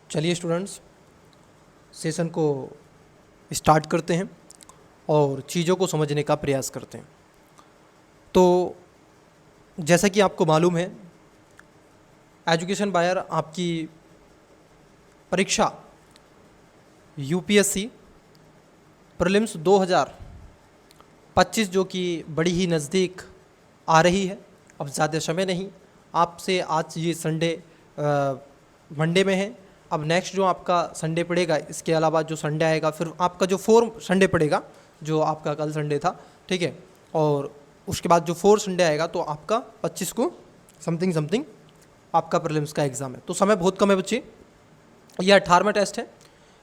चलिए students, session को start करते हैं और चीज़ों को समझने का प्रयास करते हैं। तो जैसा कि आपको मालूम है, एजुकेशन बायर आपकी परीक्षा यूपीएससी प्रीलिम्स 2025 जो कि बड़ी ही नज़दीक आ रही है। अब ज़्यादा समय नहीं, आपसे आज ये संडे मंडे में है। अब नेक्स्ट जो आपका संडे पड़ेगा, इसके अलावा जो संडे आएगा, फिर आपका जो 4 संडे पड़ेगा, जो आपका कल संडे था, ठीक है। और उसके बाद जो 4 संडे आएगा तो आपका 25 को समथिंग आपका प्रीलिम्स का एग्ज़ाम है। तो समय बहुत कम है बच्चे। यह 18वां टेस्ट है।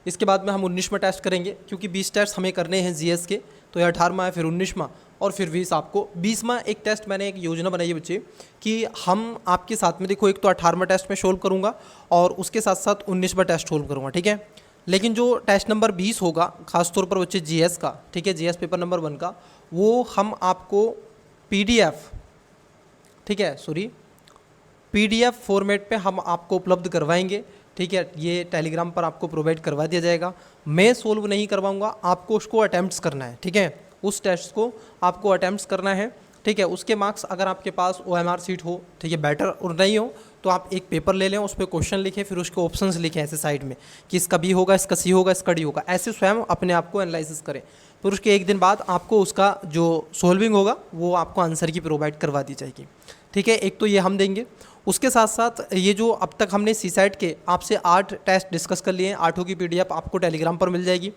इसके बाद में हम 19वां टेस्ट करेंगे, क्योंकि 20 टेस्ट हमें करने हैं जीएस के। तो यह 18वां है, फिर 19वां और फिर 20 आपको 20वां एक टेस्ट। मैंने एक योजना बनाई है बच्चे कि हम आपके साथ में, देखो, एक तो 18वां टेस्ट में सोल्व करूंगा और उसके साथ साथ 19वां टेस्ट सोल्व करूंगा, ठीक है। लेकिन जो टेस्ट नंबर 20 होगा, खासतौर पर बच्चे जीएस का, ठीक है, जीएस पेपर नंबर 1 का, वो हम आपको पीडीएफ, ठीक है, पीडीएफ फॉर्मेट पे हम आपको उपलब्ध करवाएंगे, ठीक है। ये टेलीग्राम पर आपको प्रोवाइड करवा दिया जाएगा। मैं सोल्व नहीं करवाऊंगा, आपको उसको अटैम्प्ट्स करना है, ठीक है। उस टेस्ट को आपको अटैम्प्ट्स करना है, ठीक है। उसके मार्क्स अगर आपके पास ओएमआर सीट हो, ठीक है, बेटर, और नहीं हो तो आप एक पेपर ले लें, उस पर क्वेश्चन लिखें, फिर उसके ऑप्शंस लिखें ऐसे साइड में कि इसका बी होगा, इसका सी होगा, इसका डी होगा, ऐसे स्वयं अपने आप को एनालिसिस करें। फिर उसके एक दिन बाद आपको उसका जो सोल्विंग होगा वो आपको आंसर की प्रोवाइड करवा दी जाएगी, ठीक है। एक तो ये हम देंगे। उसके साथ साथ ये जो अब तक हमने सीसैट के आपसे 8 टेस्ट डिस्कस कर लिए हैं, 8 की पीडीएफ आपको टेलीग्राम पर मिल जाएगी।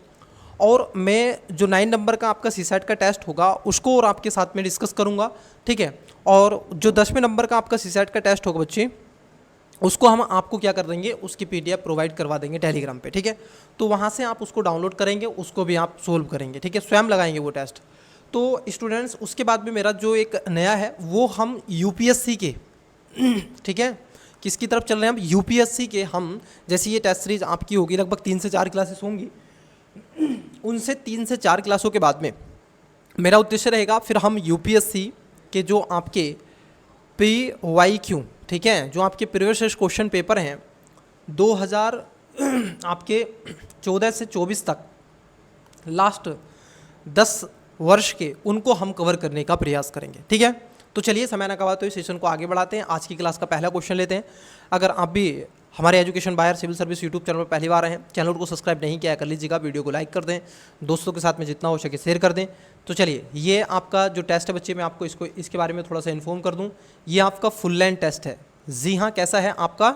और मैं जो 9 नंबर का आपका सीसैट का टेस्ट होगा उसको और आपके साथ में डिस्कस करूंगा, ठीक है। और जो 10वें नंबर का आपका सीसैट का टेस्ट होगा बच्चे, उसको हम आपको क्या कर देंगे, उसकी पीडीएफ प्रोवाइड करवा देंगे टेलीग्राम पे, ठीक है। तो वहाँ से आप उसको डाउनलोड करेंगे, उसको भी आप सोल्व करेंगे, ठीक है, स्वयं लगाएंगे वो टेस्ट। तो स्टूडेंट्स, उसके बाद में मेरा जो एक नया है वो हम यूपीएससी के, ठीक है, किसकी तरफ चल रहे हैं हम, यूपीएससी के। हम जैसे ये टेस्ट सीरीज आपकी होगी, लगभग 3 से 4 क्लासेस होंगी, उनसे 3 से 4 क्लासों के बाद में मेरा उद्देश्य रहेगा फिर हम यूपीएससी के जो आपके PYQ, ठीक है, जो आपके प्रीवियस क्वेश्चन पेपर हैं 2000 आपके 14 से 24 तक, लास्ट 10 वर्ष के, उनको हम कवर करने का प्रयास करेंगे, ठीक है। तो चलिए समय ना गवाते हुए सेशन को आगे बढ़ाते हैं। आज की क्लास का पहला क्वेश्चन लेते हैं। अगर आप भी हमारे एजुकेशन बायर सिविल सर्विस यूट्यूब चैनल पर पहली बार हैं, चैनल को सब्सक्राइब नहीं किया कर लीजिएगा, वीडियो को लाइक कर दें, दोस्तों के साथ में जितना हो सके शेयर कर दें। तो चलिए, ये आपका जो टेस्ट है बच्चे, मैं आपको इसके बारे में थोड़ा सा इन्फॉर्म कर दूं। ये आपका फुल लेंथ टेस्ट है। जी हाँ, कैसा है आपका,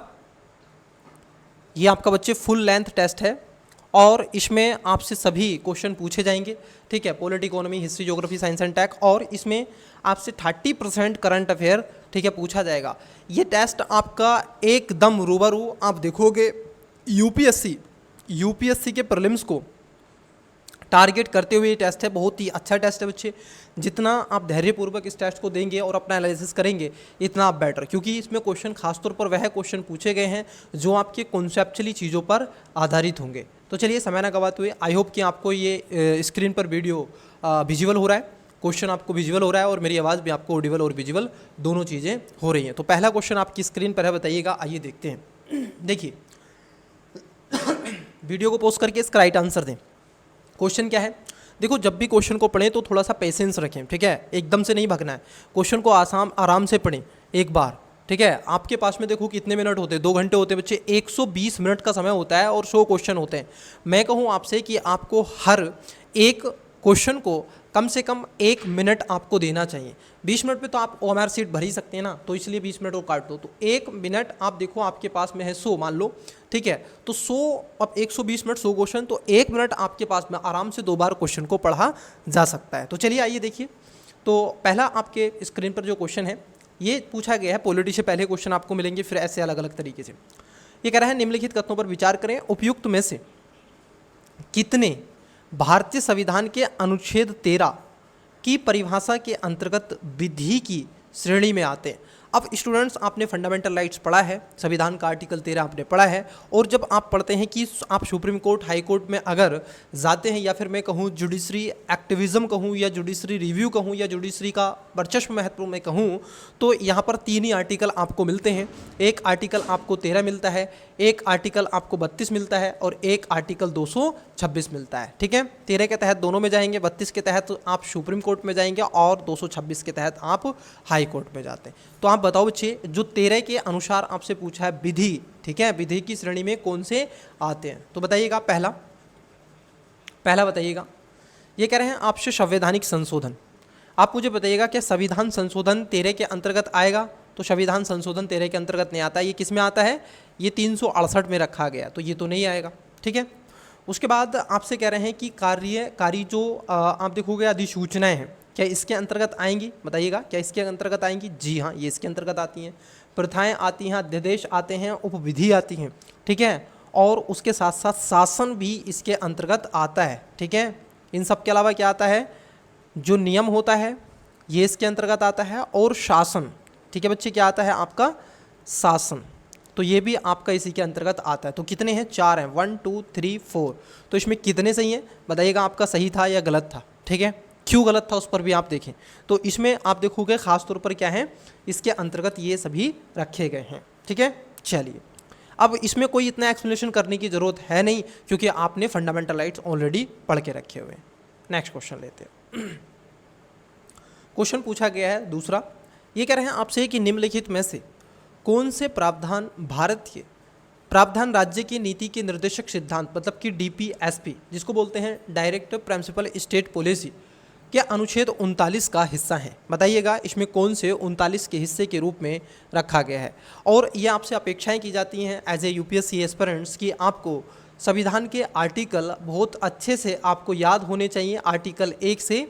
ये आपका बच्चे फुल लेंथ टेस्ट है और इसमें आपसे सभी क्वेश्चन पूछे जाएंगे, ठीक है। Polity, economy, history, geography, science and tech, और इसमें आपसे 30% करंट अफेयर, ठीक है, पूछा जाएगा। ये टेस्ट आपका एकदम रूबरू आप देखोगे यूपीएससी के प्रीलिम्स को टारगेट करते हुए ये टेस्ट है। बहुत ही अच्छा टेस्ट है बच्चे। जितना आप धैर्यपूर्वक इस टेस्ट को देंगे और अपना एनालिसिस करेंगे, इतना आप बेटर, क्योंकि इसमें क्वेश्चन खासतौर पर वह क्वेश्चन पूछे गए हैं जो आपके कॉन्सेप्चुअली चीज़ों पर आधारित होंगे। तो चलिए समय ना गवाते हुए, आई होप कि आपको ये स्क्रीन पर वीडियो विजुअल हो रहा है, क्वेश्चन आपको विजुअल हो रहा है और मेरी आवाज़ भी आपको ऑडिबल और विजुअल दोनों चीज़ें हो रही हैं। तो पहला क्वेश्चन आपकी स्क्रीन पर है, बताइएगा। आइए देखते हैं। देखिए, वीडियो को पॉज करके इसका राइट आंसर दें। क्वेश्चन क्या है, देखो, जब भी क्वेश्चन को पढ़ें तो थोड़ा सा पेशेंस रखें, ठीक है, एकदम से नहीं भागना है। क्वेश्चन को आराम से पढ़ें एक बार, ठीक है। आपके पास में देखो कितने मिनट होते हैं, 2 घंटे होते हैं बच्चे, 120 मिनट का समय होता है और 100 क्वेश्चन होते हैं। मैं कहूँ आपसे कि आपको हर एक क्वेश्चन को कम से कम 1 मिनट आपको देना चाहिए। 20 मिनट पे तो आप ओएमआर सीट भर ही सकते हैं ना, तो इसलिए 20 मिनट और काट दो। तो 1 मिनट आप देखो आपके पास में है 100 मान लो, ठीक है। तो 100, अब 120 मिनट 100 क्वेश्चन, तो 1 मिनट आपके पास में आराम से 2 बार क्वेश्चन को पढ़ा जा सकता है। तो चलिए आइए देखिए। तो पहला आपके स्क्रीन पर जो क्वेश्चन है ये पूछा गया है, पॉलिटी से पहले क्वेश्चन आपको मिलेंगे, फिर ऐसे अलग अलग तरीके से। ये कह रहा है, निम्नलिखित कथनों पर विचार करें, उपयुक्त में से कितने भारतीय संविधान के अनुच्छेद 13 की परिभाषा के अंतर्गत विधि की श्रेणी में आते हैं। अब स्टूडेंट्स आपने फंडामेंटल राइट्स पढ़ा है, संविधान का आर्टिकल 13 आपने पढ़ा है, और जब आप पढ़ते हैं कि आप सुप्रीम कोर्ट हाई कोर्ट में अगर जाते हैं, या फिर मैं कहूँ जुडिशरी एक्टिविज्म कहूँ, या जुडिशरी रिव्यू कहूँ, या जुडिशरी का वर्चस्व महत्व में कहूँ, तो यहाँ पर 3 ही आर्टिकल आपको मिलते हैं। एक आर्टिकल आपको 13 मिलता है, एक आर्टिकल आपको 32 मिलता है, और एक आर्टिकल 226 मिलता है। ठीक है, 13 के तहत दोनों में जाएंगे, 32 के तहत आप सुप्रीम कोर्ट में जाएंगे, और 226 के तहत आप हाई कोर्ट में जाते हैं। तो आप बताओ बच्चे, जो 13 के अनुसार आपसे पूछा है विधि, ठीक है, विधि की श्रेणी में कौन से आते हैं, तो बताइएगा। पहला बताइएगा, ये कह रहे हैं आपसे संवैधानिक संशोधन। आप मुझे बताइएगा क्या संविधान संशोधन 13 के अंतर्गत आएगा, तो संविधान संशोधन 13 के अंतर्गत नहीं आता। ये किस में आता है, ये 368 में रखा गया, तो ये तो नहीं आएगा। ठीक है, उसके बाद आपसे कह रहे हैं कि कार्यकारी जो आप देखोगे अधिसूचनाएं हैं, क्या इसके अंतर्गत आएंगी, बताइएगा क्या इसके अंतर्गत आएंगी। जी हाँ, ये इसके अंतर्गत आती हैं। प्रथाएं आती हैं, अध्यादेश आते हैं, उपविधि आती हैं। ठीक है, और उसके साथ साथ शासन भी इसके अंतर्गत आता है। ठीक है, इन सब के अलावा क्या आता है, जो नियम होता है ये इसके अंतर्गत आता है, और शासन, ठीक है बच्चे, क्या आता है आपका शासन, तो ये भी आपका इसी के अंतर्गत आता है। तो कितने हैं, 4 हैं, 1 2 3 4। तो इसमें कितने सही हैं, बताइएगा आपका सही था या गलत था। ठीक है, क्यों गलत था उस पर भी आप देखें। तो इसमें आप देखोगे खास तौर पर क्या है, इसके अंतर्गत ये सभी रखे गए हैं। ठीक है, चलिए, अब इसमें कोई इतना एक्सप्लेनेशन करने की ज़रूरत है नहीं, क्योंकि आपने फंडामेंटल राइट्स ऑलरेडी पढ़ के रखे हुए हैं। नेक्स्ट क्वेश्चन लेते हैं। क्वेश्चन पूछा गया है दूसरा, ये कह रहे हैं आपसे कि निम्नलिखित में से कौन से प्रावधान भारत के प्रावधान राज्य की नीति के निर्देशक सिद्धांत, मतलब कि DPSP जिसको बोलते हैं डायरेक्ट प्रिंसिपल स्टेट पॉलिसी, के अनुच्छेद 39 का हिस्सा है। बताइएगा इसमें कौन से 39 के हिस्से के रूप में रखा गया है। और ये आपसे अपेक्षाएं की जाती हैं एज ए UPSC एस्पिरेंट्स कि आपको संविधान के आर्टिकल बहुत अच्छे से आपको याद होने चाहिए। आर्टिकल 1 से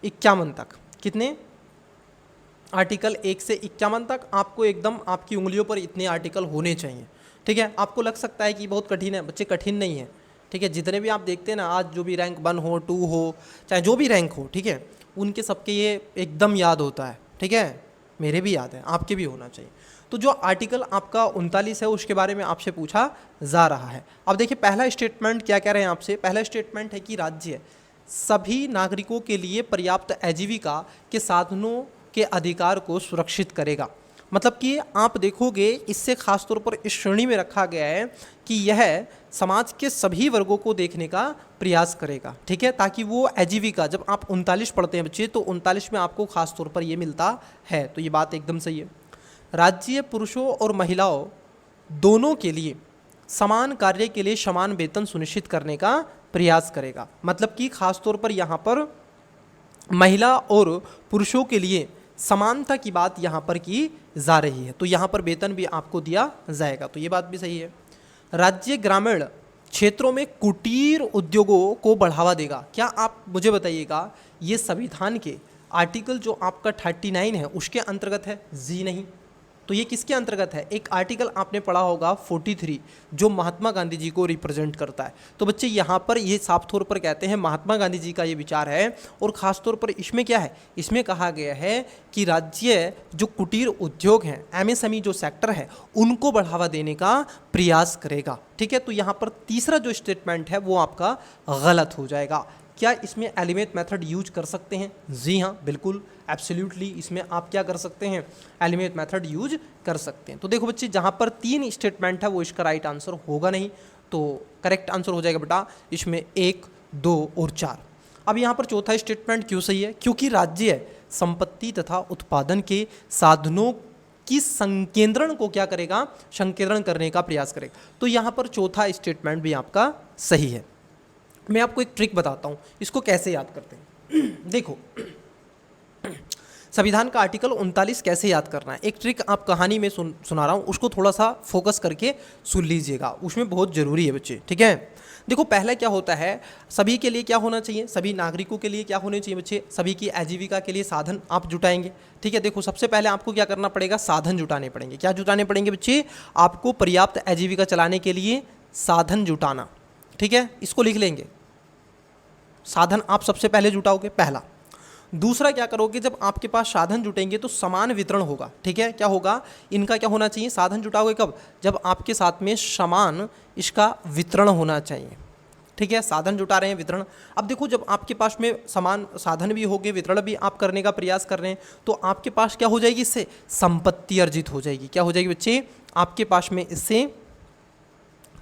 51 तक, कितने, आर्टिकल 1 से 51 तक आपको एकदम आपकी उंगलियों पर इतने आर्टिकल होने चाहिए। ठीक है, आपको लग सकता है कि बहुत कठिन है, बच्चे कठिन नहीं है। ठीक है, जितने भी आप देखते हैं ना आज, जो भी रैंक 1 हो 2 हो, चाहे जो भी रैंक हो, ठीक है, उनके सबके ये एकदम याद होता है। ठीक है, मेरे भी याद है, आपके भी होना चाहिए। तो जो आर्टिकल आपका 39 है उसके बारे में आपसे पूछा जा रहा है। अब देखिए पहला स्टेटमेंट क्या कह रहे हैं आपसे, पहला स्टेटमेंट है कि राज्य सभी नागरिकों के लिए पर्याप्त आजीविका के साधनों के अधिकार को सुरक्षित करेगा। मतलब कि आप देखोगे इससे खास तौर पर इस श्रेणी में रखा गया है कि यह समाज के सभी वर्गों को देखने का प्रयास करेगा। ठीक है, ताकि वो आजीविका, जब आप 39 पढ़ते हैं बच्चे, तो 39 में आपको खास तौर पर ये मिलता है, तो ये बात एकदम सही है। राज्य पुरुषों और महिलाओं दोनों के लिए समान कार्य के लिए समान वेतन सुनिश्चित करने का प्रयास करेगा। मतलब कि खास तौर पर यहाँ पर महिला और पुरुषों के लिए समानता की बात यहाँ पर की जा रही है, तो यहाँ पर वेतन भी आपको दिया जाएगा, तो ये बात भी सही है। राज्य ग्रामीण क्षेत्रों में कुटीर उद्योगों को बढ़ावा देगा। क्या आप मुझे बताइएगा ये संविधान के आर्टिकल जो आपका 39 है उसके अंतर्गत है? जी नहीं। तो ये किसके अंतर्गत है? एक आर्टिकल आपने पढ़ा होगा 43 जो महात्मा गांधी जी को रिप्रेजेंट करता है। तो बच्चे यहाँ पर ये साफ तौर पर कहते हैं महात्मा गांधी जी का ये विचार है, और ख़ास तौर पर इसमें क्या है, इसमें कहा गया है कि राज्य जो कुटीर उद्योग हैं, MSME जो सेक्टर है, उनको बढ़ावा देने का प्रयास करेगा। ठीक है, तो यहाँ पर तीसरा जो स्टेटमेंट है वो आपका गलत हो जाएगा। क्या इसमें एलिमेंट मेथड यूज कर सकते हैं? जी हाँ, बिल्कुल, एब्सोल्युटली, इसमें आप क्या कर सकते हैं, एलिमेंट मेथड यूज कर सकते हैं। तो देखो बच्चे, जहाँ पर 3 स्टेटमेंट है वो इसका राइट आंसर होगा नहीं, तो करेक्ट आंसर हो जाएगा बेटा इसमें 1, 2 और 4। अब यहाँ पर चौथा स्टेटमेंट क्यों सही है? क्योंकि राज्य संपत्ति तथा उत्पादन के साधनों की संकेंद्रण को क्या करेगा, संकेंद्रण करने का प्रयास करेगा। तो यहाँ पर चौथा स्टेटमेंट भी आपका सही है। मैं आपको एक ट्रिक बताता हूँ, इसको कैसे याद करते हैं। देखो, संविधान का आर्टिकल 39 कैसे याद करना है, एक ट्रिक आप कहानी में सुना रहा हूँ, उसको थोड़ा सा फोकस करके सुन लीजिएगा, उसमें बहुत ज़रूरी है बच्चे। ठीक है, देखो पहला क्या होता है, सभी के लिए क्या होना चाहिए, सभी नागरिकों के लिए क्या होने चाहिए बच्चे, सभी की आजीविका के लिए साधन आप जुटाएंगे। ठीक है, देखो सबसे पहले आपको क्या करना पड़ेगा, साधन जुटाने पड़ेंगे। क्या जुटाने पड़ेंगे बच्चे? आपको पर्याप्त आजीविका चलाने के लिए साधन जुटाना। ठीक है, इसको लिख लेंगे, साधन आप सबसे पहले जुटाओगे, पहला। दूसरा क्या करोगे, जब आपके पास साधन जुटेंगे तो समान वितरण होगा। ठीक है, क्या होगा, इनका क्या होना चाहिए, साधन जुटाओगे कब, जब आपके साथ में समान इसका वितरण होना चाहिए। ठीक है, साधन जुटा रहे हैं, वितरण। अब देखो, जब आपके पास में समान साधन भी होंगे, वितरण भी आप करने का प्रयास कर रहे हैं, तो आपके पास क्या हो जाएगी, इससे संपत्ति अर्जित हो जाएगी। क्या हो जाएगी बच्चे, आपके पास में इससे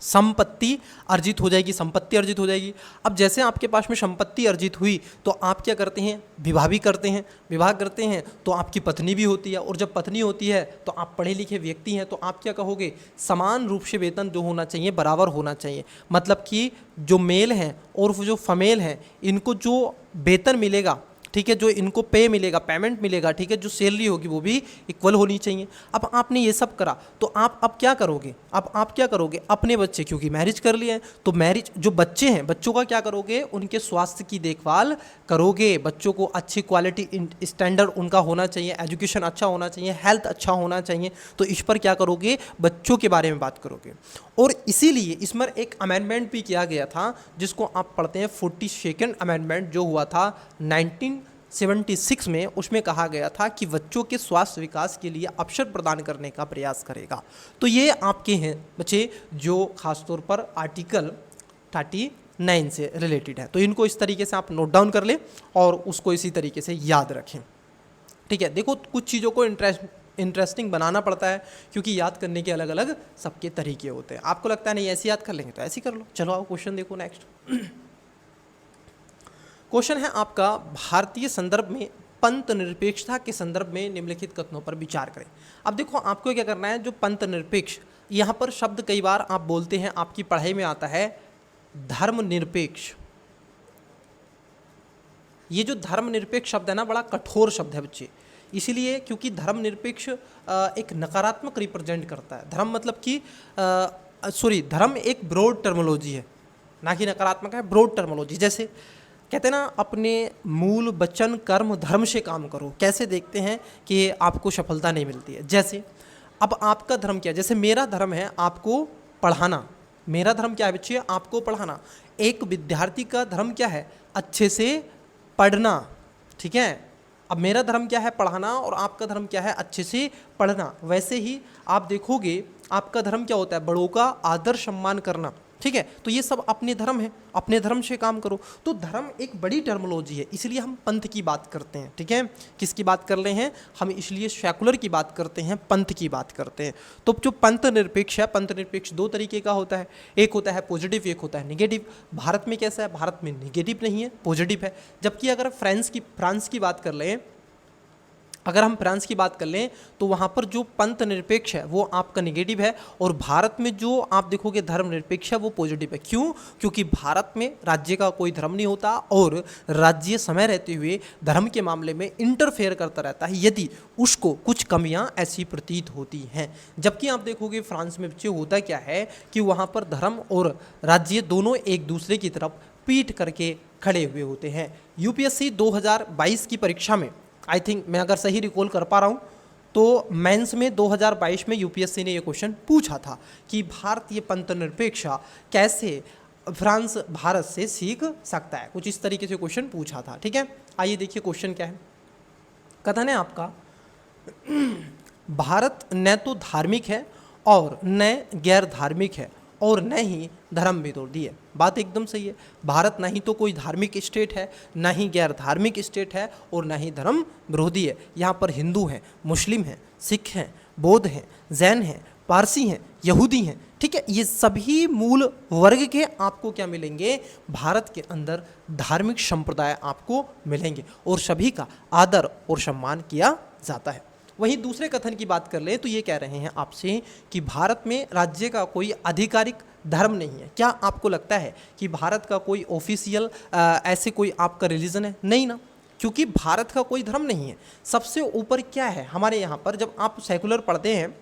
संपत्ति अर्जित हो जाएगी, संपत्ति अर्जित हो जाएगी। अब जैसे आपके पास में संपत्ति अर्जित हुई तो आप क्या करते हैं, विवाह भी करते हैं। विवाह करते हैं तो आपकी पत्नी भी होती है, और जब पत्नी होती है तो आप पढ़े लिखे व्यक्ति हैं, तो आप क्या कहोगे, समान रूप से वेतन जो होना चाहिए बराबर होना चाहिए। मतलब कि जो मेल हैं और जो फमेल हैं, इनको जो वेतन मिलेगा, ठीक है, जो इनको पे मिलेगा, पेमेंट मिलेगा, ठीक है, जो सैलरी होगी वो भी इक्वल होनी चाहिए। अब आपने ये सब करा तो आप अब क्या करोगे, अब आप क्या करोगे, अपने बच्चे, क्योंकि मैरिज कर लिए हैं तो मैरिज जो बच्चे हैं, बच्चों का क्या करोगे, उनके स्वास्थ्य की देखभाल करोगे। बच्चों को अच्छी क्वालिटी स्टैंडर्ड उनका होना चाहिए, एजुकेशन अच्छा होना चाहिए, हेल्थ अच्छा होना चाहिए, तो इस पर क्या करोगे, बच्चों के बारे में बात करोगे। और इसीलिए इसमें एक अमेंडमेंट भी किया गया था, जिसको आप पढ़ते हैं 42nd अमेंडमेंट, जो हुआ था 1976 में। उसमें कहा गया था कि बच्चों के स्वास्थ्य विकास के लिए अवसर प्रदान करने का प्रयास करेगा। तो ये आपके हैं बच्चे, जो खासतौर पर आर्टिकल 39 से रिलेटेड है। तो इनको इस तरीके से आप नोट डाउन कर लें और उसको इसी तरीके से याद रखें। ठीक है, देखो, कुछ चीज़ों को इंटरेस्टिंग बनाना पड़ता है, क्योंकि याद करने के अलग अलग सबके तरीके होते हैं। आपको लगता है नहीं ऐसे याद कर लेंगे, तो ऐसे कर लो। चलो आओ क्वेश्चन देखो नेक्स्ट। क्वेश्चन है आपका, भारतीय संदर्भ में पंथ निरपेक्षता के संदर्भ में निम्नलिखित कथनों पर विचार करें। अब देखो, आपको क्या करना है, जो पंथ निरपेक्ष, यहाँ पर शब्द कई बार आप बोलते हैं, आपकी पढ़ाई में आता है धर्मनिरपेक्ष। ये जो धर्मनिरपेक्ष शब्द है ना, बड़ा कठोर शब्द है बच्चे, इसीलिए क्योंकि धर्मनिरपेक्ष एक नकारात्मक रिप्रेजेंट करता है। धर्म मतलब कि धर्म एक ब्रॉड टर्मोलॉजी है, ना कि नकारात्मक है, ब्रॉड टर्मोलॉजी। जैसे कहते हैं ना, अपने मूल वचन कर्म धर्म से काम करो, कैसे देखते हैं कि आपको सफलता नहीं मिलती है। जैसे अब आपका धर्म क्या है, जैसे मेरा धर्म है आपको पढ़ाना, मेरा धर्म क्या है बच्चे, आपको पढ़ाना। एक विद्यार्थी का धर्म क्या है, अच्छे से पढ़ना। ठीक है, अब मेरा धर्म क्या है, पढ़ाना, और आपका धर्म क्या है, अच्छे से पढ़ना। वैसे ही आप देखोगे आपका धर्म क्या होता है, बड़ों का आदर सम्मान करना। ठीक है, तो ये सब अपने धर्म है, अपने धर्म से काम करो। तो धर्म एक बड़ी टर्मोलॉजी है, इसलिए हम पंथ की बात करते हैं। ठीक है, किसकी बात कर रहे हैं हम, इसलिए सेकुलर की बात करते हैं, पंथ की बात करते हैं। तो जो पंथ निरपेक्ष है, पंथ निरपेक्ष दो तरीके का होता है, एक होता है पॉजिटिव, एक होता है निगेटिव। भारत में कैसा है, भारत में निगेटिव नहीं है, पॉजिटिव है। जबकि अगर फ्रांस की बात कर लें, अगर हम फ्रांस की बात कर लें तो वहाँ पर जो पंथ निरपेक्ष है वो आपका निगेटिव है, और भारत में जो आप देखोगे धर्मनिरपेक्ष है वो पॉजिटिव है। क्यों, क्योंकि भारत में राज्य का कोई धर्म नहीं होता, और राज्य समय रहते हुए धर्म के मामले में इंटरफेयर करता रहता है यदि उसको कुछ कमियां ऐसी प्रतीत होती हैं। जबकि आप देखोगे फ्रांस में बच्चे होता क्या है कि वहाँ पर धर्म और राज्य दोनों एक दूसरे की तरफ पीठ करके खड़े हुए होते हैं। यूपीएससी 2022 की परीक्षा में, आई थिंक मैं अगर सही रिकॉल कर पा रहा हूँ, तो मेंस में 2022 में यूपीएससी ने ये क्वेश्चन पूछा था कि भारतीय पंथ निरपेक्षा कैसे फ्रांस भारत से सीख सकता है, कुछ इस तरीके से क्वेश्चन पूछा था। ठीक है, आइए देखिए क्वेश्चन क्या है। कथन है आपका, भारत न तो धार्मिक है और न गैर धार्मिक है और न ही धर्म विरोधी है। बात एकदम सही है, भारत ना ही तो कोई धार्मिक स्टेट है, ना ही गैर धार्मिक स्टेट है, और ना ही धर्म विरोधी है। यहाँ पर हिंदू हैं, मुस्लिम हैं, सिख हैं, बौद्ध हैं, जैन हैं, पारसी हैं, यहूदी हैं। ठीक है, ये सभी मूल वर्ग के आपको क्या मिलेंगे, भारत के अंदर धार्मिक संप्रदाय आपको मिलेंगे, और सभी का आदर और सम्मान किया जाता है। वहीं दूसरे कथन की बात कर लें तो ये कह रहे हैं आपसे कि भारत में राज्य का कोई आधिकारिक धर्म नहीं है। क्या आपको लगता है कि भारत का कोई ऑफिशियल ऐसे कोई आपका रिलीजन है? नहीं ना, क्योंकि भारत का कोई धर्म नहीं है। सबसे ऊपर क्या है हमारे यहाँ पर, जब आप सेकुलर पढ़ते हैं,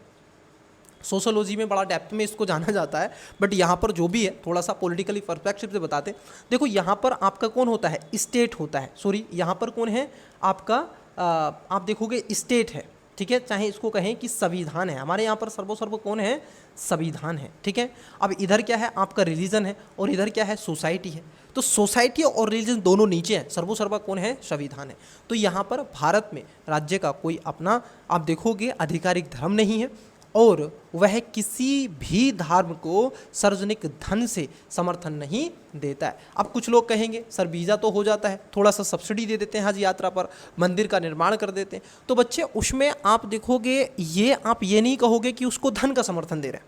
सोशोलॉजी में बड़ा डेप्थ में इसको जाना जाता है, बट यहाँ पर जो भी है थोड़ा सा पॉलिटिकली पर्सपेक्टिव से बताते हैं। देखो, यहाँ पर आपका कौन होता है, स्टेट होता है, सॉरी यहाँ पर कौन है आपका, आप देखोगे स्टेट है। ठीक है, चाहे इसको कहें कि संविधान है, हमारे यहाँ पर सर्वोसर्व कौन है, संविधान है, ठीक है। अब इधर क्या है आपका रिलीजन है और इधर क्या है सोसाइटी है, तो सोसाइटी और रिलीजन दोनों नीचे हैं, सर्वोसर्वा कौन है, संविधान है। तो यहाँ पर भारत में राज्य का कोई अपना आप देखोगे आधिकारिक धर्म नहीं है और वह किसी भी धर्म को सार्वजनिक धन से समर्थन नहीं देता है। अब कुछ लोग कहेंगे सर वीज़ा तो हो जाता है, थोड़ा सा सब्सिडी दे देते हैं हज यात्रा पर, मंदिर का निर्माण कर देते हैं, तो बच्चे उसमें आप देखोगे ये आप ये नहीं कहोगे कि उसको धन का समर्थन दे रहे हैं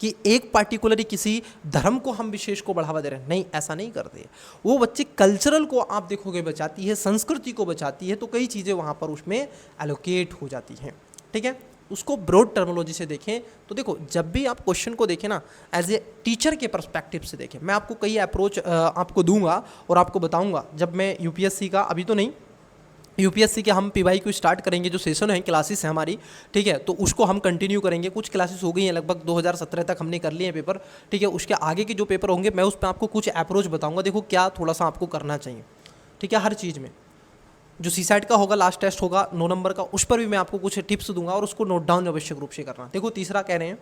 कि एक पार्टिकुलरली किसी धर्म को हम विशेष को बढ़ावा दे रहे हैं, नहीं ऐसा नहीं करते। वो बच्चे कल्चरल को आप देखोगे बचाती है, संस्कृति को बचाती है, तो कई चीज़ें वहाँ पर उसमें एलोकेट हो जाती हैं, ठीक है। उसको ब्रॉड टर्मिनोलॉजी से देखें तो देखो जब भी आप क्वेश्चन को देखें ना एज ए टीचर के पर्सपेक्टिव से देखें, मैं आपको कई अप्रोच आपको दूंगा और आपको बताऊंगा जब मैं यूपीएससी का, अभी तो नहीं, यूपीएससी के हम पीवाई को स्टार्ट करेंगे, जो सेशन है क्लासेस है हमारी, ठीक है, तो उसको हम कंटिन्यू करेंगे। कुछ क्लासेस हो गई हैं लगभग 2017 तक हमने कर लिए हैं पेपर, ठीक है। उसके आगे के जो पेपर होंगे मैं उस पर आपको कुछ अप्रोच बताऊंगा, देखो क्या थोड़ा सा आपको करना चाहिए, ठीक है। हर चीज़ में जो सीसैट का होगा, लास्ट टेस्ट होगा 9 नंबर का, उस पर भी मैं आपको कुछ टिप्स दूंगा और उसको नोट डाउन आवश्यक रूप से करना। देखो तीसरा कह रहे हैं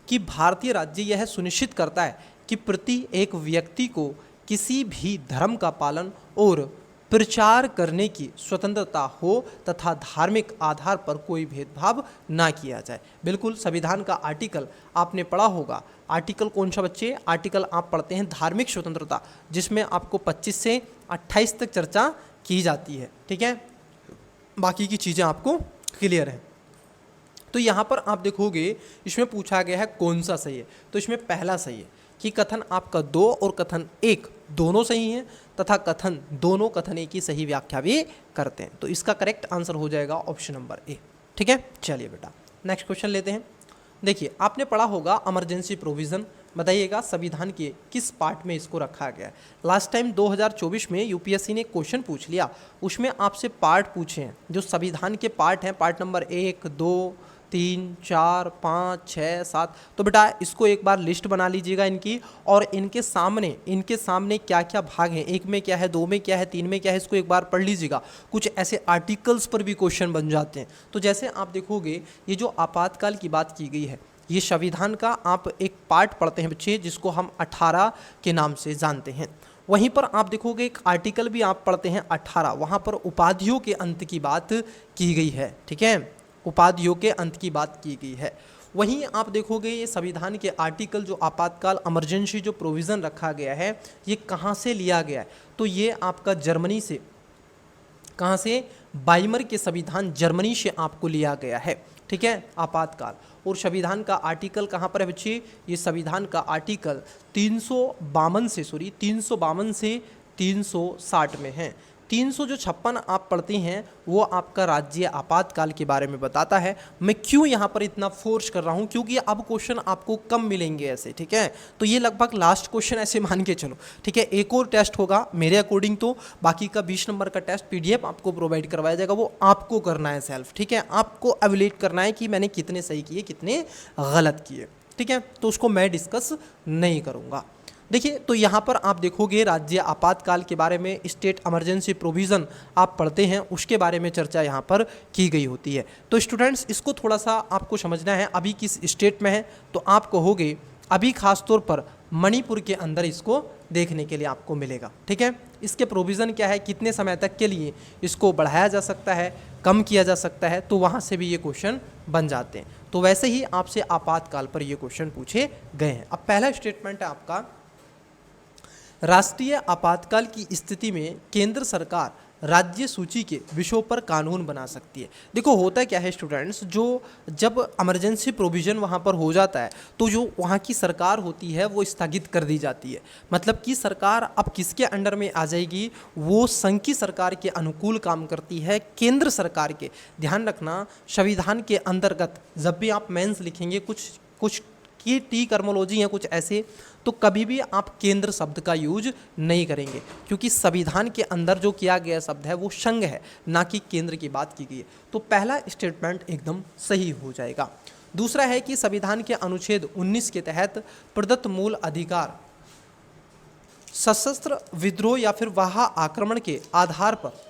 कि भारतीय राज्य यह सुनिश्चित करता है कि प्रति एक व्यक्ति को किसी भी धर्म का पालन और प्रचार करने की स्वतंत्रता हो तथा धार्मिक आधार पर कोई भेदभाव ना किया जाए। बिल्कुल, संविधान का आर्टिकल आपने पढ़ा होगा, आर्टिकल कौन सा बच्चे, आर्टिकल आप पढ़ते हैं धार्मिक स्वतंत्रता, जिसमें आपको 25 से 28 तक चर्चा की जाती है, ठीक है। बाकी की चीज़ें आपको क्लियर है। तो यहाँ पर आप देखोगे इसमें पूछा गया है कौन सा सही है, तो इसमें पहला सही है कि कथन आपका 2 और कथन 1 दोनों सही हैं तथा कथन दोनों कथन एक की सही व्याख्या भी करते हैं, तो इसका करेक्ट आंसर हो जाएगा ऑप्शन नंबर ए, ठीक है। चलिए बेटा नेक्स्ट क्वेश्चन लेते हैं। देखिए आपने पढ़ा होगा इमरजेंसी प्रोविज़न, बताइएगा संविधान के किस पार्ट में इसको रखा गया है। लास्ट टाइम 2024 में यूपीएससी ने क्वेश्चन पूछ लिया, उसमें आपसे पार्ट पूछे हैं जो संविधान के पार्ट हैं, पार्ट नंबर 1, 2, 3, 4, 5, 6, 7। तो बेटा इसको एक बार लिस्ट बना लीजिएगा इनकी, और इनके सामने क्या क्या भाग हैं, 1 में क्या है, 2 में क्या है, 3 में क्या है, इसको एक बार पढ़ लीजिएगा। कुछ ऐसे आर्टिकल्स पर भी क्वेश्चन बन जाते हैं। तो जैसे आप देखोगे ये जो आपातकाल की बात की गई है, ये संविधान का आप एक पार्ट पढ़ते हैं बच्चे जिसको हम 18 के नाम से जानते हैं। वहीं पर आप देखोगे एक आर्टिकल भी आप पढ़ते हैं 18, वहाँ पर उपाधियों के अंत की बात की गई है, ठीक है, उपाधियों के अंत की बात की गई है। वहीं आप देखोगे ये संविधान के आर्टिकल जो आपातकाल इमरजेंसी जो प्रोविज़न रखा गया है, ये कहाँ से लिया गया है, तो ये आपका जर्मनी से, कहाँ से, वाइमर के संविधान जर्मनी से आपको लिया गया है, ठीक है, आपातकाल। और संविधान का आर्टिकल कहाँ पर है बच्चे, ये संविधान का आर्टिकल 352 से 360 में है। 356 आप पढ़ते हैं वो आपका राज्य आपातकाल के बारे में बताता है। मैं क्यों यहाँ पर इतना फोर्स कर रहा हूँ, क्योंकि अब क्वेश्चन आपको कम मिलेंगे ऐसे, ठीक है। तो ये लगभग लास्ट क्वेश्चन ऐसे मान के चलो, ठीक है। एक और टेस्ट होगा मेरे अकॉर्डिंग, तो बाकी का 20 नंबर का टेस्ट PDF आपको प्रोवाइड करवाया जाएगा, वो आपको करना है सेल्फ, ठीक है। आपको एवेल्यूएट करना है कि मैंने कितने सही किए कितने गलत किए, ठीक है। तो उसको मैं डिस्कस नहीं करूँगा। देखिए तो यहाँ पर आप देखोगे राज्य आपातकाल के बारे में, स्टेट इमरजेंसी प्रोविज़न आप पढ़ते हैं उसके बारे में चर्चा यहाँ पर की गई होती है। तो स्टूडेंट्स इसको थोड़ा सा आपको समझना है, अभी किस स्टेट में है, तो आप कहोगे अभी खास तौर पर मणिपुर के अंदर इसको देखने के लिए आपको मिलेगा, ठीक है। इसके प्रोविज़न क्या है, कितने समय तक के लिए इसको बढ़ाया जा सकता है, कम किया जा सकता है, तो वहाँ से भी ये क्वेश्चन बन जाते हैं। तो वैसे ही आपसे आपातकाल पर ये क्वेश्चन पूछे गए हैं। अब पहला स्टेटमेंट है आपका, राष्ट्रीय आपातकाल की स्थिति में केंद्र सरकार राज्य सूची के विषयों पर कानून बना सकती है। देखो होता क्या है स्टूडेंट्स, जो जब इमरजेंसी प्रोविज़न वहाँ पर हो जाता है तो जो वहाँ की सरकार होती है वो स्थगित कर दी जाती है। मतलब कि सरकार अब किसके अंडर में आ जाएगी, वो संघ की सरकार के अनुकूल काम करती है, केंद्र सरकार के। ध्यान रखना संविधान के अंतर्गत जब भी आप मेंस लिखेंगे कुछ की टी टर्मोलॉजी हैं कुछ ऐसे, तो कभी भी आप केंद्र शब्द का यूज नहीं करेंगे, क्योंकि संविधान के अंदर जो किया गया शब्द है वो संघ है, ना कि केंद्र की बात की गई है। तो पहला स्टेटमेंट एकदम सही हो जाएगा। दूसरा है कि संविधान के अनुच्छेद 19 के तहत प्रदत्त मूल अधिकार सशस्त्र विद्रोह या फिर वाह आक्रमण के आधार पर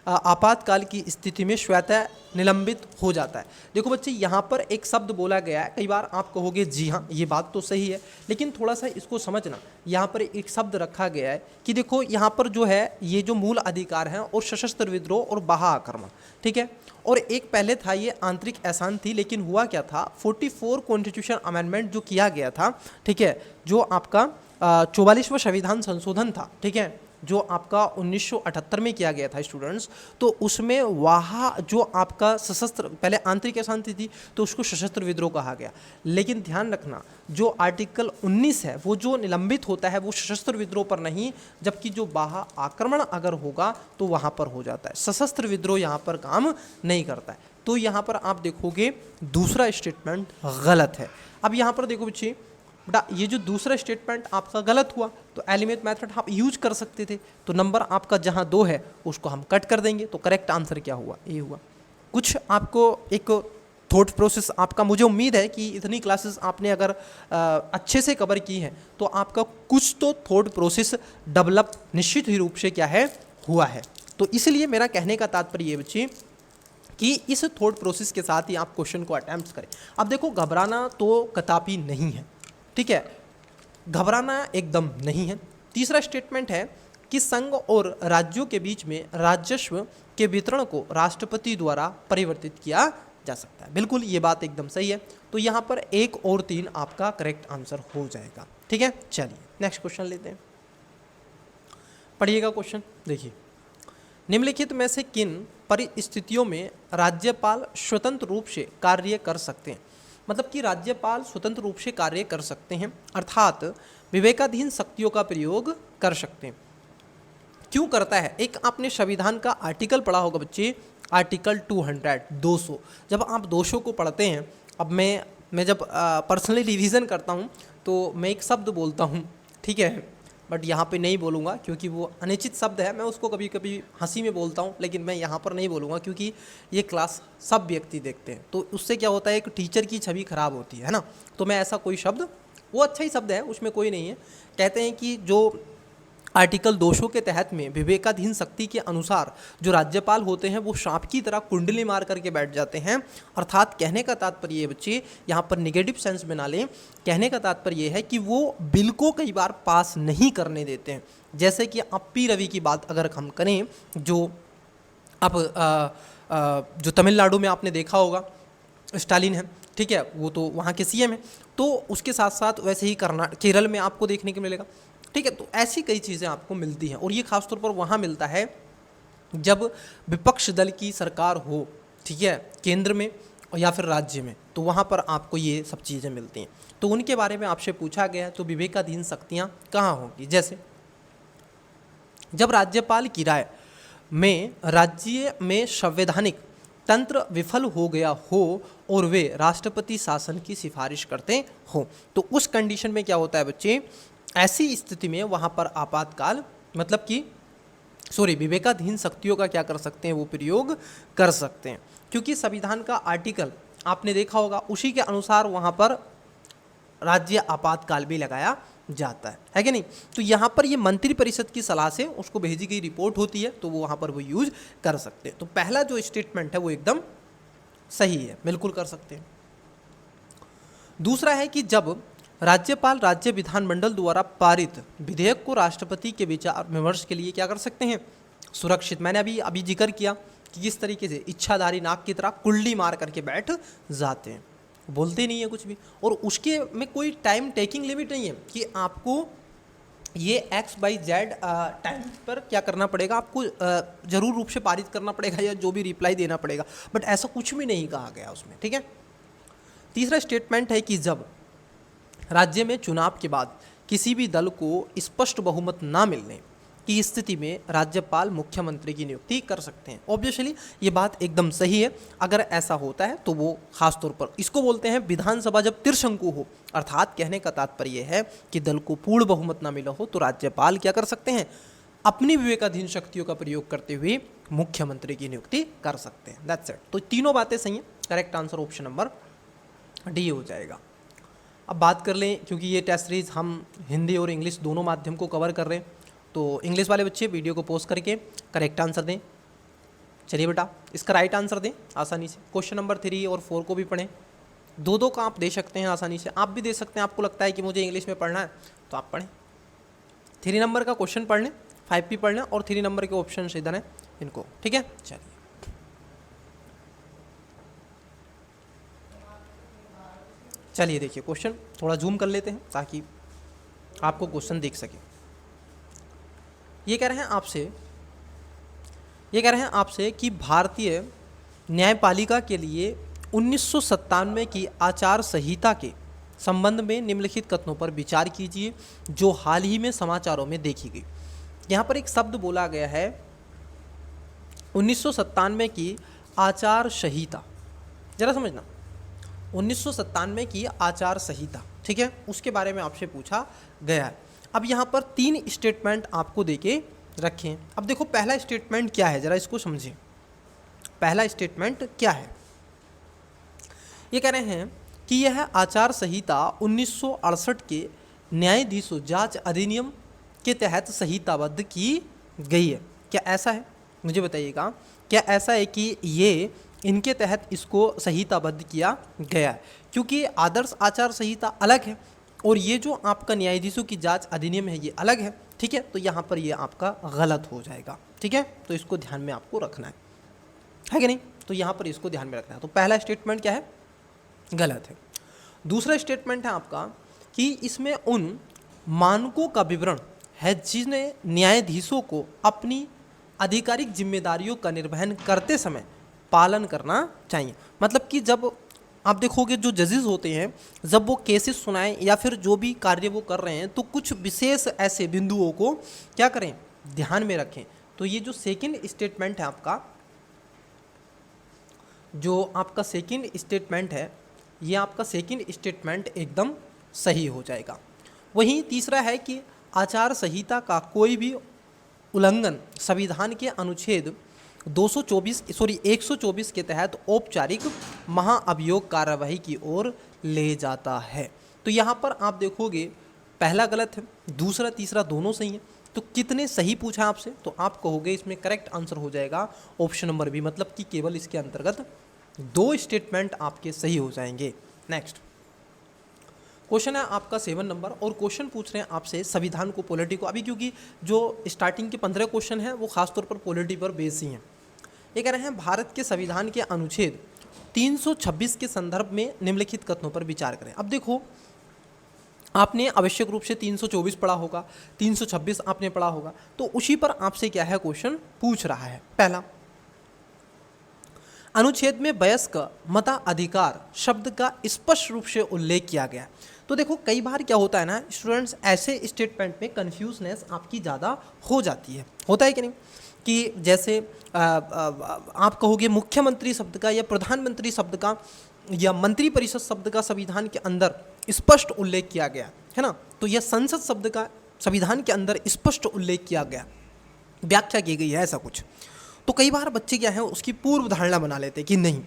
आपातकाल की स्थिति में स्वतः निलंबित हो जाता है। देखो बच्चे, यहाँ पर एक शब्द बोला गया है, कई बार आप कहोगे जी हाँ ये बात तो सही है, लेकिन थोड़ा सा इसको समझना। यहाँ पर एक शब्द रखा गया है कि देखो यहाँ पर जो है ये जो मूल अधिकार हैं और सशस्त्र विद्रोह और बाह्य आक्रमण, ठीक है। और एक पहले था ये आंतरिक अशांति, लेकिन हुआ क्या था, 44 कॉन्स्टिट्यूशन अमेंडमेंट जो किया गया था, ठीक है, जो आपका 44वां संविधान संशोधन था, ठीक है, जो आपका 1978 में किया गया था स्टूडेंट्स। तो उसमें वहाँ जो आपका सशस्त्र, पहले आंतरिक अशांति थी तो उसको सशस्त्र विद्रोह कहा गया, लेकिन ध्यान रखना जो आर्टिकल 19 है वो जो निलंबित होता है वो सशस्त्र विद्रोह पर नहीं, जबकि जो बाह्य आक्रमण अगर होगा तो वहाँ पर हो जाता है। सशस्त्र विद्रोह यहाँ पर काम नहीं करता है। तो यहाँ पर आप देखोगे दूसरा स्टेटमेंट गलत है। अब यहाँ पर देखो बच्चे, बेटा ये जो दूसरा स्टेटमेंट आपका गलत हुआ तो एलिमेंट मेथड आप यूज कर सकते थे, तो नंबर आपका जहां 2 है उसको हम कट कर देंगे, तो करेक्ट आंसर क्या हुआ, ए हुआ। कुछ आपको एक थॉट प्रोसेस आपका, मुझे उम्मीद है कि इतनी क्लासेस आपने अगर अच्छे से कवर की हैं तो आपका कुछ तो थॉट प्रोसेस डेवलप निश्चित ही रूप से क्या है हुआ है। तो इसलिए मेरा कहने का तात्पर्य ये बच्चे कि इस थॉट प्रोसेस के साथ ही आप क्वेश्चन को अटेम्प्ट करें। अब देखो घबराना तो कदापि नहीं है, ठीक है, घबराना एकदम नहीं है। तीसरा स्टेटमेंट है कि संघ और राज्यों के बीच में राजस्व के वितरण को राष्ट्रपति द्वारा परिवर्तित किया जा सकता है। बिल्कुल ये बात एकदम सही है। तो यहाँ पर 1 और 3 आपका करेक्ट आंसर हो जाएगा, ठीक है। चलिए नेक्स्ट क्वेश्चन लेते हैं, पढ़िएगा क्वेश्चन। देखिए, निम्नलिखित में से किन परिस्थितियों में राज्यपाल स्वतंत्र रूप से कार्य कर सकते हैं। मतलब कि राज्यपाल स्वतंत्र रूप से कार्य कर सकते हैं, अर्थात विवेकाधीन शक्तियों का प्रयोग कर सकते हैं। क्यों करता है, एक आपने संविधान का आर्टिकल पढ़ा होगा बच्चे, आर्टिकल 200। जब आप 200 को पढ़ते हैं, अब मैं जब पर्सनली रिवीजन करता हूँ तो मैं एक शब्द बोलता हूँ, ठीक है, बट यहाँ पे नहीं बोलूँगा क्योंकि वो अनुचित शब्द है। मैं उसको कभी कभी हंसी में बोलता हूँ, लेकिन मैं यहाँ पर नहीं बोलूँगा क्योंकि ये क्लास सब व्यक्ति देखते हैं, तो उससे क्या होता है, एक टीचर की छवि खराब होती है ना। तो मैं ऐसा कोई शब्द, वो अच्छा ही शब्द है, उसमें कोई नहीं है। कहते हैं कि जो आर्टिकल 200 के तहत में विवेकाधीन शक्ति के अनुसार जो राज्यपाल होते हैं वो सांप की तरह कुंडली मार करके बैठ जाते हैं। अर्थात कहने का तात्पर्य ये बच्चे, यहाँ पर निगेटिव सेंस में ना लें, कहने का तात्पर्य ये है कि वो बिल को कई बार पास नहीं करने देते हैं। जैसे कि अब पी रवि की बात अगर हम करें, जो अब जो तमिलनाडु में आपने देखा होगा स्टालिन है, ठीक है, वो तो वहाँ के सीएम है, तो उसके साथ साथ वैसे ही केरल में आपको देखने को मिलेगा, ठीक है। तो ऐसी कई चीज़ें आपको मिलती हैं, और ये खासतौर पर वहाँ मिलता है जब विपक्ष दल की सरकार हो, ठीक है, केंद्र में या फिर राज्य में, तो वहाँ पर आपको ये सब चीज़ें मिलती हैं। तो उनके बारे में आपसे पूछा गया, तो विवेकाधीन शक्तियाँ कहाँ होंगी। जैसे जब राज्यपाल की राय में राज्य में संवैधानिक तंत्र विफल हो गया हो और वे राष्ट्रपति शासन की सिफारिश करते हो, तो उस कंडीशन में क्या होता है बच्चे, ऐसी स्थिति में वहाँ पर आपातकाल, मतलब कि विवेकाधीन शक्तियों का क्या कर सकते हैं, वो प्रयोग कर सकते हैं। क्योंकि संविधान का आर्टिकल आपने देखा होगा, उसी के अनुसार वहाँ पर राज्य आपातकाल भी लगाया जाता है कि नहीं। तो यहाँ पर ये मंत्रिपरिषद की सलाह से उसको भेजी गई रिपोर्ट होती है, तो वो वहाँ पर वो यूज कर सकते हैं। तो पहला जो स्टेटमेंट है वो एकदम सही है, बिल्कुल कर सकते हैं। दूसरा है कि जब राज्यपाल राज्य विधानमंडल द्वारा पारित विधेयक को राष्ट्रपति के विचार विमर्श के लिए क्या कर सकते हैं, सुरक्षित। मैंने अभी जिक्र किया कि किस तरीके से इच्छाधारी नाग की तरह कुंडली मार करके बैठ जाते हैं, बोलते नहीं है कुछ भी, और उसके में कोई टाइम टेकिंग लिमिट नहीं है कि आपको ये XYZ टाइम पर क्या करना पड़ेगा, आपको जरूर रूप से पारित करना पड़ेगा या जो भी रिप्लाई देना पड़ेगा, बट ऐसा कुछ भी नहीं कहा गया उसमें, ठीक है। तीसरा स्टेटमेंट है कि जब राज्य में चुनाव के बाद किसी भी दल को स्पष्ट बहुमत ना मिलने की स्थिति में राज्यपाल मुख्यमंत्री की नियुक्ति कर सकते हैं। ऑब्वियसली ये बात एकदम सही है। अगर ऐसा होता है तो वो खास तौर पर इसको बोलते हैं विधानसभा जब त्रिशंकु हो, अर्थात कहने का तात्पर्य है कि दल को पूर्ण बहुमत ना मिला हो तो राज्यपाल क्या कर सकते हैं, अपनी विवेकाधीन शक्तियों का प्रयोग करते हुए मुख्यमंत्री की नियुक्ति कर सकते हैं। That's it. तो तीनों बातें सही हैं, correct answer option number D हो जाएगा। अब बात कर लें, क्योंकि ये टेस्ट सीरीज हम हिंदी और इंग्लिश दोनों माध्यम को कवर कर रहे हैं, तो इंग्लिश वाले बच्चे वीडियो को पॉज करके करेक्ट आंसर दें। चलिए बेटा इसका राइट आंसर दें आसानी से। क्वेश्चन नंबर 3 और 4 को भी पढ़ें, दो दो का आप दे सकते हैं आसानी से। आप भी दे सकते हैं, आपको लगता है कि मुझे इंग्लिश में पढ़ना है तो आप पढ़ें। 3 नंबर का क्वेश्चन पढ़ लें, 5 भी पढ़ लें, और 3 नंबर के ऑप्शन इधर हैं इनको, ठीक है। चलिए चलिए देखिए क्वेश्चन थोड़ा जूम कर लेते हैं ताकि आपको क्वेश्चन दिख सके। ये कह रहे हैं आपसे कि भारतीय न्यायपालिका के लिए 1997 की आचार संहिता के संबंध में निम्नलिखित कथनों पर विचार कीजिए जो हाल ही में समाचारों में देखी गई। यहाँ पर एक शब्द बोला गया है 1997 की आचार संहिता, जरा समझना 1997 की आचार संहिता, ठीक है, उसके बारे में आपसे पूछा गया है। अब यहाँ पर 3 स्टेटमेंट आपको देके रखें। अब देखो पहला स्टेटमेंट क्या है, जरा इसको समझिए। पहला स्टेटमेंट क्या है, ये कह रहे हैं कि यह आचार संहिता 1968 के न्यायाधीशों जांच अधिनियम के तहत संहिताबद्ध की गई है। क्या ऐसा है, मुझे बताइएगा, क्या ऐसा है कि ये इनके तहत इसको संहिताबद्ध किया गया है? क्योंकि आदर्श आचार संहिता अलग है और ये जो आपका न्यायाधीशों की जांच अधिनियम है ये अलग है, ठीक है। तो यहाँ पर ये आपका गलत हो जाएगा, ठीक है। तो इसको ध्यान में आपको रखना है कि नहीं? तो यहाँ पर इसको ध्यान में रखना है। तो पहला स्टेटमेंट क्या है, गलत है। दूसरा स्टेटमेंट है आपका कि इसमें उन मानकों का विवरण है जिन्हें न्यायाधीशों को अपनी आधिकारिक जिम्मेदारियों का निर्वहन करते समय पालन करना चाहिए। मतलब कि जब आप देखोगे जो जजेस होते हैं जब वो केसेस सुनाएं या फिर जो भी कार्य वो कर रहे हैं तो कुछ विशेष ऐसे बिंदुओं को क्या करें, ध्यान में रखें। तो ये जो सेकंड स्टेटमेंट है आपका, जो आपका सेकंड स्टेटमेंट है, ये आपका सेकंड स्टेटमेंट एकदम सही हो जाएगा। वहीं तीसरा है कि आचार संहिता का कोई भी उल्लंघन संविधान के अनुच्छेद 124 के तहत औपचारिक महाअभियोग कार्यवाही की ओर ले जाता है। तो यहाँ पर आप देखोगे पहला गलत है, दूसरा तीसरा दोनों सही है। तो कितने सही पूछा आपसे, तो आप कहोगे इसमें करेक्ट आंसर हो जाएगा ऑप्शन नंबर बी, मतलब कि केवल इसके अंतर्गत 2 स्टेटमेंट आपके सही हो जाएंगे। नेक्स्ट क्वेश्चन है आपका 7 नंबर, और क्वेश्चन पूछ रहे हैं आपसे संविधान को पॉलिटी को। अभी क्योंकि जो स्टार्टिंग के 15 क्वेश्चन हैं वो खासतौर पर पॉलिटी पर बेस ही हैं। ये कह रहे हैं भारत के संविधान के अनुच्छेद 326 के संदर्भ में निम्नलिखित कथनों पर विचार करें। अब देखो आपने आवश्यक रूप से 324 पढ़ा होगा, 326 आपने पढ़ा होगा, तो उसी पर आपसे क्या है क्वेश्चन पूछ रहा है। पहला, अनुच्छेद में वयस्क मताधिकार शब्द का स्पष्ट रूप से उल्लेख किया गया। तो देखो कई बार क्या होता है ना स्टूडेंट्स, ऐसे स्टेटमेंट में कन्फ्यूजनेस आपकी ज़्यादा हो जाती है, होता है कि नहीं? कि जैसे आप कहोगे मुख्यमंत्री शब्द का या प्रधानमंत्री शब्द का या मंत्री परिषद शब्द का संविधान के अंदर स्पष्ट उल्लेख किया गया है ना, तो यह संसद शब्द का संविधान के अंदर स्पष्ट उल्लेख किया गया, व्याख्या की गई है, ऐसा कुछ। तो कई बार बच्चे क्या है उसकी पूर्व धारणा बना लेते हैं कि नहीं।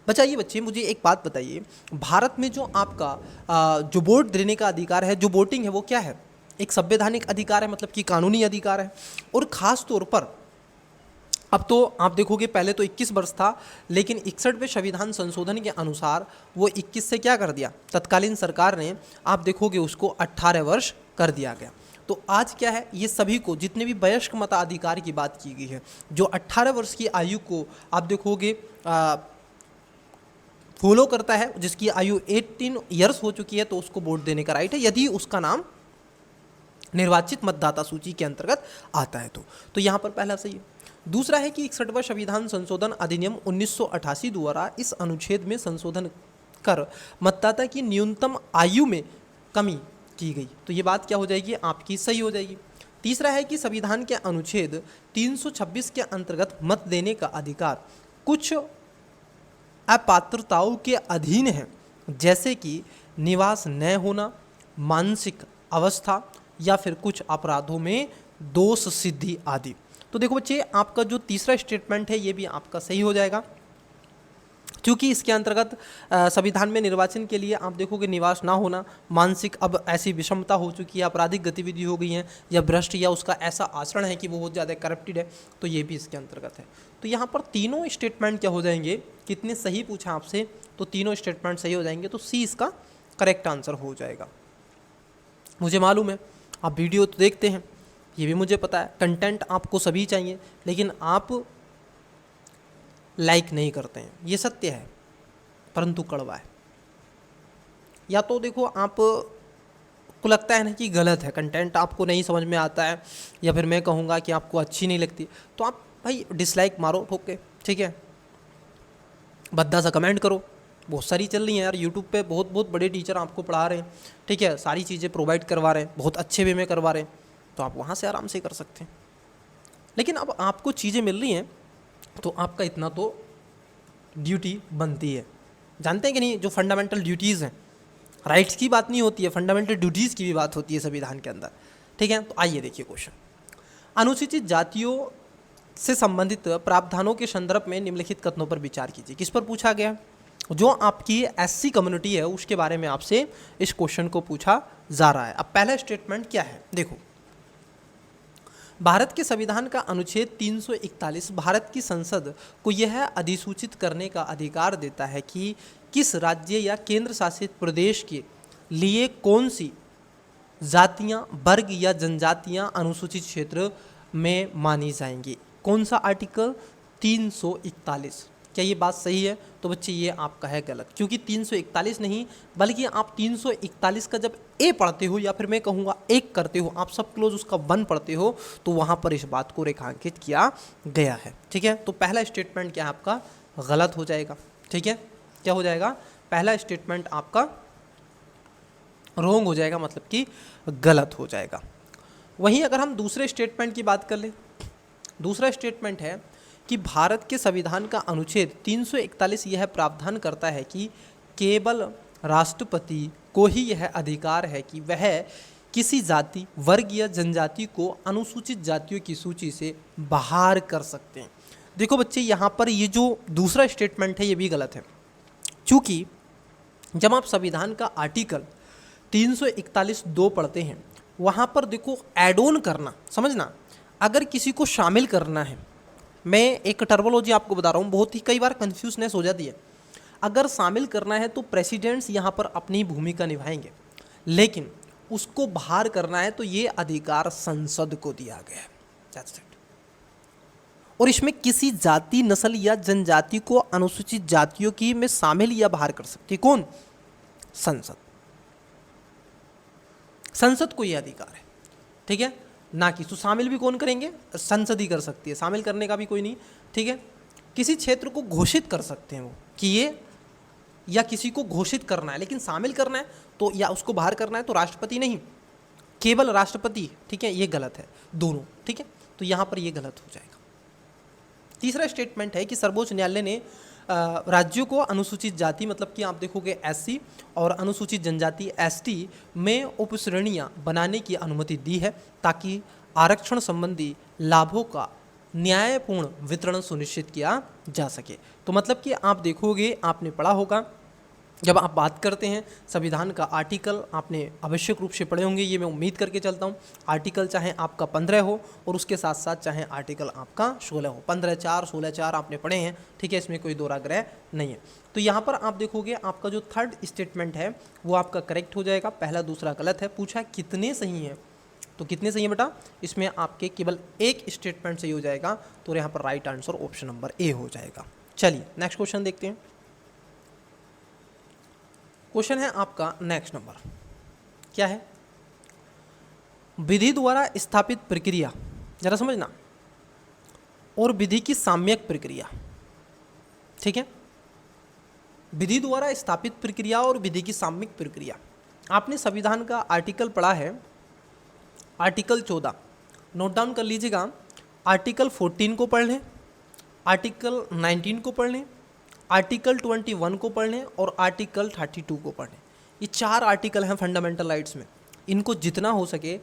बताइए बच्चे मुझे एक बात बताइए, भारत में जो आपका जो वोट देने का अधिकार है, जो वोटिंग है, वो क्या है? एक संवैधानिक अधिकार है, मतलब कि कानूनी अधिकार है। और ख़ास तौर पर अब तो आप देखोगे पहले तो 21 वर्ष था, लेकिन 61वें संविधान संशोधन के अनुसार वो 21 से क्या कर दिया तत्कालीन सरकार ने, आप देखोगे उसको 18 वर्ष कर दिया गया। तो आज क्या है, ये सभी को जितने भी वयस्क मताधिकार की बात की गई है, जो 18 वर्ष की आयु को आप देखोगे फॉलो करता है, जिसकी आयु 18 ईयर्स हो चुकी है, तो उसको वोट देने का राइट है, यदि उसका नाम निर्वाचित मतदाता सूची के अंतर्गत आता है तो यहाँ पर पहला सही है। दूसरा है कि 61वां संविधान संशोधन अधिनियम 1988 द्वारा इस अनुच्छेद में संशोधन कर मतदाता की न्यूनतम आयु में कमी की गई। तो ये बात क्या हो जाएगी आपकी सही हो जाएगी। तीसरा है कि संविधान के अनुच्छेद 326 के अंतर्गत मत देने का अधिकार कुछ अपात्रताओं के अधीन है, जैसे कि निवास न होना, मानसिक अवस्था या फिर कुछ अपराधों में दोष सिद्धि आदि। तो देखो बच्चे आपका जो तीसरा स्टेटमेंट है ये भी आपका सही हो जाएगा। क्योंकि इसके अंतर्गत संविधान में निर्वाचन के लिए आप देखोगे निवास ना होना, मानसिक अब ऐसी विषमता हो चुकी है, आपराधिक गतिविधि हो गई है, या भ्रष्ट या उसका ऐसा आचरण है कि वो बहुत ज़्यादा करप्टेड है, तो ये भी इसके अंतर्गत है। तो यहाँ पर तीनों स्टेटमेंट क्या हो जाएंगे, कितने सही पूछा आपसे, तो तीनों स्टेटमेंट सही हो जाएंगे, तो सी इसका करेक्ट आंसर हो जाएगा। मुझे मालूम है आप वीडियो तो देखते हैं, ये भी मुझे पता है, कंटेंट आपको सभी चाहिए, लेकिन आप लाइक नहीं करते हैं, ये सत्य है, परंतु कड़वा है। या तो देखो आप को लगता है ना कि गलत है, कंटेंट आपको नहीं समझ में आता है, या फिर मैं कहूँगा कि आपको अच्छी नहीं लगती, तो आप भाई डिसलाइक मारो ठोक के, ठीक है, भद्दा सा कमेंट करो। बहुत सारी चल रही हैं यार यूट्यूब पे, बहुत बहुत बड़े टीचर आपको पढ़ा रहे हैं, ठीक है, सारी चीज़ें प्रोवाइड करवा रहे हैं, बहुत अच्छे वे में करवा रहे हैं, तो आप वहाँ से आराम से कर सकते हैं। लेकिन अब आपको चीज़ें मिल रही हैं तो आपका इतना तो ड्यूटी बनती है। जानते हैं कि नहीं, जो फंडामेंटल ड्यूटीज़ हैं, राइट्स की बात नहीं होती है, फंडामेंटल ड्यूटीज़ की भी बात होती है संविधान के अंदर, ठीक है। तो आइए देखिए क्वेश्चन, अनुसूचित जातियों से संबंधित प्रावधानों के संदर्भ में निम्नलिखित कथनों पर विचार कीजिए। किस पर पूछा गया, जो आपकी एससी कम्युनिटी है उसके बारे में आपसे इस क्वेश्चन को पूछा जा रहा है। अब पहला स्टेटमेंट क्या है, देखो, भारत के संविधान का अनुच्छेद 341 भारत की संसद को यह अधिसूचित करने का अधिकार देता है कि किस राज्य या केंद्र शासित प्रदेश के लिए कौन सी जातियां, वर्ग या जनजातियां अनुसूचित क्षेत्र में मानी जाएंगी। कौन सा आर्टिकल, 341। क्या ये बात सही है, तो बच्चे ये आपका है गलत, क्योंकि 341 नहीं, बल्कि आप 341 का जब ए पढ़ते हो, या फिर मैं कहूँगा एक करते हो, आप सब क्लोज उसका 1 पढ़ते हो, तो वहाँ पर इस बात को रेखांकित किया गया है, ठीक है। तो पहला स्टेटमेंट क्या है आपका, गलत हो जाएगा, ठीक है। क्या हो जाएगा, पहला स्टेटमेंट आपका रॉन्ग हो जाएगा, मतलब कि गलत हो जाएगा। वहीं अगर हम दूसरे स्टेटमेंट की बात कर ले, दूसरा स्टेटमेंट है कि भारत के संविधान का अनुच्छेद 341 यह प्रावधान करता है कि केवल राष्ट्रपति को ही यह अधिकार है कि वह किसी जाति, वर्ग या जनजाति को अनुसूचित जातियों की सूची से बाहर कर सकते हैं। देखो बच्चे, यहाँ पर ये जो दूसरा स्टेटमेंट है ये भी गलत है, क्योंकि जब आप संविधान का आर्टिकल 341(2) पढ़ते हैं, वहाँ पर देखो एड ऑन करना, समझना, अगर किसी को शामिल करना है, मैं एक टर्मोलॉजी आपको बता रहा हूँ, बहुत ही कई बार कन्फ्यूजनेस हो जाती है। अगर शामिल करना है तो प्रेसिडेंट्स यहाँ पर अपनी भूमिका निभाएंगे, लेकिन उसको बाहर करना है तो ये अधिकार संसद को दिया गया है, दैट्स इट। और इसमें किसी जाति, नस्ल या जनजाति को अनुसूचित जातियों की में शामिल या बाहर कर सकती कौन, संसद। संसद को यह अधिकार है, ठीक है, ना कि तो शामिल भी कौन करेंगे, संसद ही कर सकती है, शामिल करने का भी कोई नहीं, ठीक है। किसी क्षेत्र को घोषित कर सकते हैं वो कि ये, या किसी को घोषित करना है, लेकिन शामिल करना है तो, या उसको बाहर करना है तो राष्ट्रपति नहीं, केवल राष्ट्रपति, ठीक है, ये गलत है दोनों, ठीक है। तो यहाँ पर ये गलत हो जाएगा। तीसरा स्टेटमेंट है कि सर्वोच्च न्यायालय ने राज्यों को अनुसूचित जाति, मतलब कि आप देखोगे एससी, और अनुसूचित जनजाति एसटी में उपश्रेणियां बनाने की अनुमति दी है, ताकि आरक्षण संबंधी लाभों का न्यायपूर्ण वितरण सुनिश्चित किया जा सके। तो मतलब कि आप देखोगे, आपने पढ़ा होगा, जब आप बात करते हैं संविधान का आर्टिकल, आपने आवश्यक रूप से पढ़े होंगे, ये मैं उम्मीद करके चलता हूँ। आर्टिकल चाहे आपका 15 हो और उसके साथ साथ चाहे आर्टिकल आपका 16 हो, 15(4), 16(4) आपने पढ़े हैं, ठीक है, इसमें कोई दोराग्रह नहीं है। तो यहाँ पर आप देखोगे आपका जो थर्ड स्टेटमेंट है वो आपका करेक्ट हो जाएगा, पहला दूसरा गलत है। पूछा कितने सही हैं, तो कितने सही है बेटा, इसमें आपके केवल एक स्टेटमेंट सही हो जाएगा, तो यहाँ पर right answer option number A हो जाएगा। चलिए नेक्स्ट क्वेश्चन देखते हैं। क्वेश्चन है आपका नेक्स्ट नंबर, क्या है, विधि द्वारा स्थापित प्रक्रिया, जरा समझना, और विधि की साम्यक प्रक्रिया, ठीक है, विधि द्वारा स्थापित प्रक्रिया और विधि की साम्यक प्रक्रिया। आपने संविधान का आर्टिकल पढ़ा है, आर्टिकल 14, नोट डाउन कर लीजिएगा, आर्टिकल 14 को पढ़ लें, आर्टिकल 19 को पढ़ लें, आर्टिकल 21 को पढ़ लें और आर्टिकल 32 को पढ़ लें। ये 4 आर्टिकल हैं फंडामेंटल राइट्स में, इनको जितना हो सके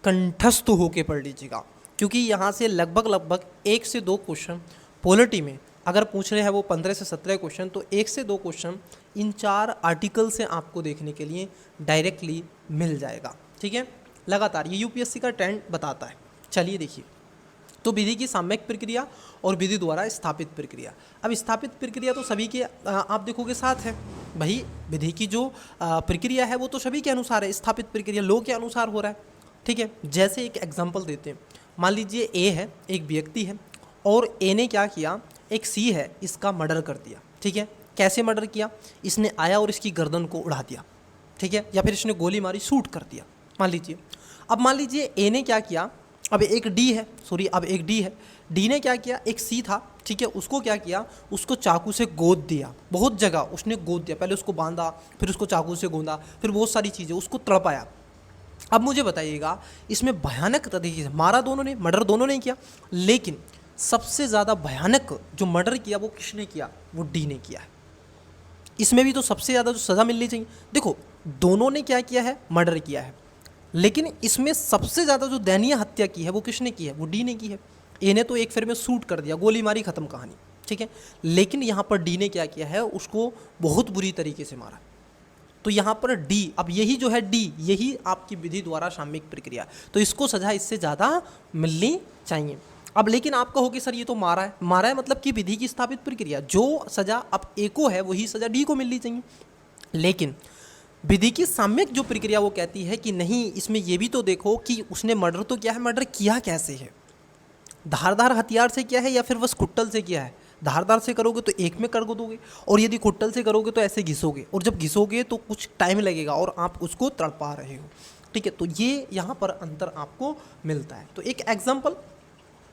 कंठस्थ होके पढ़ लीजिएगा, क्योंकि यहाँ से लगभग 1 से 2 क्वेश्चन पॉलिटी में अगर पूछ रहे हैं वो 15 से 17 क्वेश्चन, तो 1 से 2 क्वेश्चन इन 4 आर्टिकल से आपको देखने के लिए डायरेक्टली मिल जाएगा। ठीक है, लगातार ये यूपीएससी का ट्रेंड बताता है। चलिए देखिए, तो विधि की साम्यक प्रक्रिया और विधि द्वारा स्थापित प्रक्रिया। अब स्थापित प्रक्रिया तो सभी के आप देखोगे साथ है भाई, विधि की जो प्रक्रिया है वो तो सभी के अनुसार है, स्थापित प्रक्रिया लो के अनुसार हो रहा है। ठीक है, जैसे एक एग्जाम्पल देते हैं, मान लीजिए ए है, एक व्यक्ति है, और ए ने क्या किया, एक सी है, इसका मर्डर कर दिया। ठीक है, कैसे मर्डर किया, इसने आया और इसकी गर्दन को उड़ा दिया। ठीक है, या फिर इसने गोली मारी, शूट कर दिया मान लीजिए। अब मान लीजिए ए ने क्या किया, अब एक डी है, अब एक डी है, डी ने क्या किया, एक सी था, ठीक है, उसको क्या किया, उसको चाकू से गोद दिया, बहुत जगह उसने गोद दिया, पहले उसको बांधा, फिर उसको चाकू से गोंदा, फिर बहुत सारी चीज़ें, उसको तड़पाया। अब मुझे बताइएगा, इसमें भयानक तरीके से मारा दोनों ने, मर्डर दोनों ने किया, लेकिन सबसे ज़्यादा भयानक जो मर्डर किया वो किसने किया, वो डी ने किया है। इसमें भी तो सबसे ज़्यादा जो सज़ा मिलनी चाहिए, देखो दोनों ने क्या किया है, मर्डर किया है, लेकिन इसमें सबसे ज़्यादा जो दयनीय हत्या की है वो किसने की है, वो डी ने की है। ए ने तो एक फिर में शूट कर दिया, गोली मारी, ख़त्म कहानी। ठीक है, लेकिन यहाँ पर डी ने क्या किया है, उसको बहुत बुरी तरीके से मारा। तो यहाँ पर डी, अब यही जो है डी, यही आपकी विधि द्वारा साम्यक प्रक्रिया, तो इसको सज़ा इससे ज़्यादा मिलनी चाहिए। अब लेकिन आप कहोगे सर ये तो मारा है मतलब कि विधि की स्थापित प्रक्रिया, जो सज़ा अब ए को है वही सज़ा डी को मिलनी चाहिए। लेकिन विधि की साम्यक जो प्रक्रिया वो कहती है कि नहीं, इसमें ये भी तो देखो कि उसने मर्डर तो किया है, मर्डर किया कैसे है, धारदार हथियार से किया है या फिर बस कुट्टल से किया है। धारदार से करोगे तो एक में कर दोगे, और यदि कुट्टल से करोगे तो ऐसे घिसोगे, और जब घिसोगे तो कुछ टाइम लगेगा और आप उसको तड़पा रहे हो। ठीक है, तो ये यहाँ पर अंतर आपको मिलता है। तो एक एग्जाम्पल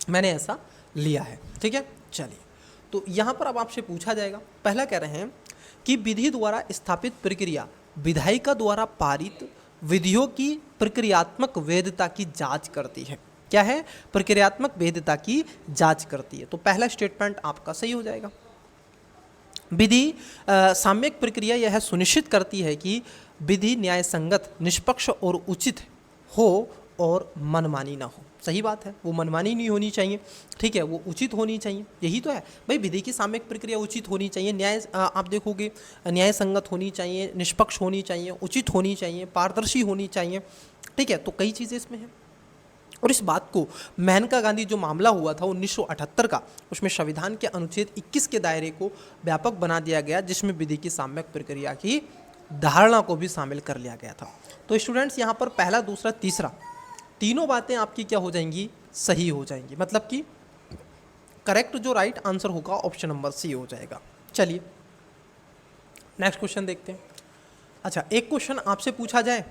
मैंने ऐसा लिया है। ठीक है, चलिए, तो यहाँ पर अब आपसे पूछा जाएगा, पहला कह रहे हैं कि विधि द्वारा स्थापित प्रक्रिया विधायिका द्वारा पारित विधियों की प्रक्रियात्मक वैधता की जांच करती है। क्या है, प्रक्रियात्मक वैधता की जांच करती है। तो पहला स्टेटमेंट आपका सही हो जाएगा। विधि साम्यक प्रक्रिया यह सुनिश्चित करती है कि विधि न्याय संगत, निष्पक्ष और उचित हो और मनमानी ना हो। सही बात है, वो मनमानी नहीं होनी चाहिए। ठीक है, वो उचित होनी चाहिए, यही तो है भाई, विधि की साम्यक प्रक्रिया उचित होनी चाहिए, न्याय आप देखोगे न्याय संगत होनी चाहिए, निष्पक्ष होनी चाहिए, उचित होनी चाहिए, पारदर्शी होनी चाहिए। ठीक है, तो कई चीज़ें इसमें हैं। और इस बात को मेनका गांधी जो मामला हुआ था 1978 का, उसमें संविधान के अनुच्छेद 21 के दायरे को व्यापक बना दिया गया, जिसमें विधि की साम्यक प्रक्रिया की धारणा को भी शामिल कर लिया गया था। तो स्टूडेंट्स यहाँ पर पहला, दूसरा, तीसरा तीनों बातें आपकी क्या हो जाएंगी, सही हो जाएंगी, मतलब कि करेक्ट जो राइट आंसर होगा ऑप्शन नंबर सी हो जाएगा। चलिए नेक्स्ट क्वेश्चन देखते हैं। अच्छा, एक क्वेश्चन आपसे पूछा जाए,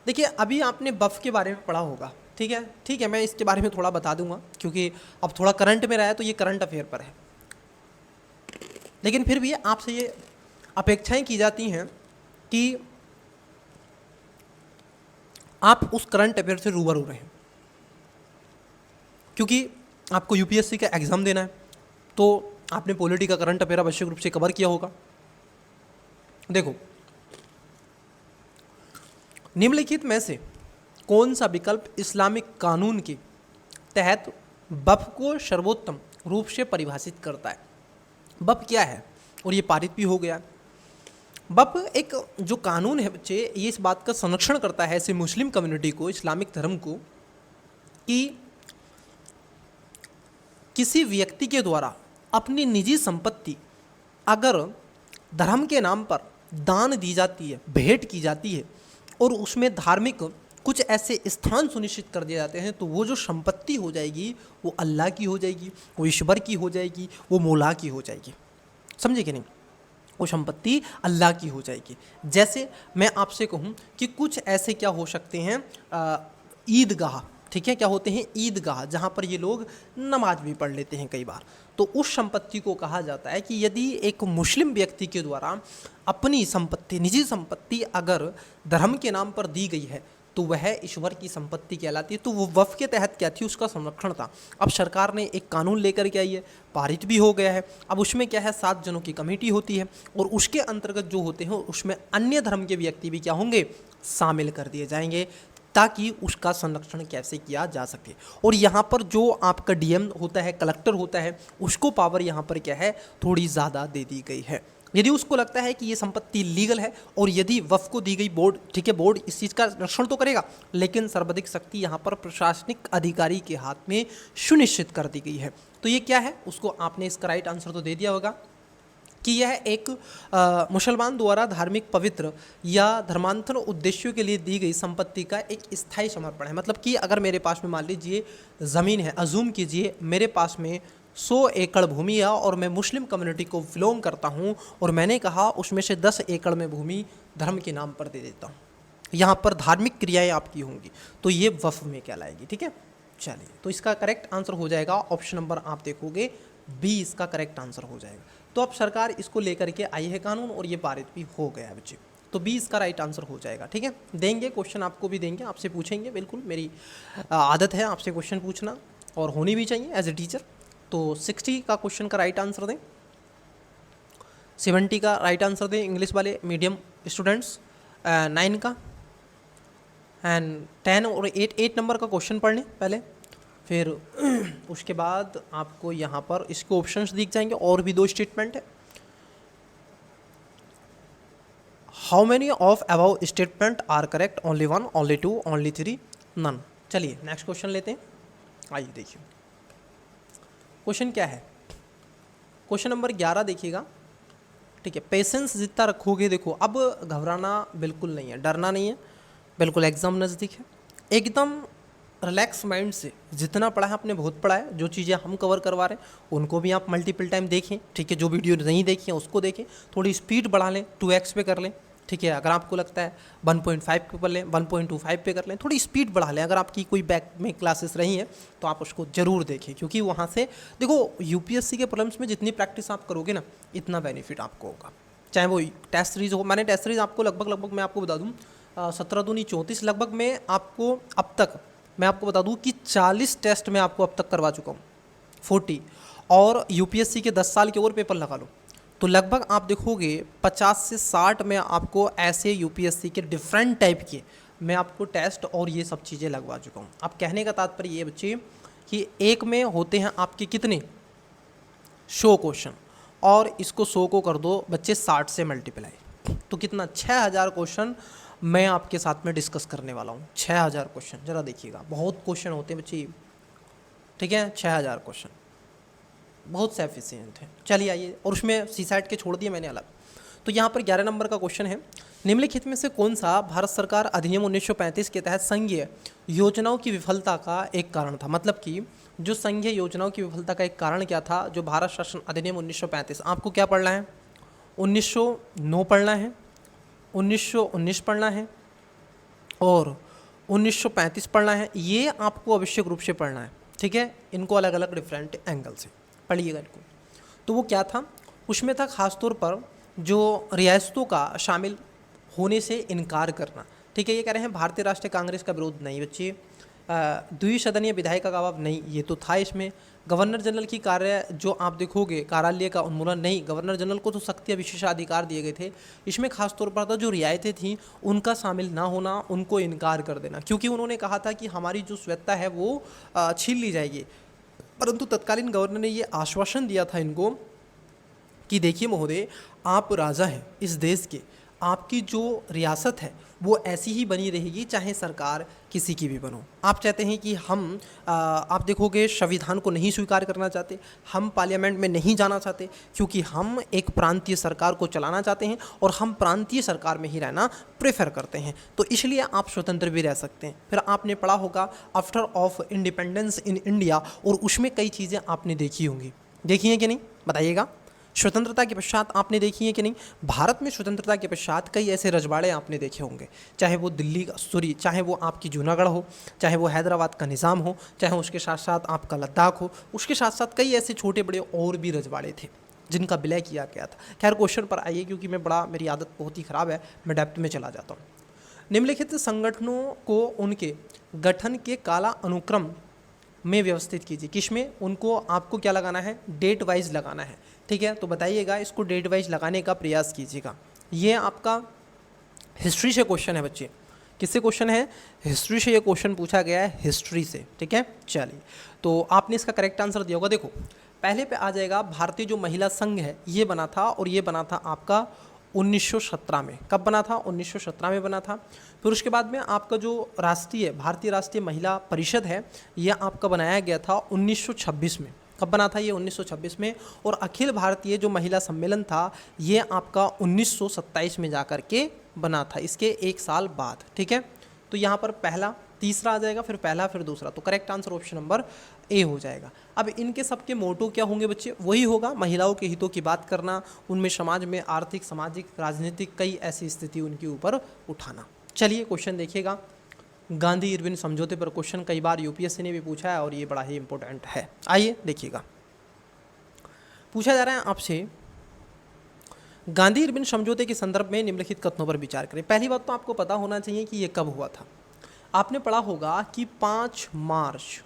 देखिए अभी आपने बफ के बारे में पढ़ा होगा। ठीक है, मैं इसके बारे में थोड़ा बता दूंगा, क्योंकि अब थोड़ा करंट में रहा है तो ये करंट अफेयर पर है, लेकिन फिर भी आपसे ये अपेक्षाएं की जाती हैं कि आप उस करंट अफेयर से रूबरू रहें, क्योंकि आपको यूपीएससी का एग्ज़ाम देना है, तो आपने पॉलिटी का करंट अफेयर आवश्यक रूप से कवर किया होगा। देखो, निम्नलिखित में से कौन सा विकल्प इस्लामिक कानून के तहत बफ को सर्वोत्तम रूप से परिभाषित करता है। बफ क्या है, और ये पारित भी हो गया। बफ एक जो कानून है बच्चे, ये इस बात का संरक्षण करता है ऐसे मुस्लिम कम्युनिटी को, इस्लामिक धर्म को, कि किसी व्यक्ति के द्वारा अपनी निजी संपत्ति अगर धर्म के नाम पर दान दी जाती है, भेंट की जाती है, और उसमें धार्मिक कुछ ऐसे स्थान सुनिश्चित कर दिए जाते हैं, तो वो जो संपत्ति हो जाएगी वो अल्लाह की हो जाएगी, वो ईश्वर की हो जाएगी, वो मौला की हो जाएगी। समझे कि नहीं, वो संपत्ति अल्लाह की हो जाएगी। जैसे मैं आपसे कहूँ कि कुछ ऐसे क्या हो सकते हैं, ईदगाह, ठीक है, क्या होते हैं, ईदगाह, जहाँ पर ये लोग नमाज भी पढ़ लेते हैं कई बार, तो उस संपत्ति को कहा जाता है कि यदि एक मुस्लिम व्यक्ति के द्वारा अपनी संपत्ति, निजी संपत्ति अगर धर्म के नाम पर दी गई है तो वह ईश्वर की संपत्ति कहलाती है। तो वो वक्फ के तहत क्या थी, उसका संरक्षण था। अब सरकार ने एक कानून लेकर के आई है, पारित भी हो गया है। अब उसमें क्या है, 7 जनों की कमेटी होती है, और उसके अंतर्गत जो होते हैं उसमें अन्य धर्म के व्यक्ति भी क्या होंगे, शामिल कर दिए जाएंगे, ताकि उसका संरक्षण कैसे किया जा सके। और यहाँ पर जो आपका डीएम होता है, कलेक्टर होता है, उसको पावर यहाँ पर क्या है, थोड़ी ज़्यादा दे दी गई है। यदि उसको लगता है कि ये संपत्ति लीगल है और यदि वक्फ को दी गई बोर्ड, ठीक है, बोर्ड इस चीज़ का रक्षण तो करेगा, लेकिन सर्वाधिक शक्ति यहाँ पर प्रशासनिक अधिकारी के हाथ में सुनिश्चित कर दी गई है। तो ये क्या है, उसको आपने इसका राइट आंसर तो दे दिया होगा कि यह एक मुसलमान द्वारा धार्मिक पवित्र या धर्मांतर उद्देश्यों के लिए दी गई संपत्ति का एक स्थायी समर्पण है। मतलब कि अगर मेरे पास में मान लीजिए ज़मीन है, अजूम कीजिए मेरे पास में 100 एकड़ भूमि है और मैं मुस्लिम कम्युनिटी को बिलोंग करता हूँ और मैंने कहा उसमें से 10 एकड़ में भूमि धर्म के नाम पर दे देता हूँ, यहाँ पर धार्मिक क्रियाएं आपकी होंगी, तो ये वक्फ में कहलाएगी। ठीक है, चलिए, तो इसका करेक्ट आंसर हो जाएगा ऑप्शन नंबर, आप देखोगे बी इसका करेक्ट आंसर हो जाएगा। तो अब सरकार इसको लेकर के आई है कानून और ये पारित भी हो गया है बच्चे, तो बी इसका राइट आंसर हो जाएगा। ठीक है, देंगे क्वेश्चन, आपको भी देंगे, आपसे पूछेंगे, बिल्कुल मेरी आदत है आपसे क्वेश्चन पूछना और होनी भी चाहिए एज ए टीचर। तो 60 का क्वेश्चन का राइट आंसर दें, 70 का राइट आंसर दें इंग्लिश वाले मीडियम स्टूडेंट्स, 9 का एंड 10 और 8 नंबर का क्वेश्चन पढ़ लें पहले, फिर उसके बाद आपको यहाँ पर इसके ऑप्शंस दिख जाएंगे और भी 2 स्टेटमेंट है। How many of above statement are correct, only 1, only 2, only 3, none. चलिए नेक्स्ट क्वेश्चन लेते हैं, आइए देखिए क्वेश्चन क्या है। क्वेश्चन नंबर 11 देखिएगा। ठीक है, पेशेंस जितना रखोगे, देखो अब घबराना बिल्कुल नहीं है, डरना नहीं है, बिल्कुल एग्ज़ाम नज़दीक है, एकदम रिलैक्स माइंड से जितना पढ़ा है आपने बहुत पढ़ा है, जो चीज़ें हम कवर करवा रहे हैं उनको भी आप मल्टीपल टाइम देखें। ठीक है, जो वीडियो नहीं देखी है उसको देखें, थोड़ी स्पीड बढ़ा लें, 2x पे कर लें। ठीक है, अगर आपको लगता है 1.5 पे कर लें, 1.25 पे कर लें, थोड़ी स्पीड बढ़ा लें। अगर आपकी कोई बैक में क्लासेस रही हैं तो आप उसको ज़रूर देखें, क्योंकि वहाँ से देखो यूपीएससी के प्रॉब्लम्स में जितनी प्रैक्टिस आप करोगे ना, इतना बेनिफिट आपको होगा। चाहे वो टेस्ट सीरीज हो, मैंने टेस्ट सीरीज आपको लगभग मैं आपको बता दूँ 17 दूनी 34 लगभग में आपको अब तक मैं आपको बता दूं कि 40 टेस्ट मैं आपको अब तक करवा चुका हूं, 40, और यूपीएससी के 10 साल के और पेपर लगा लो तो लगभग आप देखोगे 50 से 60 में आपको ऐसे यूपीएससी के डिफरेंट टाइप के मैं आपको टेस्ट और ये सब चीज़ें लगवा चुका हूँ। अब कहने का तात्पर्य ये बच्चे कि एक में होते हैं आपके कितने 100 क्वेश्चन, और इसको 100 को कर दो बच्चे 60 से मल्टीप्लाई, तो कितना 6000 क्वेश्चन मैं आपके साथ में डिस्कस करने वाला हूँ। 6000 क्वेश्चन, ज़रा देखिएगा, बहुत क्वेश्चन होते हैं बच्चे। ठीक है, 6000 क्वेश्चन बहुत से एफिशिएंट हैं। चलिए आइए, और उसमें सीसैट के छोड़ दिए मैंने अलग। तो यहाँ पर 11 नंबर का क्वेश्चन है, निम्नलिखित में से कौन सा भारत सरकार अधिनियम 1935 के तहत संघीय योजनाओं की विफलता का एक कारण था। मतलब कि जो संघीय योजनाओं की विफलता का एक कारण क्या था, जो भारत शासन अधिनियम 1935, आपको क्या पढ़ना है, 1909 पढ़ना है, 1919 पढ़ना है और 1935 पढ़ना है, ये आपको आवश्यक रूप से पढ़ना है। ठीक है, इनको अलग अलग डिफरेंट एंगल से पढ़िएगा इनको। तो वो क्या था, उसमें था खासतौर पर जो रियासतों का शामिल होने से इनकार करना। ठीक है, ये कह रहे हैं भारतीय राष्ट्रीय कांग्रेस का विरोध नहीं बच्चे, द्विसदनीय विधायिका का अभाव नहीं, ये तो था इसमें। गवर्नर जनरल की कार्य जो आप देखोगे कार्यालय का उन्मूलन नहीं, गवर्नर जनरल को तो शक्ति या विशेषाधिकार दिए गए थे। इसमें खासतौर पर था जो रियायतें थीं उनका शामिल ना होना, उनको इनकार कर देना, क्योंकि उन्होंने कहा था कि हमारी जो स्वायत्ता है वो छीन ली जाएगी। परंतु तत्कालीन गवर्नर ने ये आश्वासन दिया था इनको कि देखिए महोदय, आप राजा हैं इस देश के, आपकी जो रियासत है वो ऐसी ही बनी रहेगी चाहे सरकार किसी की भी बनो। आप चाहते हैं कि हम आप देखोगे संविधान को नहीं स्वीकार करना चाहते, हम पार्लियामेंट में नहीं जाना चाहते, क्योंकि हम एक प्रांतीय सरकार को चलाना चाहते हैं और हम प्रांतीय सरकार में ही रहना प्रेफर करते हैं, तो इसलिए आप स्वतंत्र भी रह सकते हैं। फिर आपने पढ़ा होगा after of independence in India, और उसमें कई चीज़ें आपने देखी होंगी, देखी हैं कि नहीं बताइएगा। स्वतंत्रता के पश्चात आपने देखी है कि नहीं, भारत में स्वतंत्रता के पश्चात कई ऐसे रजवाड़े आपने देखे होंगे, चाहे वो दिल्ली चाहे वो आपकी जूनागढ़ हो, चाहे वो हैदराबाद का निज़ाम हो, चाहे उसके साथ साथ आपका लद्दाख हो, उसके साथ साथ कई ऐसे छोटे बड़े और भी रजवाड़े थे जिनका विलय किया गया था। खैर क्वेश्चन पर आइए, क्योंकि मेरी आदत बहुत ही ख़राब है, मैं डेप्थ में चला जाता हूँ। निम्नलिखित संगठनों को उनके गठन के काला अनुक्रम में व्यवस्थित कीजिए। किसमें, उनको आपको क्या लगाना है, डेट वाइज लगाना है। ठीक है, तो बताइएगा, इसको डेट वाइज लगाने का प्रयास कीजिएगा। ये आपका हिस्ट्री से क्वेश्चन है बच्चे, किससे क्वेश्चन है? हिस्ट्री से ये क्वेश्चन पूछा गया है, हिस्ट्री से। ठीक है, चलिए, तो आपने इसका करेक्ट आंसर दिया होगा। देखो पहले पे आ जाएगा भारतीय जो महिला संघ है ये बना था, और ये बना था आपका 1917 में। कब बना था? 1917 में बना था। फिर उसके बाद में आपका जो भारतीय राष्ट्रीय महिला परिषद है ये आपका बनाया गया था 1926 में। कब बना था ये? 1926 में। और अखिल भारतीय जो महिला सम्मेलन था ये आपका 1927 में जाकर के बना था, इसके एक साल बाद। ठीक है, तो यहाँ पर पहला तीसरा आ जाएगा, फिर पहला फिर दूसरा, तो correct answer option number A हो जाएगा। अब इनके सबके मोटो क्या होंगे बच्चे? वही होगा, महिलाओं के हितों की बात करना, उनमें समाज में आर्थिक, सामाजिक, राजनीतिक कई ऐसी स्थिति उनके ऊपर उठाना। चलिए क्वेश्चन देखिएगा, गांधी इरविन समझौते पर क्वेश्चन कई बार यूपीएससी ने भी पूछा है और ये बड़ा ही इंपॉर्टेंट है। आइए देखिएगा, पूछा जा रहा है आपसे, गांधी इरविन समझौते के संदर्भ में निम्नलिखित कथनों पर विचार करें। पहली बात तो आपको पता होना चाहिए कि ये कब हुआ था। आपने पढ़ा होगा कि 5 मार्च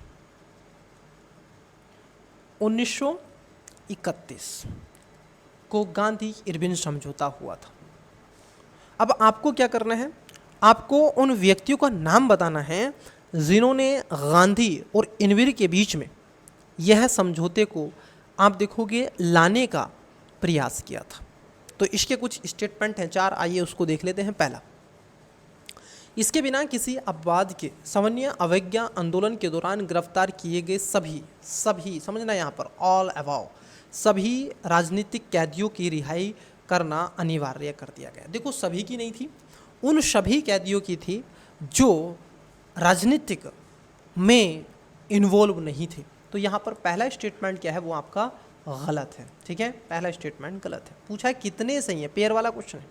1931 को गांधी इरविन समझौता हुआ था। अब आपको क्या करना है? आपको उन व्यक्तियों का नाम बताना है जिन्होंने गांधी और इरविन के बीच में यह समझौते को आप देखोगे लाने का प्रयास किया था। तो इसके कुछ स्टेटमेंट हैं 4, आइए उसको देख लेते हैं। पहला, इसके बिना किसी अपवाद के सवर्ण अवज्ञा आंदोलन के दौरान गिरफ्तार किए गए सभी समझना यहाँ पर ऑल अबाव सभी राजनीतिक कैदियों की रिहाई करना अनिवार्य कर दिया गया। देखो सभी की नहीं थी, उन सभी कैदियों की थी जो राजनीतिक में इन्वॉल्व नहीं थे। तो यहाँ पर पहला स्टेटमेंट क्या है वो आपका गलत है। ठीक है, पहला स्टेटमेंट गलत है। पूछा है कितने सही है, पेयर वाला क्वेश्चन है।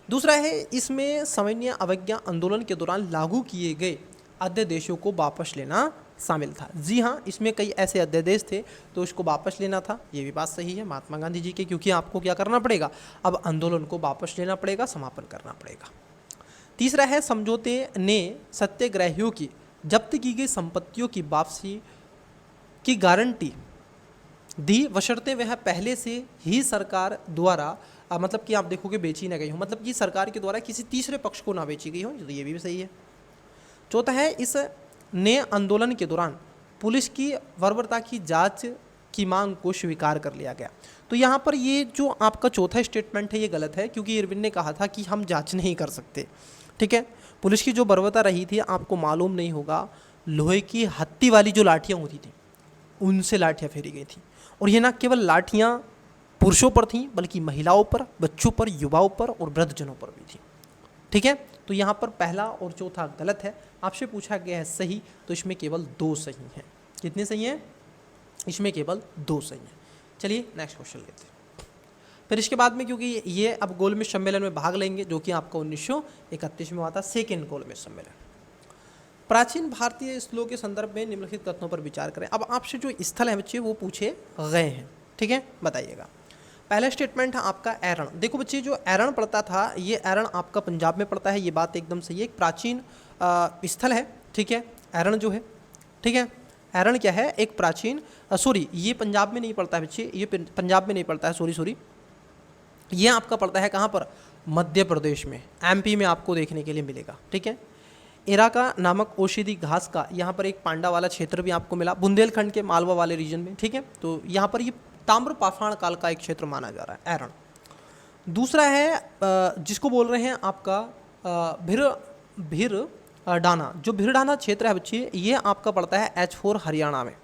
दूसरा है, इसमें सवर्ण अवज्ञा आंदोलन के दौरान लागू किए गए अध्यादेशों को वापस लेना शामिल था। जी हाँ, इसमें कई ऐसे अध्यादेश थे तो इसको वापस लेना था, ये भी बात सही है महात्मा गांधी जी के, क्योंकि आपको क्या करना पड़ेगा? अब आंदोलन को वापस लेना पड़ेगा, समापन करना पड़ेगा। तीसरा है, समझौते ने सत्याग्रहियों की जब्त की गई संपत्तियों की वापसी की गारंटी दी, बशर्ते वह पहले से ही सरकार द्वारा मतलब कि आप देखोगे बेची ना गई हो, मतलब कि सरकार के द्वारा किसी तीसरे पक्ष को ना बेची गई हो, तो ये भी सही है। चौथा है, इस नए आंदोलन के दौरान पुलिस की बर्बरता की जांच की मांग को स्वीकार कर लिया गया। तो यहाँ पर ये जो आपका चौथा स्टेटमेंट है ये गलत है, क्योंकि इरविन ने कहा था कि हम जांच नहीं कर सकते। ठीक है, पुलिस की जो बर्बरता रही थी, आपको मालूम नहीं होगा, लोहे की हत्ती वाली जो लाठियाँ होती थी उनसे लाठियाँ फेरी गई थी। और ये ना केवल लाठियाँ पुरुषों पर थीं, बल्कि महिलाओं पर, बच्चों पर, युवाओं पर और वृद्धजनों पर भी थी। ठीक है, तो यहाँ पर पहला और चौथा गलत है। आपसे पूछा गया है सही, तो इसमें केवल 2 सही हैं। कितने सही हैं? इसमें केवल 2 सही हैं। चलिए नेक्स्ट क्वेश्चन लेते हैं। फिर इसके बाद में, क्योंकि ये अब गोलमेज सम्मेलन में भाग लेंगे जो कि आपका 1931 में हुआ था, सेकेंड गोलमेज सम्मेलन। प्राचीन भारतीय स्थलों के संदर्भ में निम्नलिखित कथनों पर विचार करें। अब आपसे जो स्थल है बच्चे वो पूछे गए हैं। ठीक है, बताइएगा। पहला स्टेटमेंट है आपका एरण। देखो बच्चे, जो एरण पड़ता था ये एरण आपका पंजाब में पड़ता है, ये बात एकदम सही है। एक प्राचीन स्थल है। ठीक है, एरण जो है, ठीक है, एरण क्या है? एक प्राचीन ये पंजाब में नहीं पड़ता है बच्चे, ये पंजाब में नहीं पड़ता है, सॉरी, ये आपका पड़ता है कहाँ पर? मध्य प्रदेश में, एमपी में आपको देखने के लिए मिलेगा। ठीक है, एराका नामक औषधि घास का यहाँ पर एक पांडा वाला क्षेत्र भी आपको मिला, बुंदेलखंड के मालवा वाले रीजन में। ठीक है, तो यहाँ पर ये ताम्र पाषाण काल का एक क्षेत्र माना जा रहा है एरण। दूसरा है जिसको बोल रहे हैं आपका भिरडाना। जो भिरडाना क्षेत्र है बच्चे ये आपका पड़ता है H4 हरियाणा में।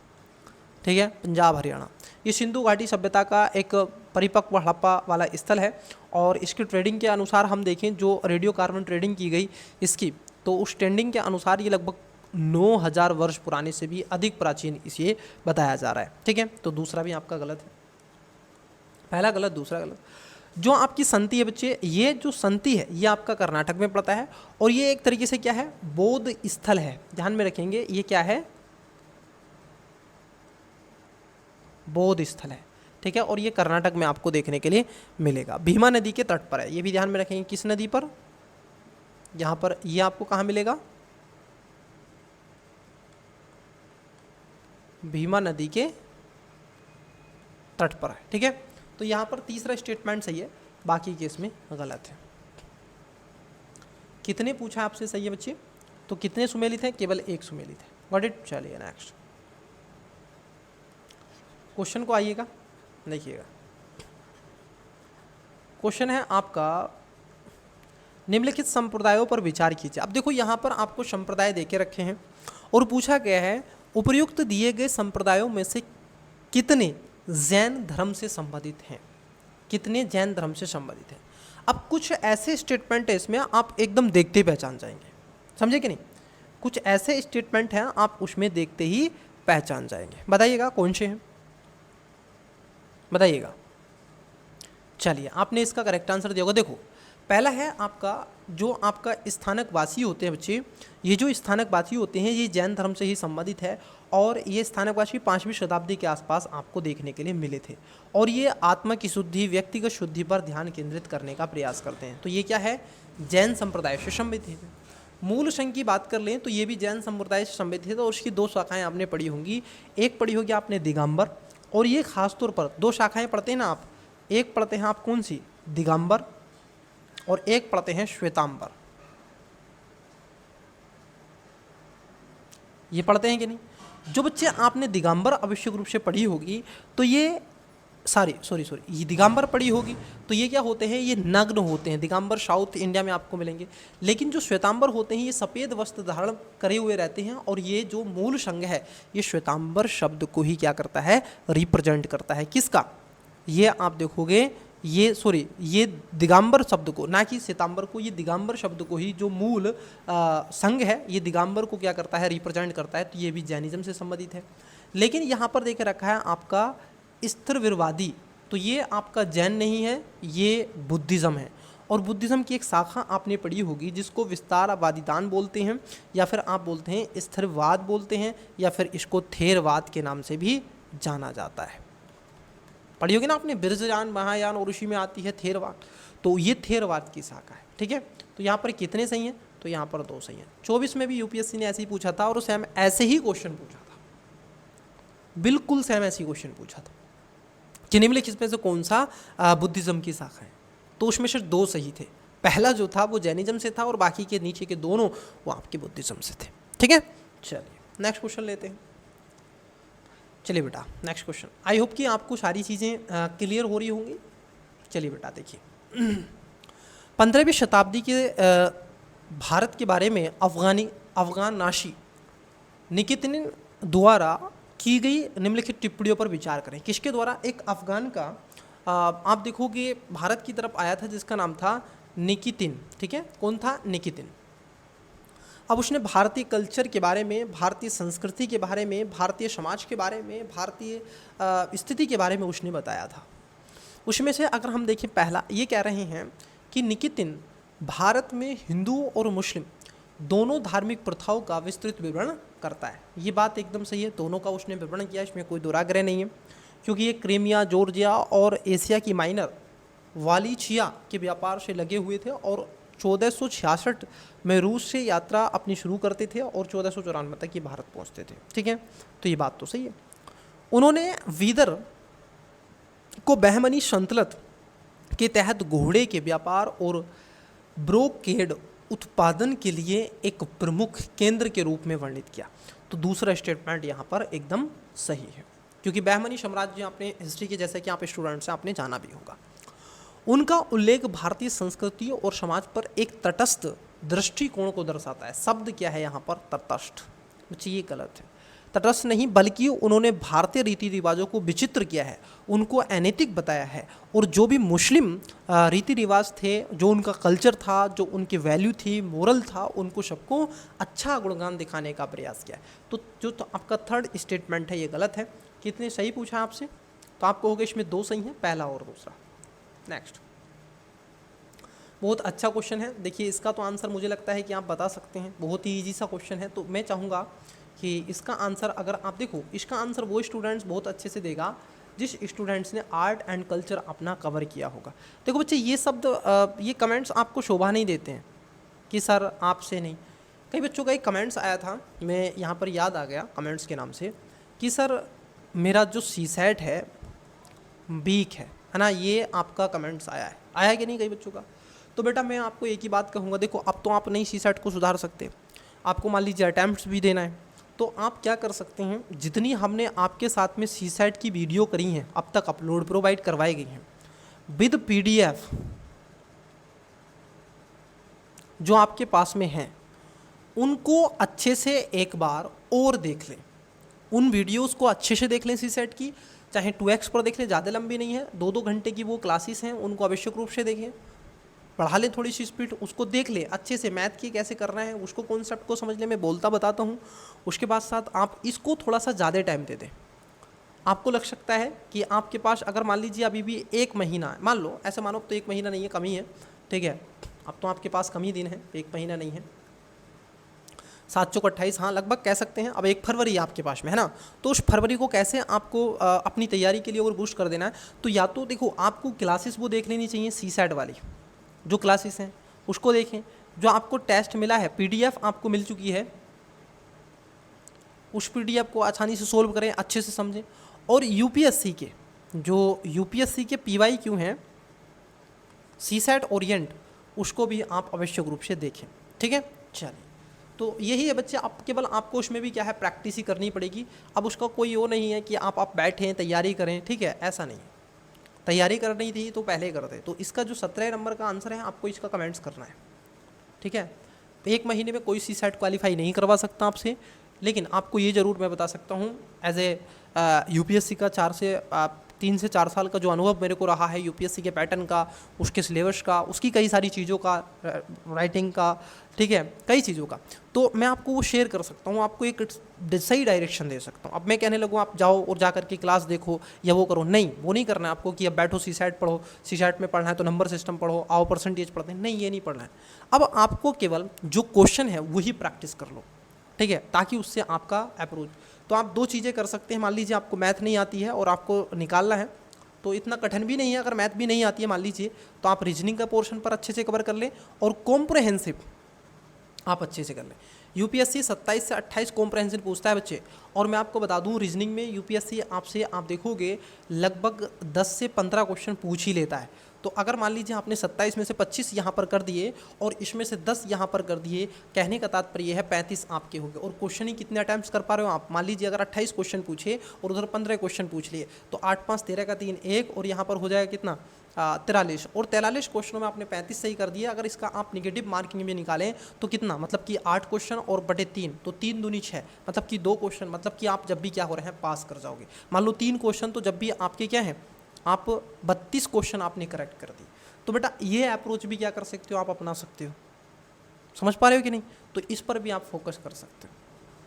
ठीक है, पंजाब हरियाणा। ये सिंधु घाटी सभ्यता का एक परिपक्व हड़प्पा वाला स्थल है, और इसकी ट्रेडिंग के अनुसार हम देखें जो रेडियो कार्बन ट्रेडिंग की गई इसकी, तो उस ट्रेंडिंग के अनुसार ये लगभग 9000 वर्ष पुराने से भी अधिक प्राचीन इसे बताया जा रहा है। ठीक है, तो दूसरा भी आपका गलत है, पहला गलत दूसरा गलत। जो आपकी संति है बच्चे, ये जो संति है ये आपका कर्नाटक में पड़ता है, और ये एक तरीके से क्या है? बौद्ध स्थल है। ध्यान में रखेंगे, ये क्या है? बौद्ध स्थल है। ठीक है, और ये कर्नाटक में आपको देखने के लिए मिलेगा, भीमा नदी के तट पर है। ये भी ध्यान में रखेंगे, किस नदी पर? यहाँ पर ये आपको कहाँ मिलेगा? भीमा नदी के तट पर है। ठीक है, तो यहाँ पर तीसरा स्टेटमेंट सही है, बाकी केस में गलत है। कितने पूछा आपसे, सही है बच्चे? तो कितने सुमेलित हैं? केवल एक सुमेलित है। Got it? चलिए नेक्स्ट क्वेश्चन को आइएगा, देखिएगा। क्वेश्चन है आपका, निम्नलिखित संप्रदायों पर विचार कीजिए। अब देखो यहाँ पर आपको संप्रदाय देके रखे हैं और पूछा गया है उपर्युक्त दिए गए संप्रदायों में से कितने जैन धर्म से संबंधित हैं, कितने जैन धर्म से संबंधित हैं। अब कुछ ऐसे स्टेटमेंट है इसमें आप एकदम देखते ही पहचान जाएंगे, समझे कि नहीं? कुछ ऐसे स्टेटमेंट हैं आप उसमें देखते ही पहचान जाएंगे। बताइएगा कौन से हैं, बताइएगा। चलिए आपने इसका करेक्ट आंसर दिया होगा। देखो पहला है आपका, जो आपका स्थानक वासी होते हैं बच्चे, ये जो स्थानक वासी होते हैं ये जैन धर्म से ही संबंधित है और ये स्थानक वासी 5वीं शताब्दी के आसपास आपको देखने के लिए मिले थे और ये आत्मा की शुद्धि, व्यक्तिगत शुद्धि पर ध्यान केंद्रित करने का प्रयास करते हैं। तो ये क्या है? जैन संप्रदाय से संबंधित है। मूल संघ की बात कर लें तो ये भी जैन संप्रदाय से संबंधित है और उसकी 2 शाखाएँ आपने पढ़ी होंगी। एक पढ़ी होगी आपने दिगंबर, और ये खासतौर पर 2 शाखाएँ पढ़ते हैं ना आप, एक पढ़ते हैं आप कौन सी? दिगंबर, और एक पढ़ते हैं श्वेतांबर। ये पढ़ते हैं कि नहीं? जो बच्चे आपने दिगंबर आवश्यक रूप से पढ़ी होगी तो ये सॉरी ये दिगंबर पढ़ी होगी तो ये क्या होते हैं? ये नग्न होते हैं। दिगंबर साउथ इंडिया में आपको मिलेंगे, लेकिन जो श्वेतांबर होते हैं ये सफ़ेद वस्त्र धारण करे हुए रहते हैं और ये जो मूल संघ है ये श्वेतांबर शब्द को ही क्या करता है? रिप्रेजेंट करता है। किसका? ये आप देखोगे ये दिगंबर शब्द को, ना कि श्वेतांबर को, ये दिगंबर शब्द को ही जो मूल संघ है ये दिगंबर को क्या करता है? रिप्रेजेंट करता है। तो ये भी जैनिज्म से संबंधित है। लेकिन यहाँ पर देख रखा है आपका स्थिरवीरवादी, तो ये आपका जैन नहीं है, ये बुद्धिज़्म है। और बुद्धिज़्म की एक शाखा आपने पढ़ी होगी जिसको विस्तारवादितान बोलते हैं, या फिर आप बोलते हैं स्थिरवाद बोलते हैं, या फिर इसको थेरवाद के नाम से भी जाना जाता है। पढ़ी होगी ना आपने, बिरजयान, महायान और उसी में आती है थेरवाद। तो ये थेरवाद की शाखा है, ठीक है। तो यहाँ पर कितने सही हैं? तो यहाँ पर 2 सही हैं। 24 में भी यूपीएससी ने ऐसे ही पूछा था और सेम ऐसे ही क्वेश्चन पूछा था, बिल्कुल सेम ऐसे ही क्वेश्चन पूछा था कि निम्नलिखित में से कौन सा बुद्धिज़्म की शाखा है? तो उसमें से 2 सही थे। पहला जो था वो जैनिज्म से था और बाकी के नीचे के दोनों वो आपके बुद्धिज़्म से थे, ठीक है। चलिए नेक्स्ट क्वेश्चन लेते हैं। चलिए बेटा नेक्स्ट क्वेश्चन। आई होप कि आपको सारी चीज़ें क्लियर हो रही होंगी। चलिए बेटा देखिए 15वीं शताब्दी के भारत के बारे में अफगान नाशी निकितिन द्वारा की गई निम्नलिखित टिप्पणियों पर विचार करें। किसके द्वारा? एक अफगान का आप देखोगे भारत की तरफ आया था जिसका नाम था निकितिन, ठीक है। कौन था? निकितिन। अब उसने भारतीय कल्चर के बारे में, भारतीय संस्कृति के बारे में, भारतीय समाज के बारे में, भारतीय स्थिति के बारे में उसने बताया था। उसमें से अगर हम देखें, पहला ये कह रहे हैं कि निकितिन भारत में हिंदू और मुस्लिम दोनों धार्मिक प्रथाओं का विस्तृत विवरण करता है। ये बात एकदम सही है, दोनों का उसने विवरण किया, इसमें कोई दुराग्रह नहीं है, क्योंकि ये क्रीमिया, जॉर्जिया और एशिया की माइनर वालिचिया के व्यापार से लगे हुए थे और 1466 में रूस से यात्रा अपनी शुरू करते थे और 1494 तक ये भारत पहुंचते थे, ठीक है। तो ये बात तो सही है। उन्होंने वीदर को बहमनी संतलत के तहत घोड़े के व्यापार और ब्रोकेड उत्पादन के लिए एक प्रमुख केंद्र के रूप में वर्णित किया। तो दूसरा स्टेटमेंट यहाँ पर एकदम सही है, क्योंकि बहमनी साम्राज्य आपने हिस्ट्री के, जैसे कि आप स्टूडेंट्स हैं, आपने जाना भी होगा। उनका उल्लेख भारतीय संस्कृति और समाज पर एक तटस्थ दृष्टिकोण को दर्शाता है। शब्द क्या है यहाँ पर? तटस्थ। बच्चे ये गलत है, तटस्थ नहीं, बल्कि उन्होंने भारतीय रीति रिवाजों को विचित्र किया है, उनको अनैतिक बताया है और जो भी मुस्लिम रीति रिवाज थे, जो उनका कल्चर था, जो उनकी वैल्यू थी, मोरल था, उनको सबको अच्छा गुणगान दिखाने का प्रयास किया है। तो आपका थर्ड स्टेटमेंट है ये गलत है। कितने सही पूछा आपसे? तो आपको होगा इसमें 2 सही हैं, पहला और दूसरा। नेक्स्ट, बहुत अच्छा क्वेश्चन है। देखिए इसका तो आंसर मुझे लगता है कि आप बता सकते हैं, बहुत ही ईजी सा क्वेश्चन है। तो मैं चाहूँगा कि इसका आंसर, अगर आप देखो, इसका आंसर वो स्टूडेंट्स बहुत अच्छे से देगा जिस स्टूडेंट्स ने आर्ट एंड कल्चर अपना कवर किया होगा। देखो बच्चे, ये शब्द, ये कमेंट्स आपको शोभा नहीं देते हैं कि सर आपसे नहीं। कई बच्चों का एक कमेंट्स आया था, मैं यहाँ पर याद आ गया कमेंट्स के नाम से, कि सर मेरा जो सीसेट है वीक है ना, ये आपका कमेंट्स आया है कि नहीं कई बच्चों का? तो बेटा मैं आपको एक ही बात कहूँगा, देखो अब तो आप नहीं सीसैट को सुधार सकते, आपको मान लीजिए अटैम्प्ट्स भी देना है, तो आप क्या कर सकते हैं, जितनी हमने आपके साथ में सीसैट की वीडियो करी हैं अब तक अपलोड प्रोवाइड करवाई गई हैं विद पीडीएफ जो आपके पास में हैं, उनको अच्छे से एक बार और देख लें, उन वीडियोस को अच्छे से देख लें सीसैट की, चाहे 2x पर देख लें, ज़्यादा लंबी नहीं है, 2-2 घंटे की वो क्लासेस हैं, उनको आवश्यक रूप से देखें, पढ़ा लें थोड़ी सी स्पीड, उसको देख लें अच्छे से, मैथ की कैसे करना है उसको, कॉन्सेप्ट को समझ लें, मैं बोलता बताता हूँ। उसके बाद साथ आप इसको थोड़ा सा ज़्यादा टाइम दे दें। आपको लग सकता है कि आपके पास अगर मान लीजिए अभी भी 1 महीना है, मान लो ऐसे मानो, तो 1 महीना नहीं है, कम ही है, ठीक है, अब तो आपके पास कम ही दिन है, 1 महीना नहीं है, 7 चौक 28, हाँ लगभग कह सकते हैं। अब 1 फरवरी आपके पास में है ना, तो उस फरवरी को कैसे आपको अपनी तैयारी के लिए और बूस्ट कर देना है, तो या तो देखो आपको क्लासेस वो देख लेनी चाहिए सीसैट वाली, जो क्लासेस हैं उसको देखें, जो आपको टेस्ट मिला है पीडीएफ आपको मिल चुकी है, उस पीडीएफ को आसानी से सोल्व करें, अच्छे से समझें, और यूपीएससी के जो यूपीएससी के पीवाईक्यू हैं सीसैट ओरिएंट, उसको भी आप आवश्यक रूप से देखें, ठीक है। चलिए, तो यही है बच्चे, आप केवल आपको उसमें भी क्या है प्रैक्टिस ही करनी पड़ेगी। अब उसका कोई वो नहीं है कि आप बैठें तैयारी करें, ठीक है, ऐसा नहीं, तैयारी करनी थी तो पहले करते। तो इसका जो 17 नंबर का आंसर है, आपको इसका कमेंट्स करना है, ठीक है। 1 महीने में कोई सीसैट क्वालिफाई नहीं करवा सकता आपसे, लेकिन आपको ये ज़रूर मैं बता सकता हूँ एज ए यूपीएससी का 3 से 4 साल का जो अनुभव मेरे को रहा है यूपीएससी के पैटर्न का, उसके सिलेबस का, उसकी कई सारी चीज़ों का, राइटिंग का, ठीक है, कई चीज़ों का, तो मैं आपको वो शेयर कर सकता हूँ, आपको एक सही डायरेक्शन दे सकता हूँ। अब मैं कहने लगूँ आप जाओ और जा करके क्लास देखो या वो करो, नहीं, वो नहीं करना है आपको कि अब बैठो सीसैट पढ़ो, सीसैट में पढ़ना है तो नंबर सिस्टम पढ़ो, आओ परसेंटेज पढ़ते हैं, नहीं, ये नहीं पढ़ना है। अब आपको केवल जो क्वेश्चन है वही प्रैक्टिस कर लो, ठीक है, ताकि उससे आपका अप्रोच, तो आप 2 चीज़ें कर सकते हैं। मान लीजिए आपको मैथ नहीं आती है और आपको निकालना है, तो इतना कठिन भी नहीं है, अगर मैथ भी नहीं आती है मान लीजिए, तो आप रीजनिंग का पोर्शन पर अच्छे से कवर कर लें और कॉम्प्रहेंसिव आप अच्छे से कर लें। यूपीएससी 27 से 28 कॉम्प्रहेंसिव पूछता है बच्चे, और मैं आपको बता दूं रीजनिंग में यूपीएससी आपसे आप देखोगे लगभग 10 से 15 क्वेश्चन पूछ ही लेता है। तो अगर मान लीजिए आपने 27 में से 25 यहाँ पर कर दिए और इसमें से 10 यहाँ पर कर दिए, कहने का तात्पर्य है 35 आपके हो गए। और क्वेश्चन ही कितने अटैम्प्ट्स कर पा रहे हो आप, मान लीजिए अगर 28 क्वेश्चन पूछे और उधर 15 क्वेश्चन पूछ लिए, तो 8 5 13 का 3 1, और यहाँ पर हो जाएगा कितना 43, और 43 क्वेश्चनों में आपने 35 सही कर दिया। अगर इसका आप निगेटिव मार्किंग में निकालें तो कितना, मतलब कि 8 क्वेश्चन और बटे 3, तो 3 दूनी 6, मतलब कि 2 क्वेश्चन, मतलब कि आप जब भी क्या हो रहे हैं पास कर जाओगे। मान लो 3 क्वेश्चन, तो जब भी आपके क्या है, आप 32 क्वेश्चन आपने करेक्ट कर दी। तो बेटा ये अप्रोच भी क्या कर सकते हो, आप अपना सकते हो, समझ पा रहे हो कि नहीं। तो इस पर भी आप फोकस कर सकते हो,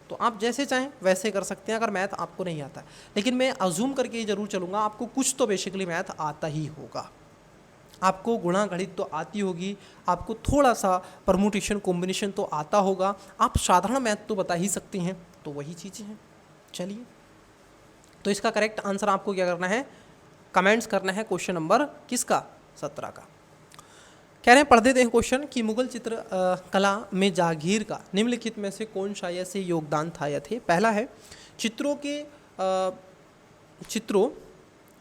तो आप जैसे चाहें वैसे कर सकते हैं अगर मैथ आपको नहीं आता है। लेकिन मैं अज्यूम करके ज़रूर चलूँगा, आपको कुछ तो बेसिकली मैथ आता ही होगा, आपको गुणा गणित तो आती होगी, आपको थोड़ा सा परमुटेशन कॉम्बिनेशन तो आता होगा, आप साधारण मैथ तो बता ही सकती हैं, तो वही चीज़ें हैं। चलिए, तो इसका करेक्ट आंसर आपको क्या करना है, कमेंट्स करना है क्वेश्चन नंबर किसका, 17 का। कह रहे हैं पढ़ देते हैं क्वेश्चन कि मुगल चित्र कला में जागीर का निम्नलिखित में से कौन सा ऐसे योगदान था या थे। पहला है चित्रों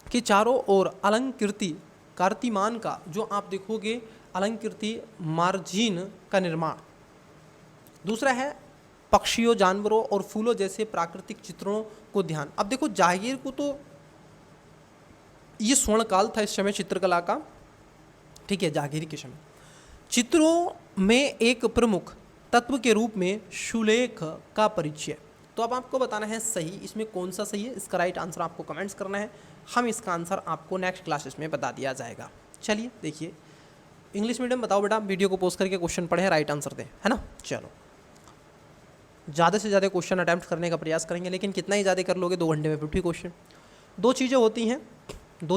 के चारों ओर अलंकृति कार्तिमान का, जो आप देखोगे अलंकृति मार्जिन का निर्माण। दूसरा है पक्षियों, जानवरों और फूलों जैसे प्राकृतिक चित्रों को ध्यान। अब देखो जागीर को तो ये स्वर्ण काल था इस समय चित्रकला का, ठीक है, जागीर के समय चित्रों में एक प्रमुख तत्व के रूप में सुलेख का परिचय। तो अब आपको बताना है सही, इसमें कौन सा सही है, इसका राइट आंसर आपको कमेंट्स करना है, हम इसका आंसर आपको नेक्स्ट क्लासेस में बता दिया जाएगा। चलिए देखिए, इंग्लिश मीडियम बताओ बेटा, वीडियो को पोस्ट करके क्वेश्चन पढ़ें, राइट आंसर दें, है ना। चलो, ज़्यादा से ज़्यादा क्वेश्चन अटैम्प्ट करने का प्रयास करेंगे, लेकिन कितना ही ज़्यादा कर लोगे, 2 घंटे में 50 क्वेश्चन। 2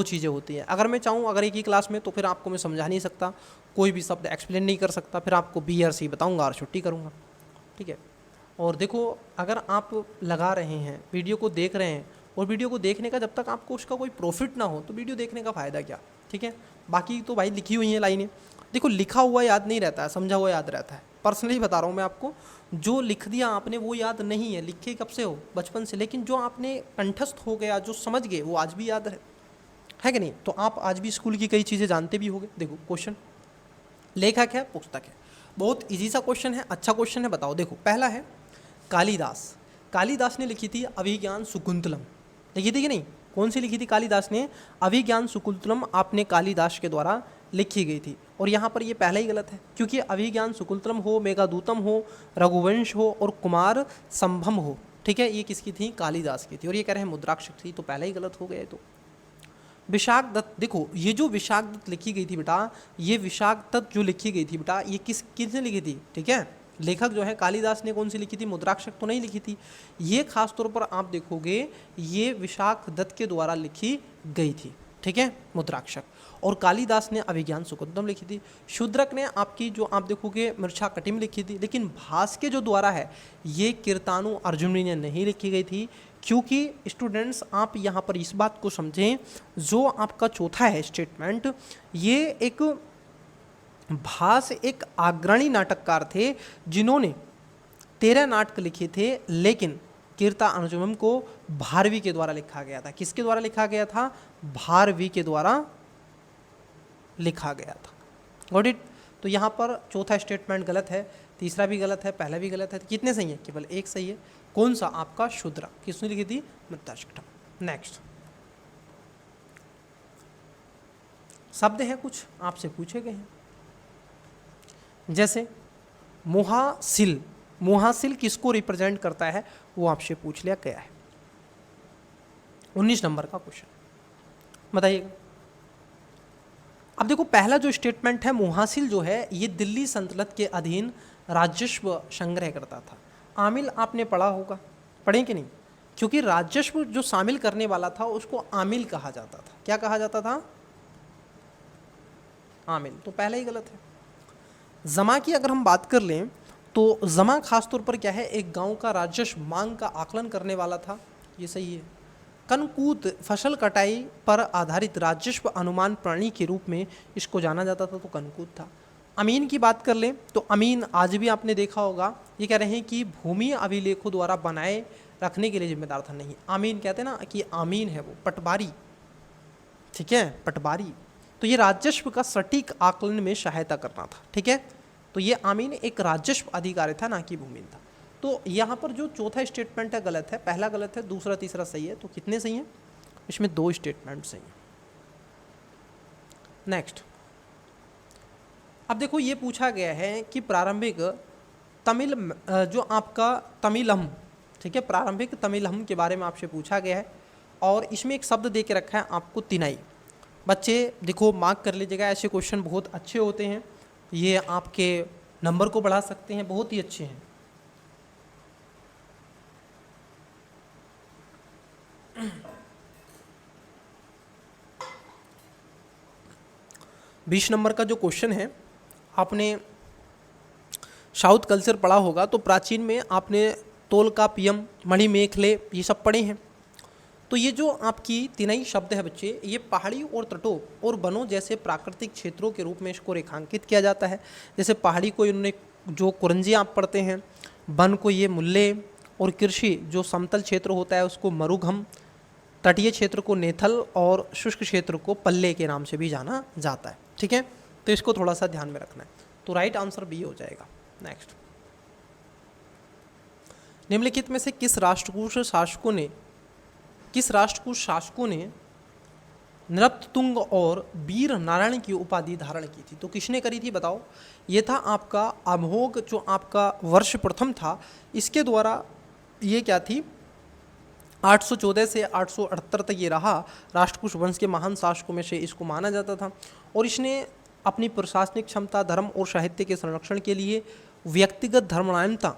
चीज़ें होती हैं, अगर मैं चाहूँ अगर एक ही क्लास में, तो फिर आपको मैं समझा नहीं सकता, कोई भी शब्द एक्सप्लेन नहीं कर सकता, फिर आपको बी और सी बताऊँगा और छुट्टी करूँगा, ठीक है। और देखो, अगर आप लगा रहे हैं, वीडियो को देख रहे हैं, और वीडियो को देखने का जब तक आपको उसका कोई प्रॉफिट ना हो, तो वीडियो देखने का फ़ायदा क्या, ठीक है। बाकी तो भाई लिखी हुई हैं लाइनें, देखो लिखा हुआ याद नहीं रहता है, समझा हुआ याद रहता है। पर्सनली बता रहा हूँ मैं आपको, जो लिख दिया आपने वो याद नहीं है, लिखे कब से हो, बचपन से, लेकिन जो आपने कंठस्थ हो गया, जो समझ गए, वो आज भी याद है कि नहीं। तो आप आज भी स्कूल की कई चीज़ें जानते भी होंगे। देखो क्वेश्चन, लेखक है, पुस्तक है। बहुत इजी सा क्वेश्चन है, अच्छा क्वेश्चन है। बताओ, देखो पहला है कालिदास। कालिदास ने लिखी थी अभिज्ञान शाकुंतलम, लिखी थी कि नहीं? कौन सी लिखी थी कालिदास ने? अभिज्ञान शाकुंतलम आपने कालिदास के द्वारा लिखी गई थी। और यहाँ पर ये पहला ही गलत है, क्योंकि अभिज्ञान शाकुंतलम हो, मेघदूतम हो, रघुवंश हो और कुमार संभम हो, ठीक है, ये किसकी थी? कालिदास की थी। और ये कह रहे हैं मुद्राक्षर थी, तो पहला ही गलत हो गया। तो विशाख दत्त, देखो ये जो विशाख दत्त लिखी गई थी बेटा, ये विशाख दत्त जो लिखी गई थी बेटा, ये किसने लिखी थी? ठीक है, लेखक जो है कालिदास ने कौन सी लिखी थी? मुद्राक्षर तो नहीं लिखी थी। ये खास तौर पर आप देखोगे ये विशाख दत्त के द्वारा लिखी गई थी, ठीक है, मुद्राक्षर। और कालिदास ने अभिज्ञान शाकुंतलम लिखी थी। शूद्रक ने आपकी जो आप देखोगे मृच्छाकटिम लिखी थी। लेकिन भास के जो द्वारा है ये कीर्तानु अर्जुनी ने नहीं लिखी गई थी, क्योंकि स्टूडेंट्स आप यहाँ पर इस बात को समझें, जो आपका चौथा है स्टेटमेंट, ये एक भास एक अग्रणी नाटककार थे जिन्होंने 13 नाटक लिखे थे, लेकिन कीर्ता अनुजुमम को भारवी के द्वारा लिखा गया था। किसके द्वारा लिखा गया था? भारवी के द्वारा लिखा गया था। Got it? तो यहाँ पर चौथा स्टेटमेंट गलत है, तीसरा भी गलत है, पहला भी गलत है। तो कितने सही है? केवल एक सही है। कौन सा? आपका शूद्र। किसने लिखी थी? मृत्ताष्टकम। नेक्स्ट शब्द है कुछ आपसे पूछे गए हैं, जैसे मुहासिल। मुहासिल किसको रिप्रेजेंट करता है वो आपसे पूछ लिया गया है। 19 नंबर का क्वेश्चन बताइएगा। अब देखो पहला जो स्टेटमेंट है, मुहासिल जो है ये दिल्ली सल्तनत के अधीन राजस्व संग्रह करता था। आमिल आपने पढ़ा होगा, पढ़े कि नहीं? क्योंकि राजस्व जो शामिल करने वाला था उसको आमिल कहा जाता था। क्या कहा जाता था? आमिल। तो पहला ही गलत है। जमा की अगर हम बात कर लें तो जमा खास तौर पर क्या है? एक गांव का राजस्व मांग का आकलन करने वाला था, ये सही है। कनकूत फसल कटाई पर आधारित राजस्व अनुमान प्रणाली के रूप में इसको जाना जाता था, तो कनकूत था। अमीन की बात कर लें तो अमीन आज भी आपने देखा होगा, ये कह रहे हैं कि भूमि अभिलेखों द्वारा बनाए रखने के लिए जिम्मेदार था। नहीं, आमीन कहते हैं ना कि आमीन है वो पटवारी, ठीक है, पटवारी। तो ये राजस्व का सटीक आकलन में सहायता करना था, ठीक है। तो ये आमीन एक राजस्व अधिकारी था, ना कि भूमिन था। तो यहाँ पर जो चौथा स्टेटमेंट है गलत है, पहला गलत है, दूसरा तीसरा सही है। तो कितने सही हैं? इसमें 2 स्टेटमेंट सही हैं। नेक्स्ट, अब देखो ये पूछा गया है कि प्रारंभिक तमिल जो आपका तमिलम, ठीक है, प्रारंभिक तमिलम के बारे में आपसे पूछा गया है। और इसमें एक शब्द दे के रखा है आपको तिनाई। बच्चे देखो मार्क कर लीजिएगा, ऐसे क्वेश्चन बहुत अच्छे होते हैं, ये आपके नंबर को बढ़ा सकते हैं, बहुत ही अच्छे हैं। बीस नंबर का जो क्वेश्चन है, आपने साउथ कल्चर पढ़ा होगा, तो प्राचीन में आपने तोलकापियम, मणिमेखले ये सब पढ़े हैं। तो ये जो आपकी तिनई शब्द है बच्चे, ये पहाड़ी और तटों और वनों जैसे प्राकृतिक क्षेत्रों के रूप में इसको रेखांकित किया जाता है। जैसे पहाड़ी को इन्होंने जो कुरंजी आप पढ़ते हैं, वन को ये मुल्ले, और कृषि जो समतल क्षेत्र होता है उसको मरुघम, तटीय क्षेत्र को नेथल और शुष्क क्षेत्र को पल्ले के नाम से भी जाना जाता है, ठीक है। तो इसको थोड़ा सा ध्यान में रखना है। तो राइट आंसर बी हो जाएगा। नेक्स्ट, निम्नलिखित में से किस राष्ट्रकूट शासकों ने नृपतुंग और वीर नारायण की उपाधि धारण की थी? तो किसने करी थी बताओ? ये था आपका अमोघ, जो आपका वर्ष प्रथम था, इसके द्वारा ये क्या थी, 814 से 878 तक ये रहा। राष्ट्रकूट वंश के महान शासकों में से इसको माना जाता था। और इसने अपनी प्रशासनिक क्षमता, धर्म और साहित्य के संरक्षण के लिए, व्यक्तिगत धर्मरायणता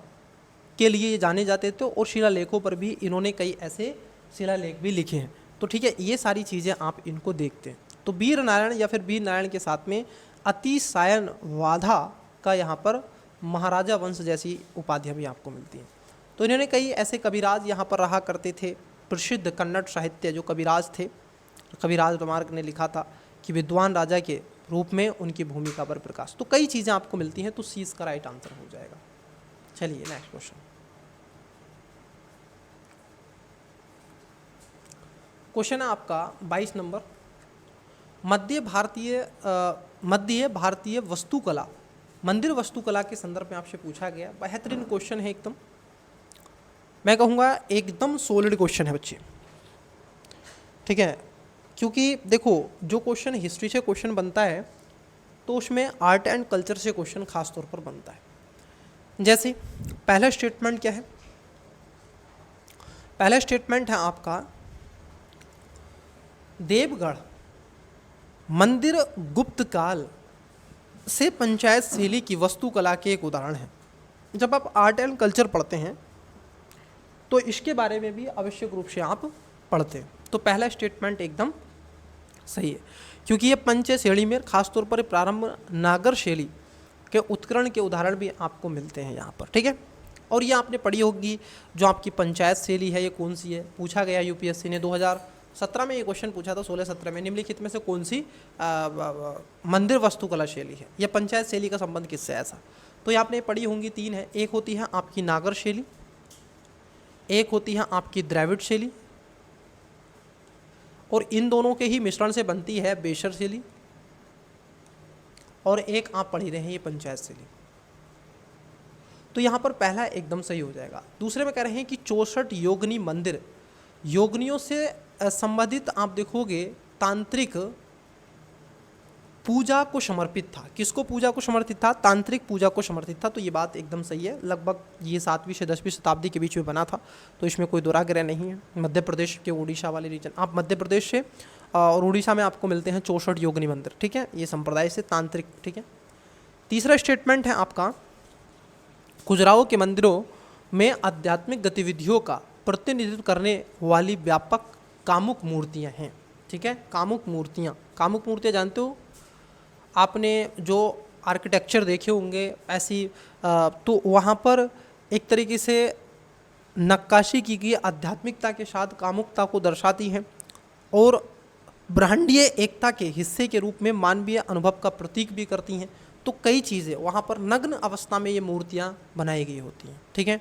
के लिए जाने जाते थे। और शिलालेखों पर भी इन्होंने कई ऐसे शिलालेख भी लिखे हैं। तो ठीक है, ये सारी चीज़ें आप इनको देखते हैं। तो वीर नारायण या फिर वीर नारायण के साथ में अतिशायन वाधा का यहाँ पर महाराजा वंश जैसी उपाधियाँ भी आपको मिलती हैं। तो इन्होंने कई ऐसे कविराज यहाँ पर रहा करते थे। प्रसिद्ध कन्नड़ साहित्य जो कविराज थे, कविराज रमार्क ने लिखा था कि विद्वान राजा के रूप में उनकी भूमिका पर प्रकाश। तो कई चीज़ें आपको मिलती हैं। तो सी इसका राइट आंसर हो जाएगा। चलिए नेक्स्ट क्वेश्चन है आपका 22 नंबर। मध्य भारतीय वस्तुकला, मंदिर वास्तुकला के संदर्भ में आपसे पूछा गया। बेहतरीन क्वेश्चन है एकदम, मैं कहूँगा एकदम सॉलिड क्वेश्चन है बच्चे, ठीक है। क्योंकि देखो जो क्वेश्चन हिस्ट्री से क्वेश्चन बनता है तो उसमें आर्ट एंड कल्चर से क्वेश्चन खास तौर पर बनता है। जैसे पहला स्टेटमेंट क्या है, पहला स्टेटमेंट है आपका देवगढ़ मंदिर गुप्त काल से पंचायत शैली की वास्तुकला के एक उदाहरण है। जब आप आर्ट एंड कल्चर पढ़ते हैं तो इसके बारे में भी आवश्यक रूप से आप पढ़ते हैं। तो पहला स्टेटमेंट एकदम सही है, क्योंकि ये पंचायत शैली में खासतौर पर प्रारंभ नागर शैली के उत्करण के उदाहरण भी आपको मिलते हैं यहाँ पर, ठीक है। और ये आपने पढ़ी होगी, जो आपकी पंचायत शैली है ये कौन सी है, पूछा गया यूपीएससी ने 2017 में ये क्वेश्चन पूछा था, 16-17 में, निम्नलिखित में से कौन सी मंदिर वास्तुकला शैली है, यह पंचायत शैली का संबंध किससे है ऐसा। तो ये आपने पढ़ी होंगी, तीन है, एक होती है आपकी नागर शैली, एक होती है आपकी द्रविड़ शैली, और इन दोनों के ही मिश्रण से बनती है बेशर शैली, और एक आप पढ़ ही रहे हैं ये पंचायत शैली। तो यहाँ पर पहला एकदम सही हो जाएगा। दूसरे में कह रहे हैं कि 64 योगिनी मंदिर, योगिनियों से संबंधित आप देखोगे तांत्रिक पूजा को समर्पित था। किसको पूजा को समर्पित था, तांत्रिक पूजा को समर्पित था। तो ये बात एकदम सही है, लगभग ये 7वीं से 10वीं शताब्दी के बीच में बना था, तो इसमें कोई दुराग्रह नहीं है। मध्य प्रदेश के उड़ीसा वाले रीजन, आप मध्य प्रदेश से और उड़ीसा में आपको मिलते हैं 64 योगिनी मंदिर, ठीक है, ये संप्रदाय से तांत्रिक, ठीक है। तीसरा स्टेटमेंट है आपका खजुराहो के मंदिरों में आध्यात्मिक गतिविधियों का प्रतिनिधित्व करने वाली व्यापक कामुक मूर्तियाँ हैं, ठीक है। कामुक मूर्तियाँ जानते हो आपने, जो आर्किटेक्चर देखे होंगे ऐसी, तो वहाँ पर एक तरीके से नक्काशी की गई आध्यात्मिकता के साथ कामुकता को दर्शाती हैं, और ब्रह्मांडीय एकता के हिस्से के रूप में मानवीय अनुभव का प्रतीक भी करती हैं। तो कई चीज़ें वहाँ पर नग्न अवस्था में ये मूर्तियाँ बनाई गई होती हैं, ठीक है।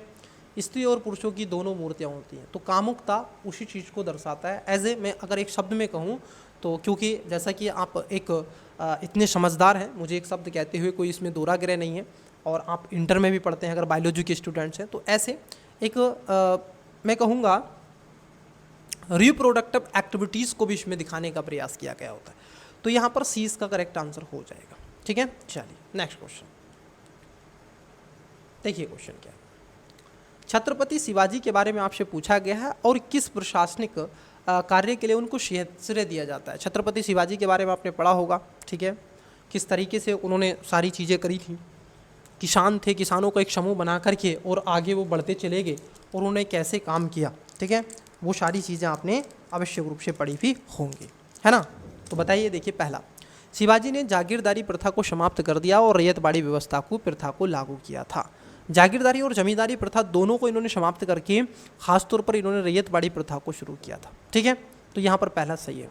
स्त्री और पुरुषों की दोनों मूर्तियाँ होती हैं, तो कामुकता उसी चीज़ को दर्शाता है। एज ए मैं अगर एक शब्द में कहूँ तो, क्योंकि जैसा कि आप एक इतने समझदार हैं, मुझे एक शब्द कहते हुए कोई इसमें दोराग्रह नहीं है, और आप इंटर में भी पढ़ते हैं अगर बायोलॉजी के स्टूडेंट्स हैं, तो ऐसे एक मैं कहूँगा रिप्रोडक्टिव एक्टिविटीज़ को भी इसमें दिखाने का प्रयास किया गया होता है। तो यहाँ पर सी इसका करेक्ट आंसर हो जाएगा, ठीक है। चलिए नेक्स्ट क्वेश्चन देखिए, क्वेश्चन क्या है। छत्रपति शिवाजी के बारे में आपसे पूछा गया है और किस प्रशासनिक कार्य के लिए उनको श्रेय दिया जाता है। छत्रपति शिवाजी के बारे में आपने पढ़ा होगा, ठीक है, किस तरीके से उन्होंने सारी चीज़ें करी थी। किसान थे, किसानों का एक समूह बना करके और आगे वो बढ़ते चले गए, और उन्होंने कैसे काम किया, ठीक है, वो सारी चीज़ें आपने आवश्यक रूप से पढ़ी भी होंगी, है ना। तो बताइए, देखिए पहला, शिवाजी ने जागीरदारी प्रथा को समाप्त कर दिया और रैयतबाड़ी व्यवस्था को प्रथा को लागू किया था। जागीरदारी और जमींदारी प्रथा दोनों को इन्होंने समाप्त करके खासतौर पर इन्होंने रैयतबाड़ी प्रथा को शुरू किया था, ठीक है। तो यहाँ पर पहला सही है।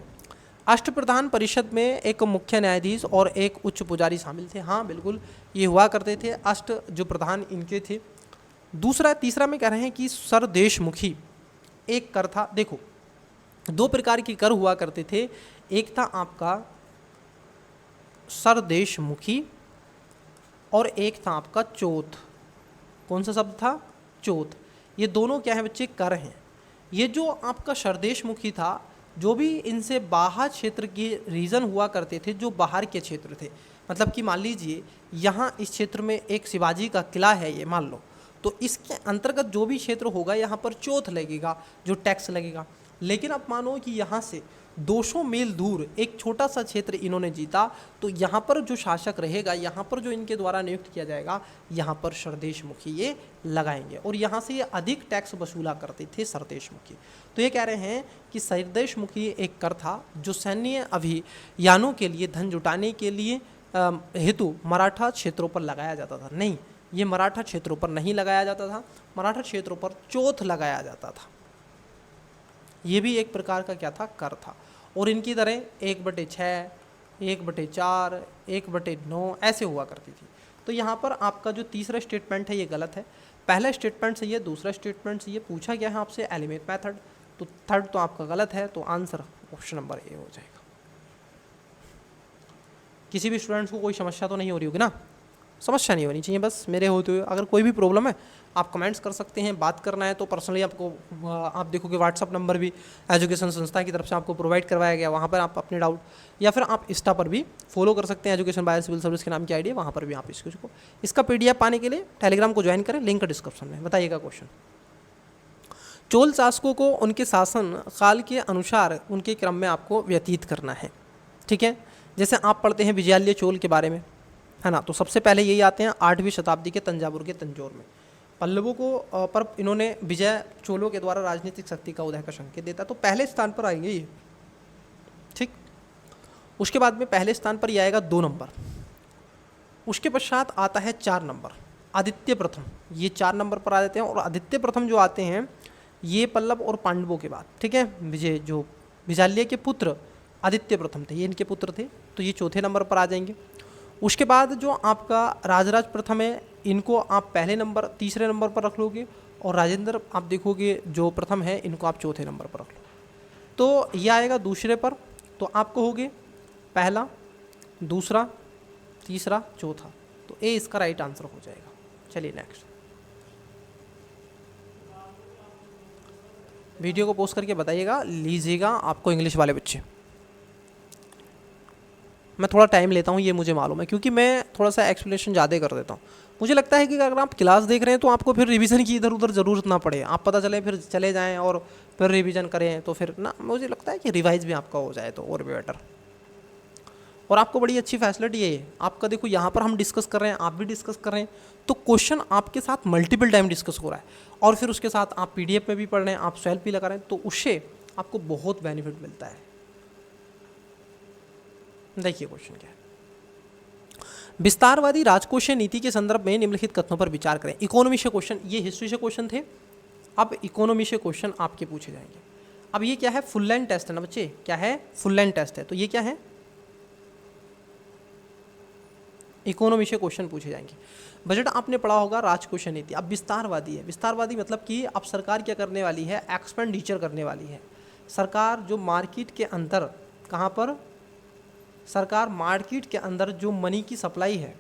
अष्टप्रधान परिषद में एक मुख्य न्यायाधीश और एक उच्च पुजारी शामिल थे। हाँ बिल्कुल, ये हुआ करते थे, अष्ट जो प्रधान इनके थे। तीसरा में कह रहे हैं कि सरदेशमुखी एक कर था। देखो, दो प्रकार के कर हुआ करते थे, एक था आपका सरदेशमुखी और एक था आपका चौथ। कौन सा शब्द था, चौथ। ये दोनों क्या है बच्चे, कर हैं। ये जो आपका सरदेशमुखी था, जो भी इनसे बाहर क्षेत्र के रीजन हुआ करते थे, जो बाहर के क्षेत्र थे, मतलब कि मान लीजिए यहाँ इस क्षेत्र में एक शिवाजी का किला है, ये मान लो, तो इसके अंतर्गत जो भी क्षेत्र होगा यहाँ पर चौथ लगेगा, जो टैक्स लगेगा। लेकिन अब मानो कि यहाँ से 200 मील दूर एक छोटा सा क्षेत्र इन्होंने जीता, तो यहाँ पर जो शासक रहेगा, यहाँ पर जो इनके द्वारा नियुक्त किया जाएगा, यहाँ पर सरदेशमुखी ये लगाएंगे, और यहाँ से ये अधिक टैक्स वसूला करते थे सरदेशमुखी। तो ये कह रहे हैं कि सरदेशमुखी एक कर था जो सैन्य अभियानों के लिए धन जुटाने के लिए हेतु मराठा क्षेत्रों पर लगाया जाता था। नहीं, ये मराठा क्षेत्रों पर नहीं लगाया जाता था, मराठा क्षेत्रों पर चौथ लगाया जाता था। ये भी एक प्रकार का क्या था, कर था। और इनकी दरें 1/6, 1/4, 1/9 ऐसे हुआ करती थी। तो यहाँ पर आपका जो तीसरा स्टेटमेंट है ये गलत है। पहला स्टेटमेंट सही है, दूसरा स्टेटमेंट सही है। पूछा गया है आपसे एलिमेंट मेथड, तो थर्ड तो आपका गलत है, तो आंसर ऑप्शन नंबर ए हो जाएगा। किसी भी स्टूडेंट्स को कोई समस्या तो नहीं हो रही होगी ना? समस्या नहीं होनी चाहिए बस मेरे होते हुए। अगर कोई भी प्रॉब्लम है आप कमेंट्स कर सकते हैं, बात करना है तो पर्सनली आपको आप देखोगे व्हाट्सअप नंबर भी एजुकेशन संस्था की तरफ से आपको प्रोवाइड करवाया गया, वहाँ पर आप अपने डाउट, या फिर आप इंस्टा पर भी फॉलो कर सकते हैं, एजुकेशन बाय सिविल सर्विस के नाम की आईडी है, वहाँ पर भी आप इसको इसका PDF पाने के लिए टेलीग्राम को ज्वाइन करें, लिंक डिस्क्रिप्शन में। बताइएगा क्वेश्चन। चोल शासकों को उनके शासन काल के अनुसार उनके क्रम में आपको व्यतीत करना है, ठीक है। जैसे आप पढ़ते हैं विजयालय चोल के बारे में, है ना, तो सबसे पहले यही आते हैं 8वीं शताब्दी के तंजावुर के तंजौर में। पल्लवों को पर इन्होंने विजय चोलों के द्वारा राजनीतिक शक्ति का उदय का संकेत देता, तो पहले स्थान पर आएंगे ये, ठीक। उसके बाद में पहले स्थान पर ये आएगा 2 नंबर। उसके पश्चात आता है 4 नंबर आदित्य प्रथम, ये 4 नंबर पर आ जाते हैं। और आदित्य प्रथम जो आते हैं ये पल्लव और पांडवों के बाद, ठीक है। जो विजाल्य के पुत्र आदित्य प्रथम थे, ये इनके पुत्र थे, तो ये 4थे नंबर पर आ जाएंगे। उसके बाद जो आपका राजराज प्रथम है, इनको आप पहले नंबर 3रे नंबर पर रख लोगे, और राजेंद्र आप देखोगे जो प्रथम है इनको आप 4थे नंबर पर रख लो, तो ये आएगा दूसरे पर। तो आपको होगे पहला, दूसरा, तीसरा, चौथा, तो ए इसका राइट आंसर हो जाएगा। चलिए नेक्स्ट। वीडियो को पोस्ट करके बताइएगा, लीजिएगा आपको इंग्लिश वाले बच्चे। मैं थोड़ा टाइम लेता हूँ, ये मुझे मालूम है, क्योंकि मैं थोड़ा सा एक्सप्लेनेशन ज़्यादा कर देता हूँ। मुझे लगता है कि अगर आप क्लास देख रहे हैं तो आपको फिर रिवीजन की इधर उधर ज़रूरत ना पड़े, आप पता चले फिर चले जाएं और फिर रिवीजन करें, तो फिर ना, मुझे लगता है कि रिवाइज भी आपका हो जाए तो और भी बेटर। और आपको बड़ी अच्छी फैसिलिटी है आपका, देखो यहाँ पर हम डिस्कस कर रहे हैं, आप भी डिस्कस कर रहे हैं, तो क्वेश्चन आपके साथ मल्टीपल टाइम डिस्कस हो रहा है, और फिर उसके साथ आप PDF में भी पढ़ रहे हैं, आप सेल्फ भी लगा रहे हैं, तो उससे आपको बहुत बेनिफिट मिलता है। देखिए क्वेश्चन क्या है। विस्तारवादी राजकोषीय नीति के संदर्भ में निम्नलिखित कथनों पर विचार करें। इकोनॉमी से क्वेश्चन, ये हिस्ट्री से क्वेश्चन थे, अब इकोनॉमी से क्वेश्चन आपके पूछे जाएंगे। अब ये क्या है, फुल लाइन टेस्ट है ना बच्चे, क्या है, फुल लाइन टेस्ट है, तो ये क्या है, इकोनॉमी से क्वेश्चन पूछे जाएंगे। बजट आपने पढ़ा होगा, राजकोषीय नीति। अब विस्तारवादी है, विस्तारवादी मतलब कि अब सरकार क्या करने वाली है, एक्सपेंडिचर करने वाली है। सरकार जो मार्केट के अंदर, कहाँ पर, सरकार मार्केट के अंदर जो मनी की सप्लाई है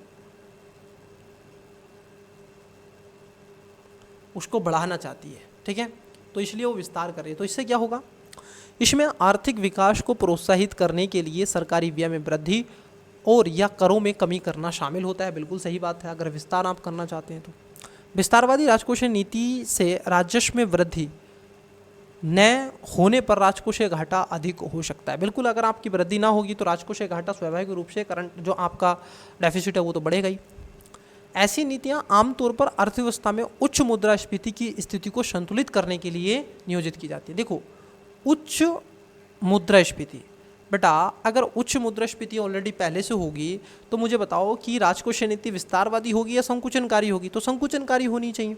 उसको बढ़ाना चाहती है, ठीक है, तो इसलिए वो विस्तार कर रही है। तो इससे क्या होगा, इसमें आर्थिक विकास को प्रोत्साहित करने के लिए सरकारी व्यय में वृद्धि और या करों में कमी करना शामिल होता है। बिल्कुल सही बात है, अगर विस्तार आप करना चाहते हैं तो। विस्तारवादी राजकोषीय नीति से राजस्व में वृद्धि न होने पर राजकोषीय घाटा अधिक हो सकता है। बिल्कुल, अगर आपकी वृद्धि ना होगी तो राजकोषीय घाटा स्वाभाविक रूप से करंट जो आपका डेफिसिट है वो तो बढ़ेगा ही। ऐसी नीतियां आमतौर पर अर्थव्यवस्था में उच्च मुद्रास्फीति की स्थिति को संतुलित करने के लिए नियोजित की जाती है। देखो, उच्च मुद्रास्फीति, बेटा अगर उच्च मुद्रास्फीति ऑलरेडी पहले से होगी तो मुझे बताओ कि राजकोषीय नीति विस्तारवादी होगी या संकुचनकारी होगी, तो संकुचनकारी होनी चाहिए।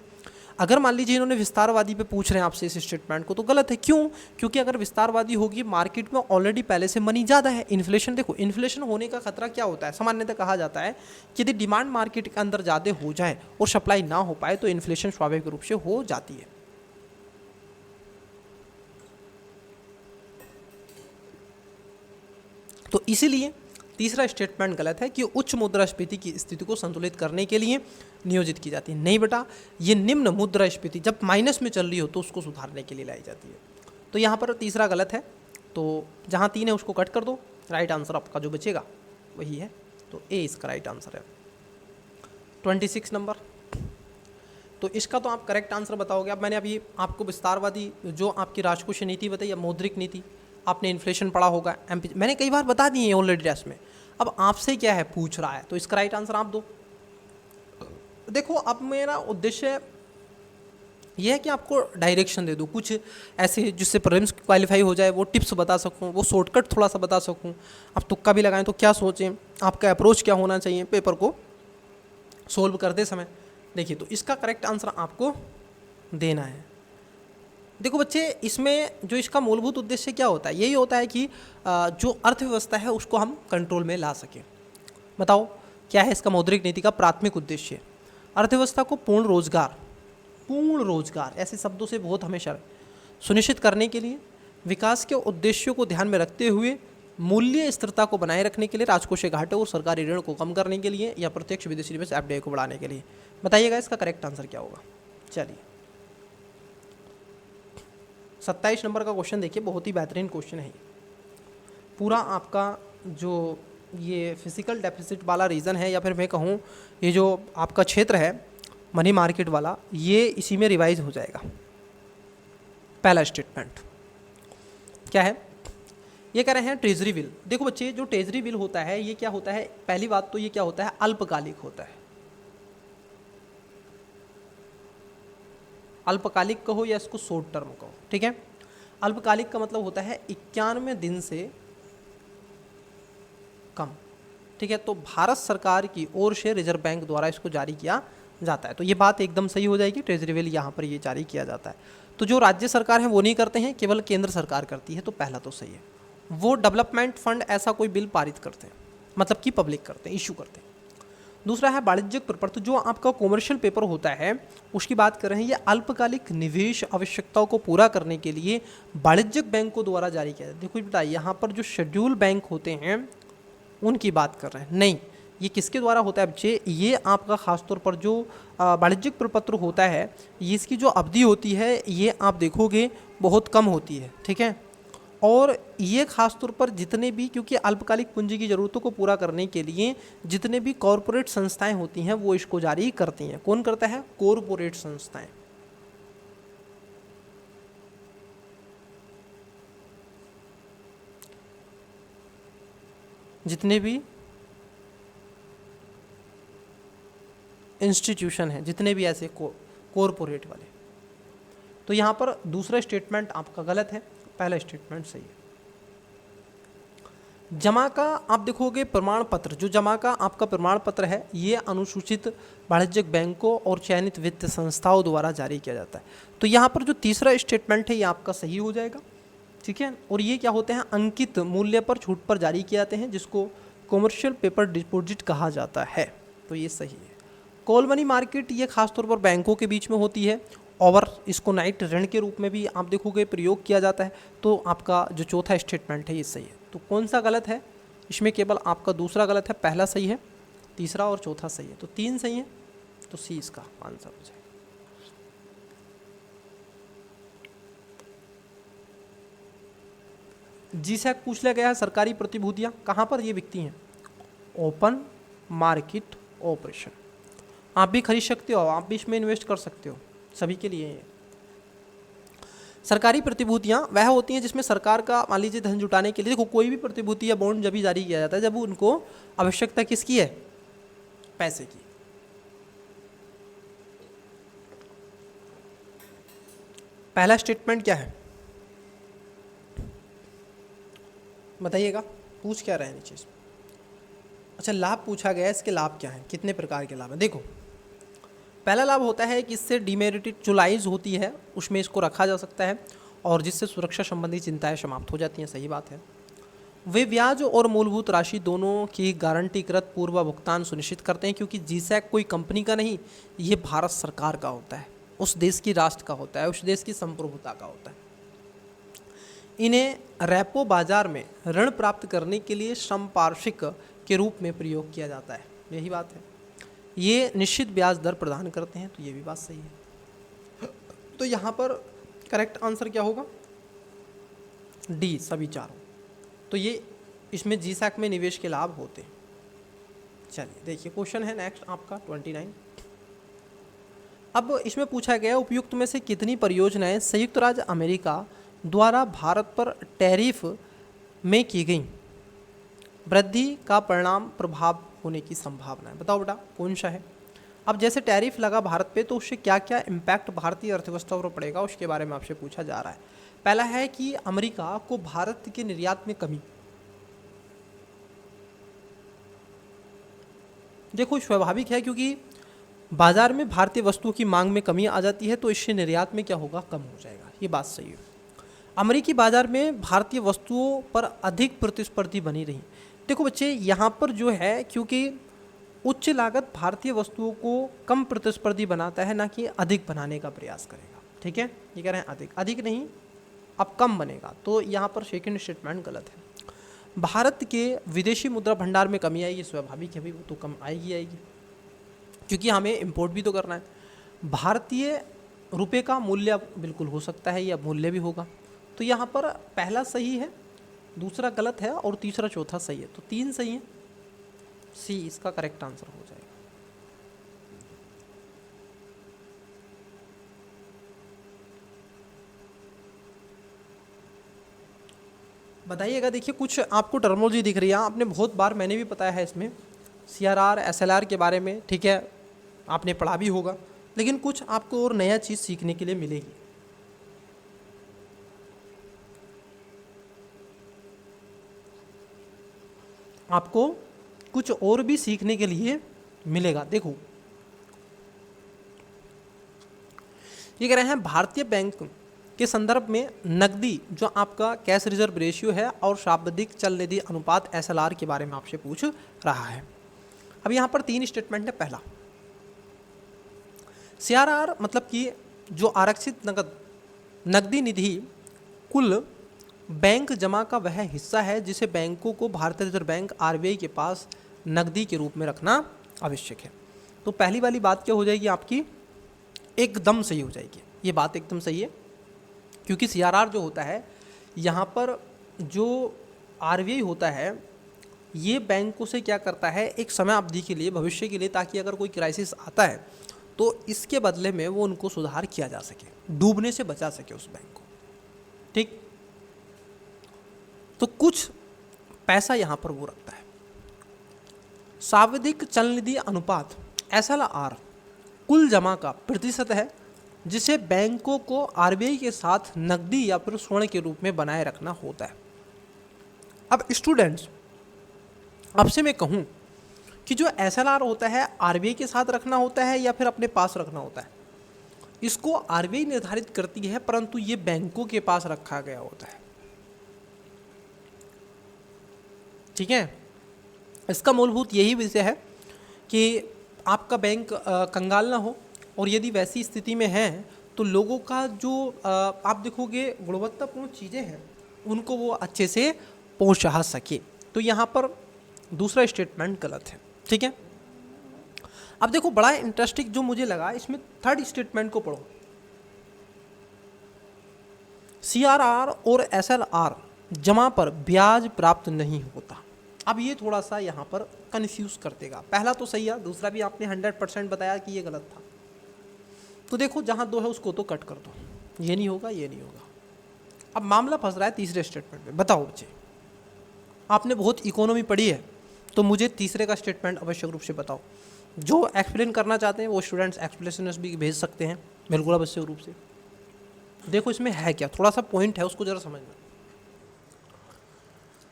अगर मान लीजिए इन्होंने विस्तारवादी पे पूछ रहे हैं आपसे इस स्टेटमेंट को, तो गलत है। क्यों? क्योंकि अगर विस्तारवादी होगी, मार्केट में ऑलरेडी पहले से मनी ज़्यादा है, इन्फ्लेशन, देखो इन्फ्लेशन होने का खतरा क्या होता है, सामान्यतः कहा जाता है कि यदि डिमांड मार्केट के अंदर ज़्यादा हो जाए और सप्लाई ना हो पाए तो इन्फ्लेशन स्वाभाविक रूप से हो जाती है। तो इसीलिए तीसरा स्टेटमेंट गलत है कि उच्च मुद्रास्फीति की स्थिति को संतुलित करने के लिए नियोजित की जाती है। नहीं बेटा, ये निम्न मुद्रास्फीति जब माइनस में चल रही हो तो उसको सुधारने के लिए लाई जाती है। तो यहाँ पर तीसरा गलत है, तो जहाँ 3 है उसको कट कर दो, राइट आंसर आपका जो बचेगा वही है, तो ए इसका राइट आंसर है। 26 नंबर, तो इसका तो आप करेक्ट आंसर बताओगे। अब मैंने अभी आपको विस्तारवादी जो आपकी राजकोषीय नीति बताई या मौद्रिक नीति, आपने इन्फ्लेशन पढ़ा होगा, मैंने कई बार बता दिए ऑलरेडी टेस्ट में। अब आपसे क्या है, पूछ रहा है, तो इसका राइट आंसर आप दो। देखो, अब मेरा उद्देश्य यह है कि आपको डायरेक्शन दे दूँ, कुछ ऐसे जिससे प्रीलिम्स क्वालिफाई हो जाए, वो टिप्स बता सकूँ, वो शॉर्टकट थोड़ा सा बता सकूँ। आप तुक्का भी लगाएं तो क्या सोचें, आपका अप्रोच क्या होना चाहिए पेपर को सोल्व करते समय। देखिए, तो इसका करेक्ट आंसर आपको देना है। देखो बच्चे, इसमें जो इसका मूलभूत उद्देश्य क्या होता है, यही होता है कि जो अर्थव्यवस्था है उसको हम कंट्रोल में ला सकें। बताओ क्या है इसका मौद्रिक नीति का प्राथमिक उद्देश्य? अर्थव्यवस्था को पूर्ण रोजगार ऐसे शब्दों से बहुत हमेशा सुनिश्चित करने के लिए विकास के उद्देश्यों को ध्यान में रखते हुए मूल्य स्थिरता को बनाए रखने के लिए, राजकोषीय घाटे और सरकारी ऋण को कम करने के लिए, या प्रत्यक्ष विदेशी निवेश एफडीआई को बढ़ाने के लिए? बताइएगा इसका करेक्ट आंसर क्या होगा। चलिए 27 नंबर का क्वेश्चन देखिए, बहुत ही बेहतरीन क्वेश्चन है। पूरा आपका जो ये फिजिकल डेफिसिट वाला रीज़न है, या फिर मैं कहूँ ये जो आपका क्षेत्र है मनी मार्केट वाला, ये इसी में रिवाइज हो जाएगा। पहला स्टेटमेंट क्या है, ये कह रहे हैं ट्रेजरी बिल। देखो बच्चे, जो ट्रेजरी बिल होता है ये क्या होता है, पहली बात तो ये क्या होता है, अल्पकालिक होता है। अल्पकालिक कहो या इसको शॉर्ट टर्म कहो, ठीक है। अल्पकालिक का मतलब होता है 91 दिन से कम, ठीक है। तो भारत सरकार की ओर से रिजर्व बैंक द्वारा इसको जारी किया जाता है, तो ये बात एकदम सही हो जाएगी। ट्रेजरी बिल यहाँ पर ये जारी किया जाता है, तो जो राज्य सरकार है वो नहीं करते हैं, केवल केंद्र सरकार करती है, तो पहला तो सही है। वो डेवलपमेंट फंड ऐसा कोई बिल पारित करते हैं, मतलब कि पब्लिक करते हैं, इशू करते हैं। दूसरा है वाणिज्यिक पेपर, तो जो आपका कॉमर्शियल पेपर होता है उसकी बात कर रहे हैं। ये अल्पकालिक निवेश आवश्यकताओं को पूरा करने के लिए वाणिज्यिक बैंकों द्वारा जारी किया जाता है। देखो बेटा, यहाँ पर जो शेड्यूल बैंक होते हैं उनकी बात कर रहे हैं, नहीं, ये किसके द्वारा होता है बच्चे, ये आपका खासतौर पर जो वाणिज्यिक प्रपत्र होता है, ये इसकी जो अवधि होती है ये आप देखोगे बहुत कम होती है, ठीक है। और ये खासतौर पर जितने भी, क्योंकि अल्पकालिक पूंजी की ज़रूरतों को पूरा करने के लिए जितने भी कॉरपोरेट संस्थाएं होती हैं वो इसको जारी करती हैं। कौन करता है, कॉरपोरेट संस्थाएं। जितने भी इंस्टीट्यूशन हैं, जितने भी ऐसे कॉरपोरेट वाले। तो यहाँ पर दूसरा स्टेटमेंट आपका गलत है, पहला स्टेटमेंट सही है। जमा का आप देखोगे प्रमाण पत्र, जो जमा का आपका प्रमाण पत्र है ये अनुसूचित वाणिज्यिक बैंकों और चयनित वित्त संस्थाओं द्वारा जारी किया जाता है। तो यहाँ पर जो तीसरा स्टेटमेंट है ये आपका सही हो जाएगा, ठीक है। और ये क्या होते हैं, अंकित मूल्य पर छूट पर जारी किए जाते हैं, जिसको कॉमर्शियल पेपर डिपॉजिट कहा जाता है, तो ये सही है। कॉल मनी मार्केट ये खासतौर पर बैंकों के बीच में होती है, और इसको नाइट ऋण के रूप में भी आप देखोगे प्रयोग किया जाता है। तो आपका जो चौथा स्टेटमेंट है ये सही है। तो कौन सा गलत है इसमें, केवल आपका दूसरा गलत है, पहला सही है, तीसरा और चौथा सही है, तो 3 सही है, तो सी इसका आंसर हो जाएगा। जीसैक पूछ लिया गया है, सरकारी प्रतिभूतियां कहाँ पर ये बिकती हैं, ओपन मार्केट ऑपरेशन। आप भी खरीद सकते हो, आप भी इसमें इन्वेस्ट कर सकते हो, सभी के लिए है। सरकारी प्रतिभूतियां वह होती हैं जिसमें सरकार का, मान लीजिए, धन जुटाने के लिए, देखो कोई भी प्रतिभूति या बॉन्ड जब भी जारी किया जाता है जब उनको आवश्यकता किसकी है, पैसे की। पहला स्टेटमेंट क्या है बताइएगा, पूछ क्या रहे हैं नीचे। अच्छा, लाभ पूछा गया है, इसके लाभ क्या हैं, कितने प्रकार के लाभ हैं। देखो, पहला लाभ होता है कि इससे डिमेरिटेड जो लाइज होती है उसमें इसको रखा जा सकता है, और जिससे सुरक्षा संबंधी चिंताएं समाप्त हो जाती हैं, सही बात है। वे ब्याज और मूलभूत राशि दोनों की गारंटीकृत पूर्व भुगतान सुनिश्चित करते हैं, क्योंकि जीसैक कोई कंपनी का नहीं, ये भारत सरकार का होता है, उस देश की राष्ट्र का होता है, उस देश की संप्रभुता का होता है। इन्हें रेपो बाजार में ऋण प्राप्त करने के लिए संपार्श्विक के रूप में प्रयोग किया जाता है, यही बात है। ये निश्चित ब्याज दर प्रदान करते हैं, तो ये भी बात सही है। तो यहाँ पर करेक्ट आंसर क्या होगा, डी, सभी चारों। तो ये इसमें जीसैक में निवेश के लाभ होते हैं। चलिए देखिए, क्वेश्चन है नेक्स्ट आपका 29। अब इसमें पूछा गया, उपयुक्त में से कितनी परियोजनाएं संयुक्त राज्य अमेरिका द्वारा भारत पर टैरिफ में की गई वृद्धि का परिणाम प्रभाव होने की संभावना है। बताओ बेटा कौन सा है। अब जैसे टैरिफ लगा भारत पे, तो उससे क्या क्या इम्पैक्ट भारतीय अर्थव्यवस्था पर पड़ेगा उसके बारे में आपसे पूछा जा रहा है। पहला है कि अमेरिका को भारत के निर्यात में कमी। देखो स्वाभाविक है, क्योंकि बाजार में भारतीय वस्तुओं की मांग में कमी आ जाती है, तो इससे निर्यात में क्या होगा, कम हो जाएगा, ये बात सही है। अमेरिकी बाजार में भारतीय वस्तुओं पर अधिक प्रतिस्पर्धी बनी रही। देखो बच्चे, यहाँ पर जो है, क्योंकि उच्च लागत भारतीय वस्तुओं को कम प्रतिस्पर्धी बनाता है, ना कि अधिक बनाने का प्रयास करेगा, ठीक है। ये कह रहे हैं अधिक, अधिक नहीं, अब कम बनेगा, तो यहाँ पर सेकंड स्टेटमेंट गलत है। भारत के विदेशी मुद्रा भंडार में कमी आएगी, स्वाभाविक है भाई, वो तो कम आएगी क्योंकि हमें इंपोर्ट भी तो करना है। भारतीय रुपए का मूल्य बिल्कुल हो सकता है या मूल्य भी होगा। तो यहाँ पर पहला सही है, दूसरा गलत है और तीसरा चौथा सही है, तो 3 सही है, सी इसका करेक्ट आंसर हो जाएगा। बताइएगा, देखिए कुछ आपको टर्मोलॉजी दिख रही है, आपने बहुत बार, मैंने भी बताया है इसमें CRR SLR के बारे में, ठीक है, आपने पढ़ा भी होगा, लेकिन कुछ आपको और नया चीज़ सीखने के लिए मिलेगी। आपको कुछ और भी सीखने के लिए मिलेगा। देखो ये कह रहे हैं भारतीय बैंक के संदर्भ में नकदी जो आपका कैश रिजर्व रेशियो है और शाब्दिक चल निधि अनुपात SLR के बारे में आपसे पूछ रहा है। अब यहाँ पर 3 स्टेटमेंट है। पहला, CRR मतलब कि जो आरक्षित नकदी निधि कुल बैंक जमा का वह हिस्सा है जिसे बैंकों को भारतीय रिजर्व बैंक RBI के पास नकदी के रूप में रखना आवश्यक है। तो पहली वाली बात क्या हो जाएगी आपकी, एकदम सही हो जाएगी, ये बात एकदम सही है, क्योंकि CRR जो होता है यहाँ पर जो RBI होता है ये बैंकों से क्या करता है, एक समय अवधि के लिए, भविष्य के लिए, ताकि अगर कोई क्राइसिस आता है तो इसके बदले में वो उनको सुधार किया जा सके, डूबने से बचा सके उस बैंक को, ठीक। तो कुछ पैसा यहाँ पर वो रखता है। सावधिक चल निधि अनुपात SLR कुल जमा का प्रतिशत है जिसे बैंकों को RBI के साथ नकदी या फिर स्वर्ण के रूप में बनाए रखना होता है। अब स्टूडेंट्स, आपसे मैं कहूँ कि जो SLR होता है RBI के साथ रखना होता है या फिर अपने पास रखना होता है, इसको RBI निर्धारित करती है, परंतु ये बैंकों के पास रखा गया होता है, ठीक है। इसका मूलभूत यही विषय है कि आपका बैंक कंगाल ना हो, और यदि वैसी स्थिति में है तो लोगों का जो आप देखोगे गुणवत्तापूर्ण चीज़ें हैं उनको वो अच्छे से पहुंचा सके। तो यहाँ पर दूसरा स्टेटमेंट गलत है, ठीक है। अब देखो बड़ा इंटरेस्टिंग जो मुझे लगा, इसमें थर्ड स्टेटमेंट को पढ़ो, CRR और SLR जमा पर ब्याज प्राप्त नहीं होता। अब ये थोड़ा सा यहाँ पर कंफ्यूज कर देगा। पहला तो सही है, दूसरा भी आपने 100% बताया कि ये गलत था। तो देखो जहाँ 2 है उसको तो कट कर दो, ये नहीं होगा, ये नहीं होगा। अब मामला फंस रहा है तीसरे स्टेटमेंट में। बताओ बच्चे, आपने बहुत इकोनॉमी पढ़ी है तो मुझे तीसरे का स्टेटमेंट आवश्यक रूप से बताओ। जो एक्सप्लेन करना चाहते हैं वो स्टूडेंट्स एक्सप्लेनेशन भी भेज सकते हैं बिल्कुल आवश्यक रूप से। देखो इसमें है क्या, थोड़ा सा पॉइंट है उसको जरा समझना।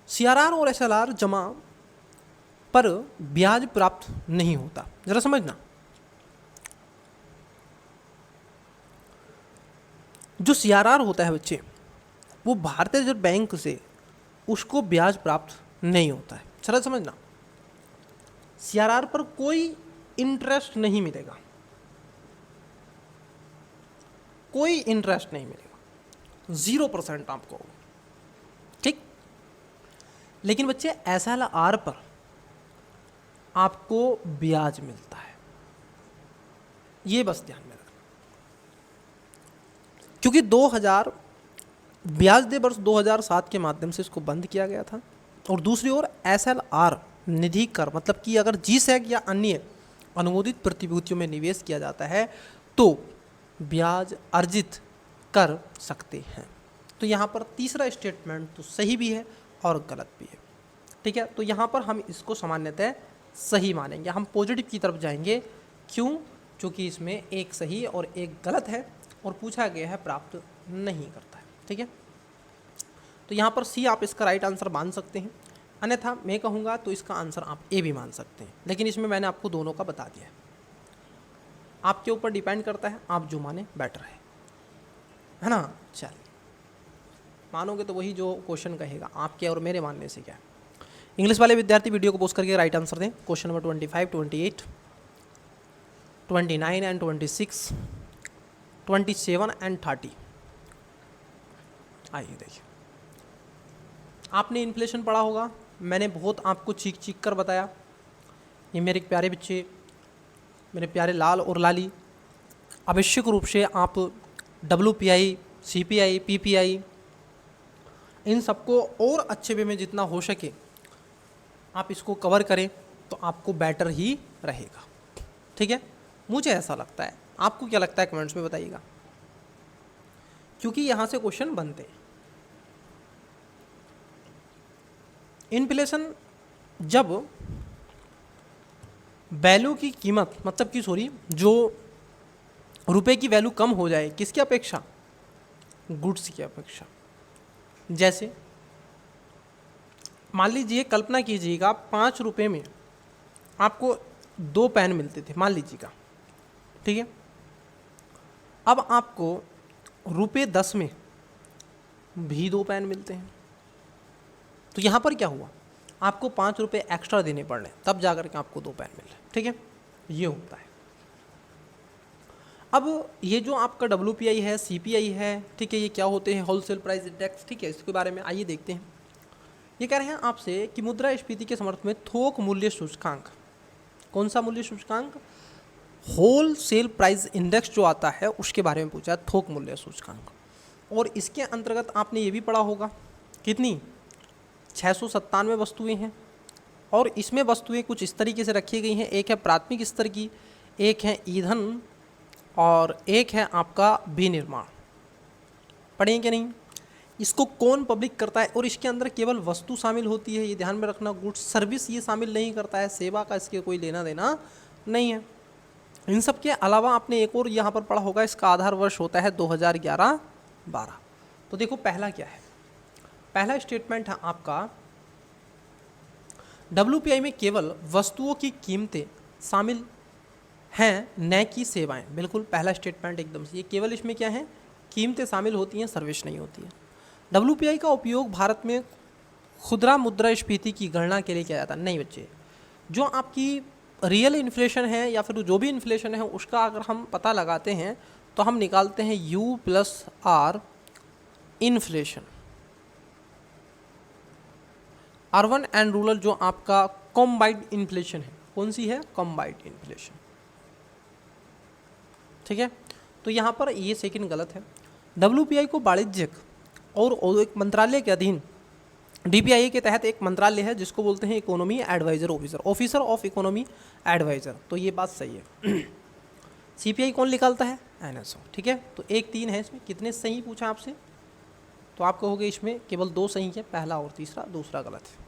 CRR और SLR जमा पर ब्याज प्राप्त नहीं होता, जरा समझना। जो CRR होता है बच्चे, वो भारतीय रिजर्व बैंक से उसको ब्याज प्राप्त नहीं होता है, जरा समझना। CRR पर कोई इंटरेस्ट नहीं मिलेगा, कोई इंटरेस्ट नहीं मिलेगा, 0% आपको, ठीक। लेकिन बच्चे SLR पर आपको ब्याज मिलता है, ये बस ध्यान में रखना। क्योंकि 2000 ब्याज दे वर्ष 2007 के माध्यम से इसको बंद किया गया था, और दूसरी ओर SLR निधि कर मतलब कि अगर GSEC या अन्य अनुमोदित प्रतिभूतियों में निवेश किया जाता है तो ब्याज अर्जित कर सकते हैं। तो यहाँ पर तीसरा स्टेटमेंट तो सही भी है और गलत भी है, ठीक है। तो यहाँ पर हम इसको सामान्यतः सही मानेंगे, हम पॉजिटिव की तरफ जाएंगे। क्यों? क्योंकि इसमें एक सही और एक गलत है और पूछा गया है प्राप्त नहीं करता है, ठीक है। तो यहाँ पर सी आप इसका राइट आंसर मान सकते हैं, अन्यथा मैं कहूँगा तो इसका आंसर आप ए भी मान सकते हैं, लेकिन इसमें मैंने आपको दोनों का बता दिया है। आपके ऊपर डिपेंड करता है, आप जो माने बेटर है ना। चलिए, मानोगे तो वही जो क्वेश्चन कहेगा, आपके और मेरे मानने से क्या है। इंग्लिश वाले विद्यार्थी वीडियो को पोस्ट करके राइट आंसर दें। Question number 25, 28, 29 and 26, 27 and 30। आइए देखिए, आपने इन्फ्लेशन पढ़ा होगा, मैंने बहुत आपको चीख चीख कर बताया। ये मेरे प्यारे बच्चे, मेरे प्यारे लाल और लाली, आवश्यक रूप से आप WPI, CPI, PPI इन सबको और अच्छे वे में जितना हो सके आप इसको कवर करें तो आपको बेटर ही रहेगा। ठीक है, मुझे ऐसा लगता है। आपको क्या लगता है कमेंट्स में बताइएगा, क्योंकि यहाँ से क्वेश्चन बनते हैं। इन्फ्लेशन जब वैल्यू की कीमत मतलब कि सॉरी जो रुपए की वैल्यू कम हो जाए, किसकी अपेक्षा? गुड्स की अपेक्षा। जैसे मान लीजिए, कल्पना कीजिएगा 5 रुपये में आपको 2 पेन मिलते थे, मान लीजिएगा, ठीक है। अब आपको रुपये 10 में भी 2 पेन मिलते हैं, तो यहाँ पर क्या हुआ, आपको 5 रुपये एक्स्ट्रा देने पड़ रहे, तब जाकर के आपको 2 पेन मिल रहे। ठीक है, ये होता है। अब ये जो आपका WPI है, CPI है, ठीक है, ये क्या होते हैं? Wholesale price index. ठीक है, इसके बारे में आइए देखते हैं। ये कह रहे हैं आपसे कि मुद्रास्फीति के समर्थन में थोक मूल्य सूचकांक, कौन सा मूल्य सूचकांक? होलसेल प्राइस इंडेक्स जो आता है उसके बारे में पूछा है, थोक मूल्य सूचकांक। और इसके अंतर्गत आपने ये भी पढ़ा होगा, कितनी 697 वस्तुएं हैं, और इसमें वस्तुएं कुछ इस तरीके से रखी गई हैं। एक है प्राथमिक स्तर की, एक है ईंधन, और एक है आपका विनिर्माण। पढ़ेंगे क्या नहीं? इसको कौन पब्लिक करता है? और इसके अंदर केवल वस्तु शामिल होती है, ये ध्यान में रखना। गुड्स सर्विस ये शामिल नहीं करता है, सेवा का इसके कोई लेना देना नहीं है। इन सब के अलावा आपने एक और यहाँ पर पढ़ा होगा, इसका आधार वर्ष होता है 2011-12। तो देखो पहला क्या है, पहला स्टेटमेंट है आपका WPI में केवल वस्तुओं की कीमतें शामिल हैं, न कि सेवाएं। बिल्कुल पहला स्टेटमेंट एकदम से, ये केवल इसमें क्या है, कीमतें शामिल होती हैं, सर्विस नहीं होती है। WPI का उपयोग भारत में खुदरा मुद्रास्फीति की गणना के लिए किया जाता है। नहीं बच्चे, जो आपकी रियल इन्फ्लेशन है या फिर जो भी इन्फ्लेशन है उसका अगर हम पता लगाते हैं तो हम निकालते हैं U+R inflation. Urban and rural जो आपका कॉम्बाइंड इन्फ्लेशन है, कौन सी है? Combined inflation. ठीक है, तो यहाँ पर ये सेकंड गलत है। WPI को वाणिज्यिक और औद्योगिक मंत्रालय के अधीन DPI के तहत एक मंत्रालय है जिसको बोलते हैं economy adviser officer, officer of economy adviser. तो ये बात सही है। CPI कौन निकालता है? NSO। ठीक है, तो 1-3 है इसमें, कितने सही पूछा आपसे? तो आप कहोगे इसमें केवल 2 सही है, पहला और तीसरा, दूसरा गलत है।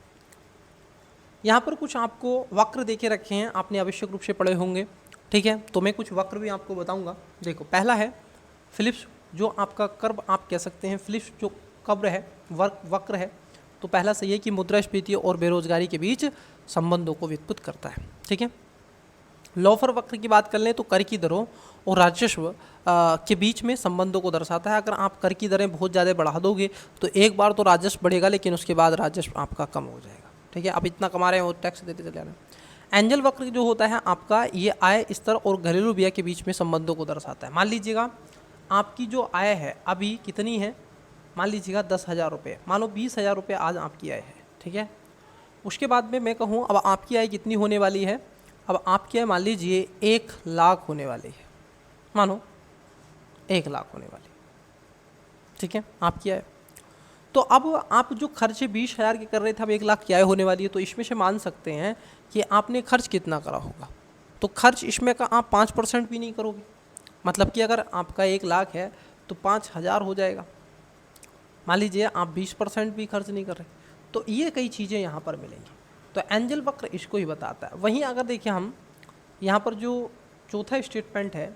यहाँ पर कुछ आपको वक्र देके रखे हैं, आपने आवश्यक रूप से पढ़े होंगे। ठीक है, तो मैं कुछ वक्र भी आपको बताऊंगा। देखो पहला है फिलिप्स, जो आपका कर्व आप कह सकते हैं, फिलिप्स जो कर्व है, वक्र है। तो पहला सही है कि मुद्रास्फीति और बेरोजगारी के बीच संबंधों को व्युत्पत्त करता है। ठीक है, लॉफर वक्र की बात कर लें तो कर की दरों और राजस्व के बीच में संबंधों को दर्शाता है। अगर आप कर की दरें बहुत ज़्यादा बढ़ा दोगे तो एक बार तो राजस्व बढ़ेगा, लेकिन उसके बाद राजस्व आपका कम हो जाएगा। ठीक है, आप इतना कमा रहे हैं और टैक्स देते चले जा रहे हैं। एंजल वक्र जो होता है आपका, ये आय स्तर और घरेलू व्यय के बीच में संबंधों को दर्शाता है। मान लीजिएगा आपकी जो आय है अभी कितनी है, मान लीजिएगा 10,000 रुपये, मानो 20,000 रुपये आज आपकी आय है। ठीक है, उसके बाद में मैं कहूँ अब आपकी आय कितनी होने वाली है, अब आपकी आय मान लीजिए 1 लाख होने वाली है, मानो 1 लाख होने वाली। ठीक है, आपकी आय। तो अब आप जो खर्चे 20,000 के कर रहे थे, अब 1 लाख की आय होने वाली है, तो इसमें से मान सकते हैं कि आपने खर्च कितना करा होगा। तो खर्च इसमें का आप 5% भी नहीं करोगे, मतलब कि अगर आपका 1 लाख है तो 5,000 हो जाएगा। मान लीजिए आप 20% भी खर्च नहीं कर रहे, तो ये कई चीज़ें यहाँ पर मिलेंगी। तो एंजल वक्र इसको ही बताता है। वहीं अगर देखिए हम यहाँ पर जो चौथा स्टेटमेंट है,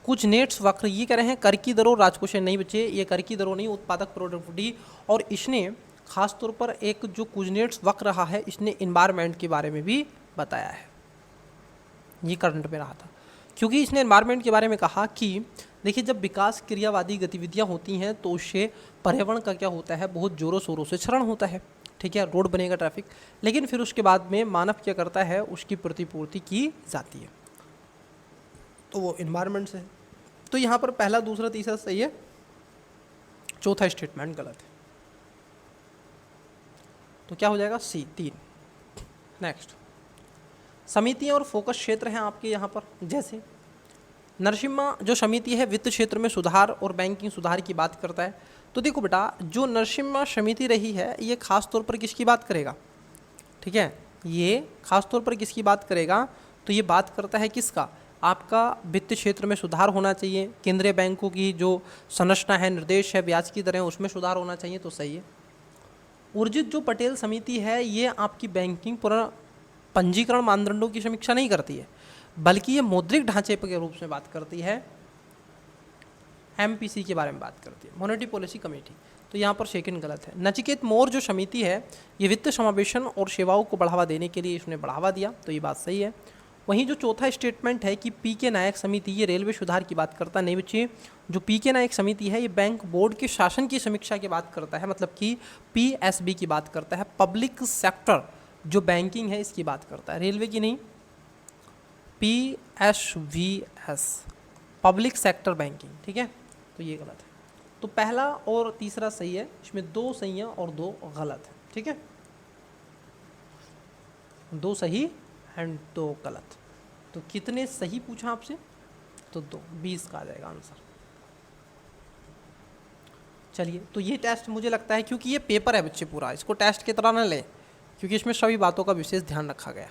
कुछ नेट्स वक्र, ये कह रहे हैं कर की दरों राजकोषीय नहीं बचे, ये कर की दरों नहीं, उत्पादक प्रोडक्टिविटी। और इसने खास तौर पर एक जो कुजनेट्स वक्र रहा है, इसने इन्वायरमेंट के बारे में भी बताया है। ये करंट में रहा था, क्योंकि इसने इन्वायरमेंट के बारे में कहा कि देखिए जब विकास क्रियावादी गतिविधियां होती हैं तो उससे पर्यावरण का क्या होता है, बहुत ज़ोरों शोरों से क्षरण होता है। ठीक है, रोड बनेगा, ट्रैफिक, लेकिन फिर उसके बाद में मानव क्या करता है, उसकी प्रतिपूर्ति की जाती है, तो वो इन्वायरमेंट से है। तो यहाँ पर पहला, दूसरा, तीसरा सही है, चौथा स्टेटमेंट गलत है। तो क्या हो जाएगा सी 3। नेक्स्ट, समितियाँ और फोकस क्षेत्र हैं आपके यहाँ पर। जैसे नरसिम्हा जो समिति है वित्त क्षेत्र में सुधार और बैंकिंग सुधार की बात करता है। तो देखो बेटा, जो नरसिम्हा समिति रही है ये खास तौर पर किसकी बात करेगा, ठीक है, ये खास तौर पर किसकी बात करेगा, तो ये बात करता है किसका, आपका वित्त क्षेत्र में सुधार होना चाहिए, केंद्रीय बैंकों की जो संरचना है, निर्देश है, ब्याज की दरें, उसमें सुधार होना चाहिए, तो सही है। उर्जित जो पटेल समिति है ये आपकी बैंकिंग पंजीकरण मानदंडों की समीक्षा नहीं करती है, बल्कि ये मौद्रिक ढांचे के रूप में बात करती है, एमपीसी के बारे में बात करती है, मॉनेटरी पॉलिसी कमेटी। तो यहाँ पर सेकंड गलत है। नचिकेत मौर्य जो समिति है ये वित्त समावेशन और सेवाओं को बढ़ावा देने के लिए इसने बढ़ावा दिया, तो ये बात सही है। वहीं जो चौथा स्टेटमेंट है कि पी के नायक समिति ये रेलवे सुधार की बात करता है, नहीं बच्चे, जो पी के नायक समिति है ये बैंक बोर्ड के शासन की समीक्षा की बात करता है, मतलब कि पीएसबी की बात करता है, पब्लिक सेक्टर जो बैंकिंग है इसकी बात करता है, रेलवे की नहीं, PSVS पब्लिक सेक्टर बैंकिंग, ठीक है, तो ये गलत है। तो पहला और तीसरा सही है, इसमें 2 सही हैं और 2 गलत है, ठीक है, 2 सही एंड 2 गलत। तो कितने सही पूछा आपसे, तो 2, 20 का आ जाएगा आंसर। चलिए, तो ये टेस्ट मुझे लगता है, क्योंकि ये पेपर है बच्चे पूरा, इसको टेस्ट की तरह ना लें, क्योंकि इसमें सभी बातों का विशेष ध्यान रखा गया है।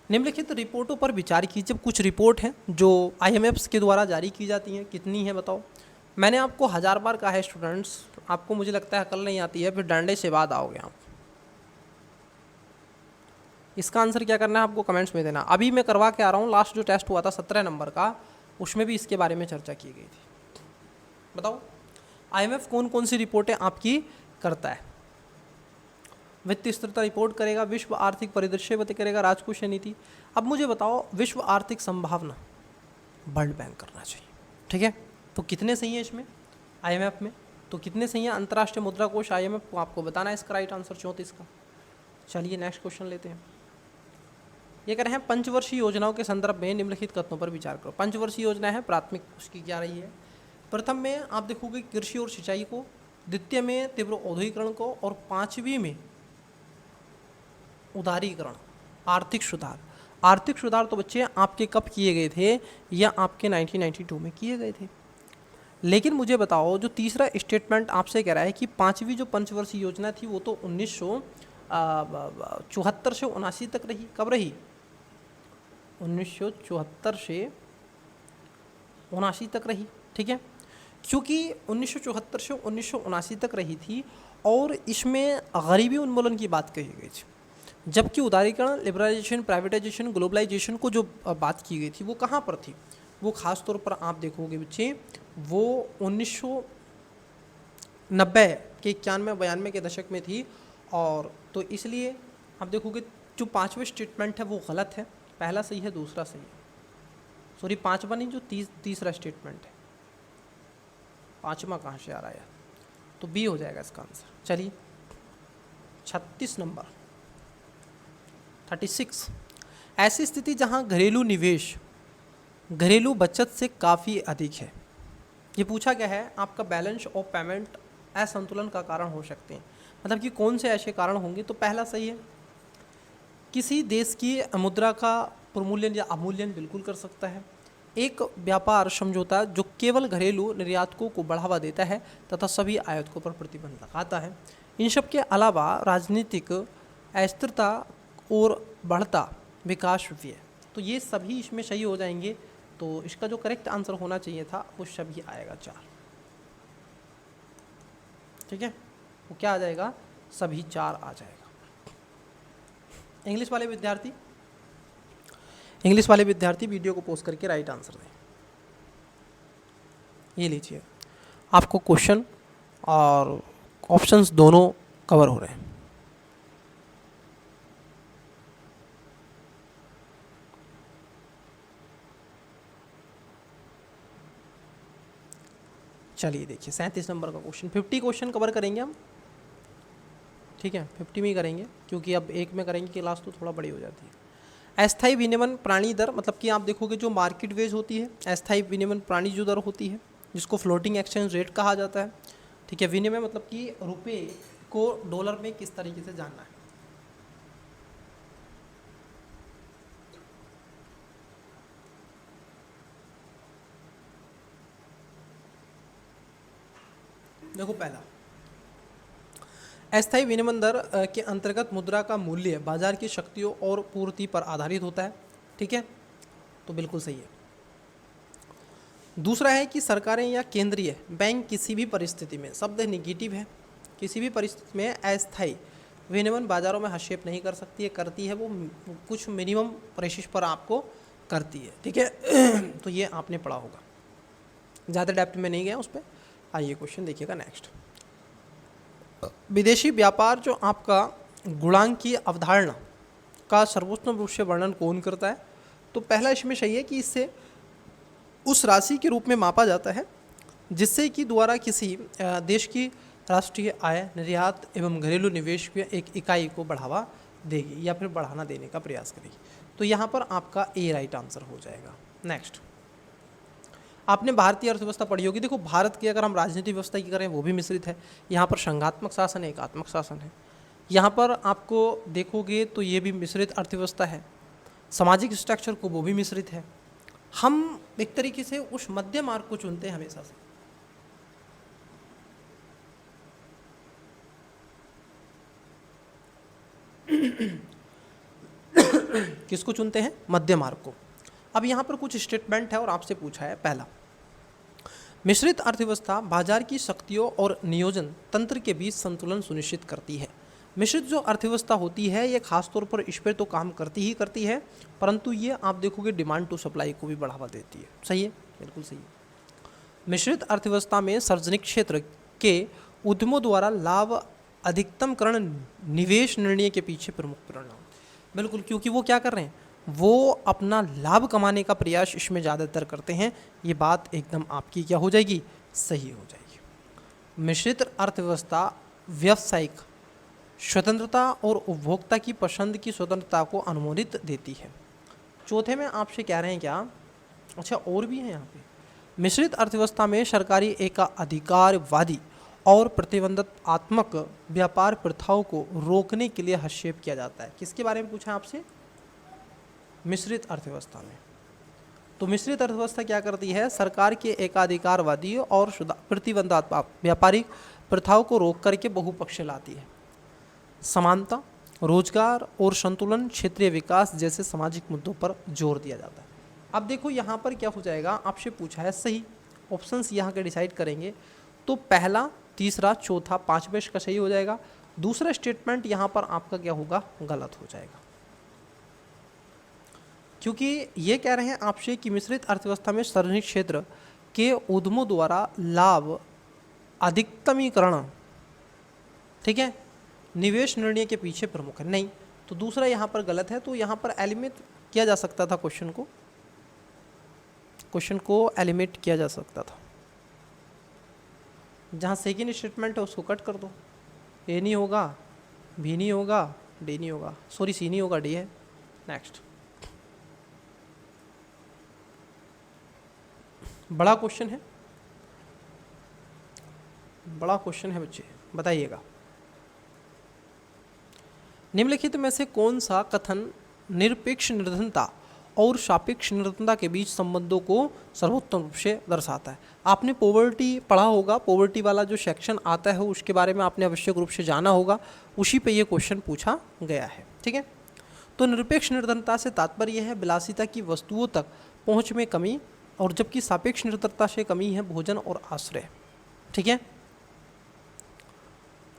निम्नलिखित रिपोर्टों पर विचार कीजिए। कुछ रिपोर्ट हैं जो IMF के द्वारा जारी की जाती हैं, कितनी है बताओ। मैंने आपको 1000 बार कहा है स्टूडेंट्स, आपको मुझे लगता है अकल नहीं आती है, फिर डंडे से बाद आओगे आप। इसका आंसर क्या करना है आपको कमेंट्स में देना। अभी मैं करवा के आ रहा हूँ, लास्ट जो टेस्ट हुआ था 17 नंबर का, उसमें भी इसके बारे में चर्चा की गई थी। बताओ IMF कौन कौन सी रिपोर्टें आपकी करता है। वित्तीय स्थिरता रिपोर्ट करेगा, विश्व आर्थिक परिदृश्य बता करेगा, राजकोषीय नीति। अब मुझे बताओ, विश्व आर्थिक संभावना वर्ल्ड बैंक करना चाहिए, ठीक है, तो कितने सही हैं इसमें IMF में, तो कितने सही हैं अंतर्राष्ट्रीय मुद्रा कोष IMF को आपको बताना है इसका राइट आंसर 34 का। चलिए नेक्स्ट क्वेश्चन लेते हैं। ये कह रहे हैं पंचवर्षीय योजनाओं के संदर्भ में निम्नलिखित कथनों पर विचार करो। पंचवर्षीय योजना है, प्राथमिक उसकी क्या रही है। प्रथम में आप देखोगे कृषि और सिंचाई को, द्वितीय में तीव्र औद्योगिकरण को, और 5वीं में उदारीकरण, आर्थिक सुधार। आर्थिक सुधार तो बच्चे आपके कब किए गए थे, या आपके 1992 में किए गए थे। लेकिन मुझे बताओ, जो तीसरा स्टेटमेंट आपसे कह रहा है कि 5वीं जो पंचवर्षीय योजना थी वो तो 1974 से 79 तक रही। कब रही, 1974 से 79 तक रही, ठीक है, क्योंकि 1974 से 1979 तक रही थी, और इसमें गरीबी उन्मूलन की बात कही गई थी। जबकि उदारीकरण, लिबरलाइजेशन, प्राइवेटाइजेशन, ग्लोबलाइजेशन को जो बात की गई थी वो कहाँ पर थी, वो खास तौर पर आप देखोगे बच्चे, वो 1990 के 91-92 के दशक में थी। और तो इसलिए आप देखोगे जो 5वां स्टेटमेंट है वो गलत है, पहला सही है, दूसरा सही है, सॉरी 5वां नहीं, जो तीसरा स्टेटमेंट है, 5वां कहाँ से आ रहा है, तो बी हो जाएगा इसका आंसर। चलिए 36 नंबर 36, ऐसी स्थिति जहां घरेलू निवेश घरेलू बचत से काफ़ी अधिक है। ये पूछा गया है, आपका बैलेंस ऑफ पेमेंट असंतुलन का कारण हो सकते हैं, मतलब कि कौन से ऐसे कारण होंगे। तो पहला सही है, किसी देश की मुद्रा का प्रमूल्यन या अवमूल्यन बिल्कुल कर सकता है। एक व्यापार समझौता जो केवल घरेलू निर्यातकों को बढ़ावा देता है तथा सभी आयातकों पर प्रतिबंध लगाता है। इन सब के अलावा राजनीतिक अस्थिरता और बढ़ता विकास व्यय, तो ये सभी इसमें सही हो जाएंगे। तो इसका जो करेक्ट आंसर होना चाहिए था वो सभी आएगा 4, ठीक है, वो क्या आ जाएगा, सभी 4 आ जाएगा। इंग्लिश वाले विद्यार्थी वीडियो को पॉज करके राइट आंसर दें। ये लीजिए, आपको क्वेश्चन और ऑप्शंस दोनों कवर हो रहे हैं। चलिए देखिए 37 नंबर का क्वेश्चन, 50 क्वेश्चन कवर करेंगे हम, ठीक है, 50 में ही करेंगे, क्योंकि अब एक में करेंगे क्लास तो थोड़ा बड़ी हो जाती है। अस्थायी विनिमय प्रणाली दर, मतलब कि आप देखोगे जो मार्केट वेज होती है, अस्थायी विनिमय प्रणाली जो दर होती है जिसको फ्लोटिंग एक्सचेंज रेट कहा जाता है, ठीक है। विनिमय मतलब कि रुपए को डॉलर में किस तरीके से जानना है। देखो पहला, अस्थायी विनिमय दर के अंतर्गत मुद्रा का मूल्य बाजार की शक्तियों और पूर्ति पर आधारित होता है। ठीक है, तो बिल्कुल सही है। दूसरा है कि सरकारें या केंद्रीय बैंक किसी भी परिस्थिति में, शब्द निगेटिव है, किसी भी परिस्थिति में अस्थायी विनिमय बाजारों में हस्तक्षेप नहीं कर सकती है, करती है वो कुछ मिनिमम प्रेशर पर आपको करती है। ठीक है, तो ये आपने पढ़ा होगा, ज़्यादा डेप्थ में नहीं गया उस पर। आइए क्वेश्चन देखिएगा नेक्स्ट। विदेशी व्यापार जो आपका गुणांक की अवधारणा का सर्वोत्तम रूप से वर्णन कौन करता है। तो पहला इसमें सही है कि इससे उस राशि के रूप में मापा जाता है जिससे कि द्वारा किसी देश की राष्ट्रीय आय, निर्यात एवं घरेलू निवेश की एक इकाई को बढ़ावा देगी या फिर बढ़ाना देने का प्रयास करेगी। तो यहाँ पर आपका ए राइट आंसर हो जाएगा। नेक्स्ट, आपने भारतीय अर्थव्यवस्था पढ़ी होगी। देखो भारत की अगर हम राजनीतिक व्यवस्था की करें वो भी मिश्रित है। यहाँ पर संघात्मक शासन है, एकात्मक शासन है। यहाँ पर आपको देखोगे तो ये भी मिश्रित अर्थव्यवस्था है। सामाजिक स्ट्रक्चर को वो भी मिश्रित है। हम एक तरीके से उस मध्य मार्ग को चुनते हैं हमेशा से। किसको चुनते हैं? मध्य मार्ग को। अब यहाँ पर कुछ स्टेटमेंट है और आपसे पूछा है। पहला, मिश्रित अर्थव्यवस्था बाजार की शक्तियों और नियोजन तंत्र के बीच संतुलन सुनिश्चित करती है। मिश्रित जो अर्थव्यवस्था होती है ये खासतौर पर इस पर तो काम करती ही करती है, परंतु ये आप देखोगे डिमांड टू सप्लाई को भी बढ़ावा देती है। सही है, बिल्कुल सही है। मिश्रित अर्थव्यवस्था में सार्वजनिक क्षेत्र के उद्यमों द्वारा लाभ अधिकतमकरण निवेश निर्णय के पीछे प्रमुख प्रेरणा। बिल्कुल, क्योंकि वो क्या कर रहे हैं, वो अपना लाभ कमाने का प्रयास इसमें ज़्यादातर करते हैं। ये बात एकदम आपकी क्या हो जाएगी, सही हो जाएगी। मिश्रित अर्थव्यवस्था व्यावसायिक स्वतंत्रता और उपभोक्ता की पसंद की स्वतंत्रता को अनुमोदित देती है। चौथे में आपसे कह रहे हैं क्या, अच्छा और भी है यहाँ पे, मिश्रित अर्थव्यवस्था में सरकारी एकाधिकारवादी और प्रतिबंधात्मक व्यापार प्रथाओं को रोकने के लिए हस्तक्षेप किया जाता है। किसके बारे में पूछा आपसे? मिश्रित अर्थव्यवस्था में। तो मिश्रित अर्थव्यवस्था क्या करती है, सरकार के एकाधिकारवादी और प्रतिबंधात्मक व्यापारिक प्रथाओं को रोक करके बहुपक्षीय लाती है। समानता, रोजगार और संतुलन, क्षेत्रीय विकास जैसे सामाजिक मुद्दों पर जोर दिया जाता है। अब देखो यहाँ पर क्या हो जाएगा, आपसे पूछा है सही, ऑप्शंस यहाँ के डिसाइड करेंगे। तो पहला, तीसरा, चौथा, पांचवें इसका सही हो जाएगा। दूसरा स्टेटमेंट यहाँ पर आपका क्या होगा, गलत हो जाएगा, क्योंकि ये कह रहे हैं आपसे कि मिश्रित अर्थव्यवस्था में सार्वजनिक क्षेत्र के उद्यमों द्वारा लाभ अधिकतमीकरण, ठीक है, निवेश निर्णय के पीछे प्रमुख है। नहीं, तो दूसरा यहाँ पर गलत है। तो यहाँ पर एलिमिनेट किया जा सकता था, क्वेश्चन को एलिमिनेट किया जा सकता था। जहाँ सेकेंड स्टेटमेंट है उसको कट कर दो। ए नहीं होगा, बी नहीं होगा, डी नहीं होगा, सॉरी सी नहीं होगा, डी है। नेक्स्ट, बड़ा क्वेश्चन है, बड़ा क्वेश्चन है बच्चे, बताइएगा। निम्नलिखित में से कौन सा कथन निरपेक्ष निर्धनता और सापेक्ष निर्धनता के बीच संबंधों को सर्वोत्तम रूप से दर्शाता है? आपने पॉवर्टी पढ़ा होगा, पॉवर्टी वाला जो सेक्शन आता है उसके बारे में आपने आवश्यक रूप से जाना होगा, उसी पे ये क्वेश्चन पूछा गया है। ठीक है, तो निरपेक्ष निर्धनता से तात्पर्य है विलासिता की वस्तुओं तक पहुँच में कमी, और जबकि सापेक्ष निर्धनता से कमी है भोजन और आश्रय। ठीक है,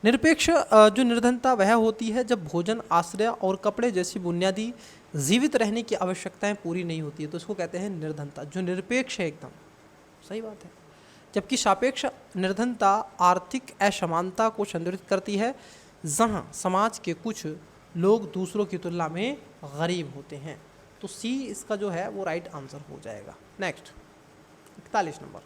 निरपेक्ष जो निर्धनता वह होती है जब भोजन, आश्रय और कपड़े जैसी बुनियादी जीवित रहने की आवश्यकताएं पूरी नहीं होती है, तो इसको कहते हैं निर्धनता, जो निरपेक्ष है। एकदम सही बात है। जबकि सापेक्ष निर्धनता आर्थिक असमानता को संदर्भित करती है, जहां समाज के कुछ लोग दूसरों की तुलना में गरीब होते हैं। तो सी इसका जो है वो राइट आंसर हो जाएगा। नेक्स्ट, 41 नंबर,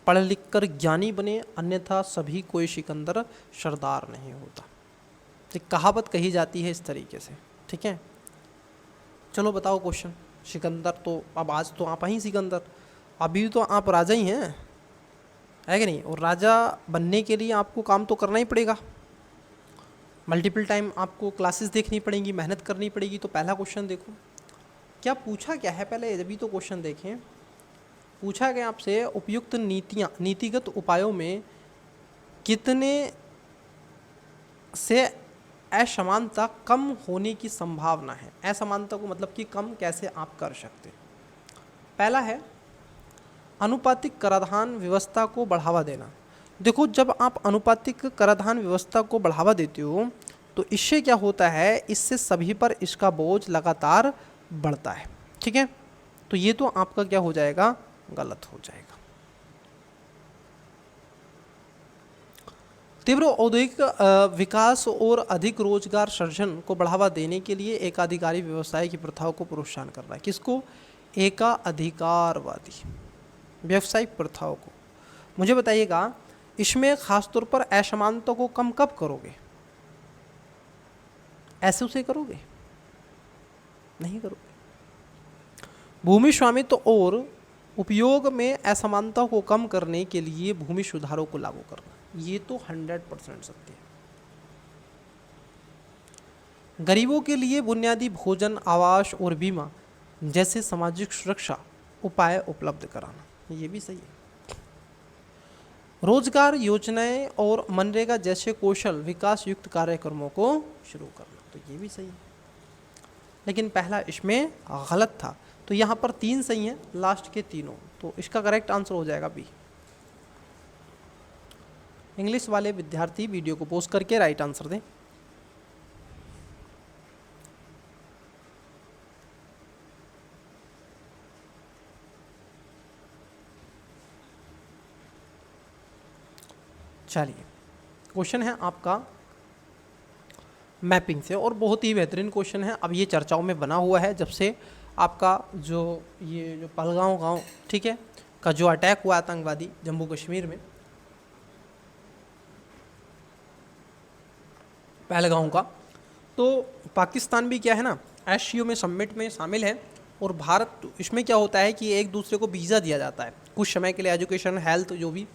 पढ़ लिख कर ज्ञानी बने, अन्यथा सभी कोई सिकंदर सरदार नहीं होता। एक कहावत कही जाती है इस तरीके से। ठीक है, चलो बताओ क्वेश्चन। सिकंदर तो अब आज तो आप ही सिकंदर, अभी तो आप राजा ही हैं, है कि नहीं? और राजा बनने के लिए आपको काम तो करना ही पड़ेगा, मल्टीपल टाइम आपको क्लासेस देखनी पड़ेंगी, मेहनत करनी पड़ेगी। तो पहला क्वेश्चन देखो क्या पूछा क्या है, पहले अभी तो क्वेश्चन देखें। पूछा गया आपसे उपयुक्त नीतिगत उपायों में कितने से असमानता कम होने की संभावना है। असमानता को मतलब कि कम कैसे आप कर सकते हैं। पहला है अनुपातिक कराधान व्यवस्था को बढ़ावा देना। देखो जब आप अनुपातिक कराधान व्यवस्था को बढ़ावा देते हो तो इससे क्या होता है, इससे सभी पर इसका बोझ लगातार बढ़ता है, ठीक है? तो ये तो आपका क्या हो जाएगा, गलत हो जाएगा। तीव्र औद्योगिक विकास और अधिक रोजगार सृजन को बढ़ावा देने के लिए एकाधिकारी व्यवसाय की प्रथाओं को प्रोत्साहन करना है। किसको? एकाधिकारवादी व्यावसायिक प्रथाओं को। मुझे बताइएगा इसमें खासतौर पर असमानता को कम कब करोगे? ऐसे उसे करोगे? नहीं करोगे। भूमि स्वामित्व और उपयोग में असमानता को कम करने के लिए भूमि सुधारों को लागू करना, ये तो 100% सत्य है। गरीबों के लिए बुनियादी भोजन, आवास और बीमा जैसे सामाजिक सुरक्षा उपाय उपलब्ध कराना, ये भी सही है। रोजगार योजनाएं और मनरेगा जैसे कौशल विकास युक्त कार्यक्रमों को शुरू करना, तो ये भी सही है। लेकिन पहला इसमें गलत था, तो यहाँ पर 3 सही हैं, लास्ट के तीनों, तो इसका करेक्ट आंसर हो जाएगा बी। इंग्लिश वाले विद्यार्थी वीडियो को पॉज करके राइट आंसर दें। चलिए क्वेश्चन है आपका मैपिंग से, और बहुत ही बेहतरीन क्वेश्चन है। अब ये चर्चाओं में बना हुआ है जब से आपका जो पहलगांव गांव, ठीक है, का जो अटैक हुआ आतंकवादी जम्मू कश्मीर में, पहलगांव का, तो पाकिस्तान भी क्या है ना एससीओ में समिट में शामिल है, और भारत इसमें क्या होता है कि एक दूसरे को वीज़ा दिया जाता है कुछ समय के लिए, एजुकेशन, हेल्थ, जो भी,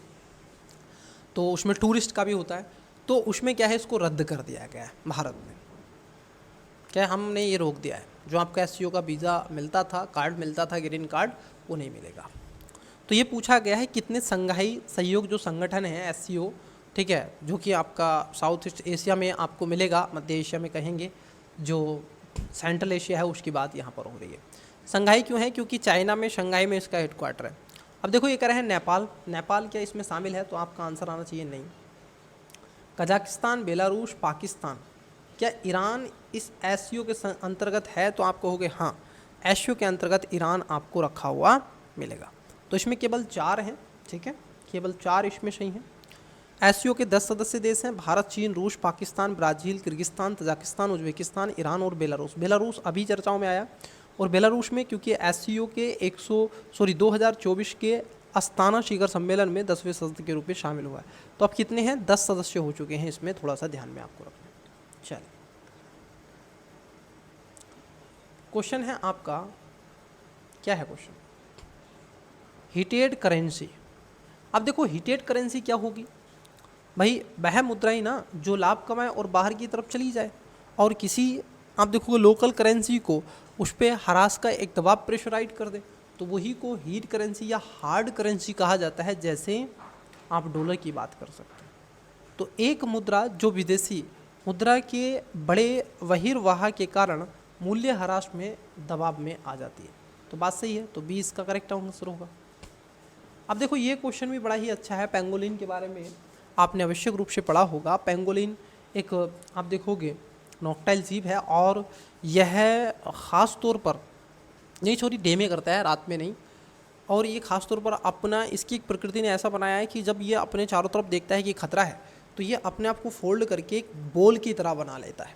तो उसमें टूरिस्ट का भी होता है। तो उसमें क्या है, इसको रद्द कर दिया गया है भारत में। क्या हमने ये रोक दिया है, जो आपका एससीओ का वीज़ा मिलता था, कार्ड मिलता था, ग्रीन कार्ड, वो नहीं मिलेगा। तो ये पूछा गया है कितने संघाई सहयोग जो संगठन है एससीओ, ठीक है, जो कि आपका साउथ ईस्ट एशिया में आपको मिलेगा, मध्य एशिया में कहेंगे, जो सेंट्रल एशिया है उसकी बात यहाँ पर हो रही है। संघाई क्यों है? क्योंकि चाइना में शंघाई में इसका हेडक्वार्टर है। अब देखो ये कह रहे हैं नेपाल, नेपाल क्या इसमें शामिल है? तो आपका आंसर आना चाहिए नहीं। कजाकिस्तान, बेलारूस, पाकिस्तान, क्या ईरान इस एससीओ के अंतर्गत है? तो आप कहोगे हाँ, एससीओ के अंतर्गत ईरान आपको रखा हुआ मिलेगा। तो इसमें केवल 4 हैं, ठीक है, केवल 4 इसमें सही हैं। एससीओ के 10 सदस्य देश हैं, भारत, चीन, रूस, Pakistan, Brazil, Kyrgyzstan, Tajikistan, Uzbekistan, Iran और बेलारूस। बेलारूस अभी चर्चाओं में आया, और बेलारूस में क्योंकि एससीओ के 2024 के अस्ताना शिखर सम्मेलन में 10वें सदस्य के रूप में शामिल हुआ है। तो अब कितने हैं? 10 सदस्य हो चुके हैं, इसमें थोड़ा सा ध्यान में आपको रखना है। चलिए क्वेश्चन है आपका, क्या है क्वेश्चन? Heated currency. अब देखो हीटेड करेंसी क्या होगी भाई? वह मुद्रा ही ना जो लाभ कमाए और बाहर की तरफ चली जाए, और किसी, आप देखोगे लोकल करेंसी को उस पर हरास का एक दबाव प्रेशराइज कर दे, तो वही को हीट करेंसी या हार्ड करेंसी कहा जाता है। जैसे आप डॉलर की बात कर सकते हैं। तो एक मुद्रा जो विदेशी मुद्रा के बड़े बहिर्वाह के कारण मूल्य ह्रास में दबाव में आ जाती है। तो बात सही है, तो 20 का करेक्ट आंसर होगा। अब देखो ये क्वेश्चन भी बड़ा ही अच्छा है। पेंगोलिन के बारे में आपने आवश्यक रूप से पढ़ा होगा। पेंगोलिन एक, आप देखोगे, नॉक्टाइल जीव है, और यह ख़ास तौर पर नहीं छोटी डे में करता है, रात में नहीं। और ये ख़ास तौर पर अपना, इसकी एक प्रकृति ने ऐसा बनाया है कि जब ये अपने चारों तरफ देखता है कि खतरा है, तो ये अपने आप को फोल्ड करके एक बॉल की तरह बना लेता है।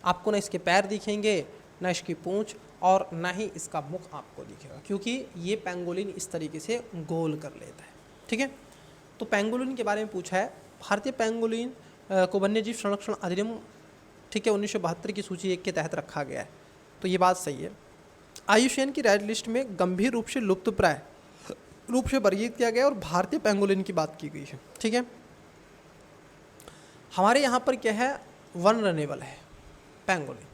आपको ना इसके पैर दिखेंगे, ना इसकी पूँछ, और ना ही इसका मुख आपको दिखेगा, क्योंकि ये पेंगोलिन इस तरीके से गोल कर लेता है, ठीक है। तो पेंगोलिन के बारे में पूछा है। भारतीय पेंगोलिन को वन्यजीव संरक्षण अधिनियम, ठीक है, 1972 की सूची 1 के तहत रखा गया है। तो ये बात सही है। IUCN की रेड लिस्ट में गंभीर रूप से लुप्तप्राय रूप से वर्गीकृत किया गया और भारतीय पेंगोलिन की बात की गई है। ठीक है, हमारे यहाँ पर क्या है, वनरेबल है पेंगोलिन,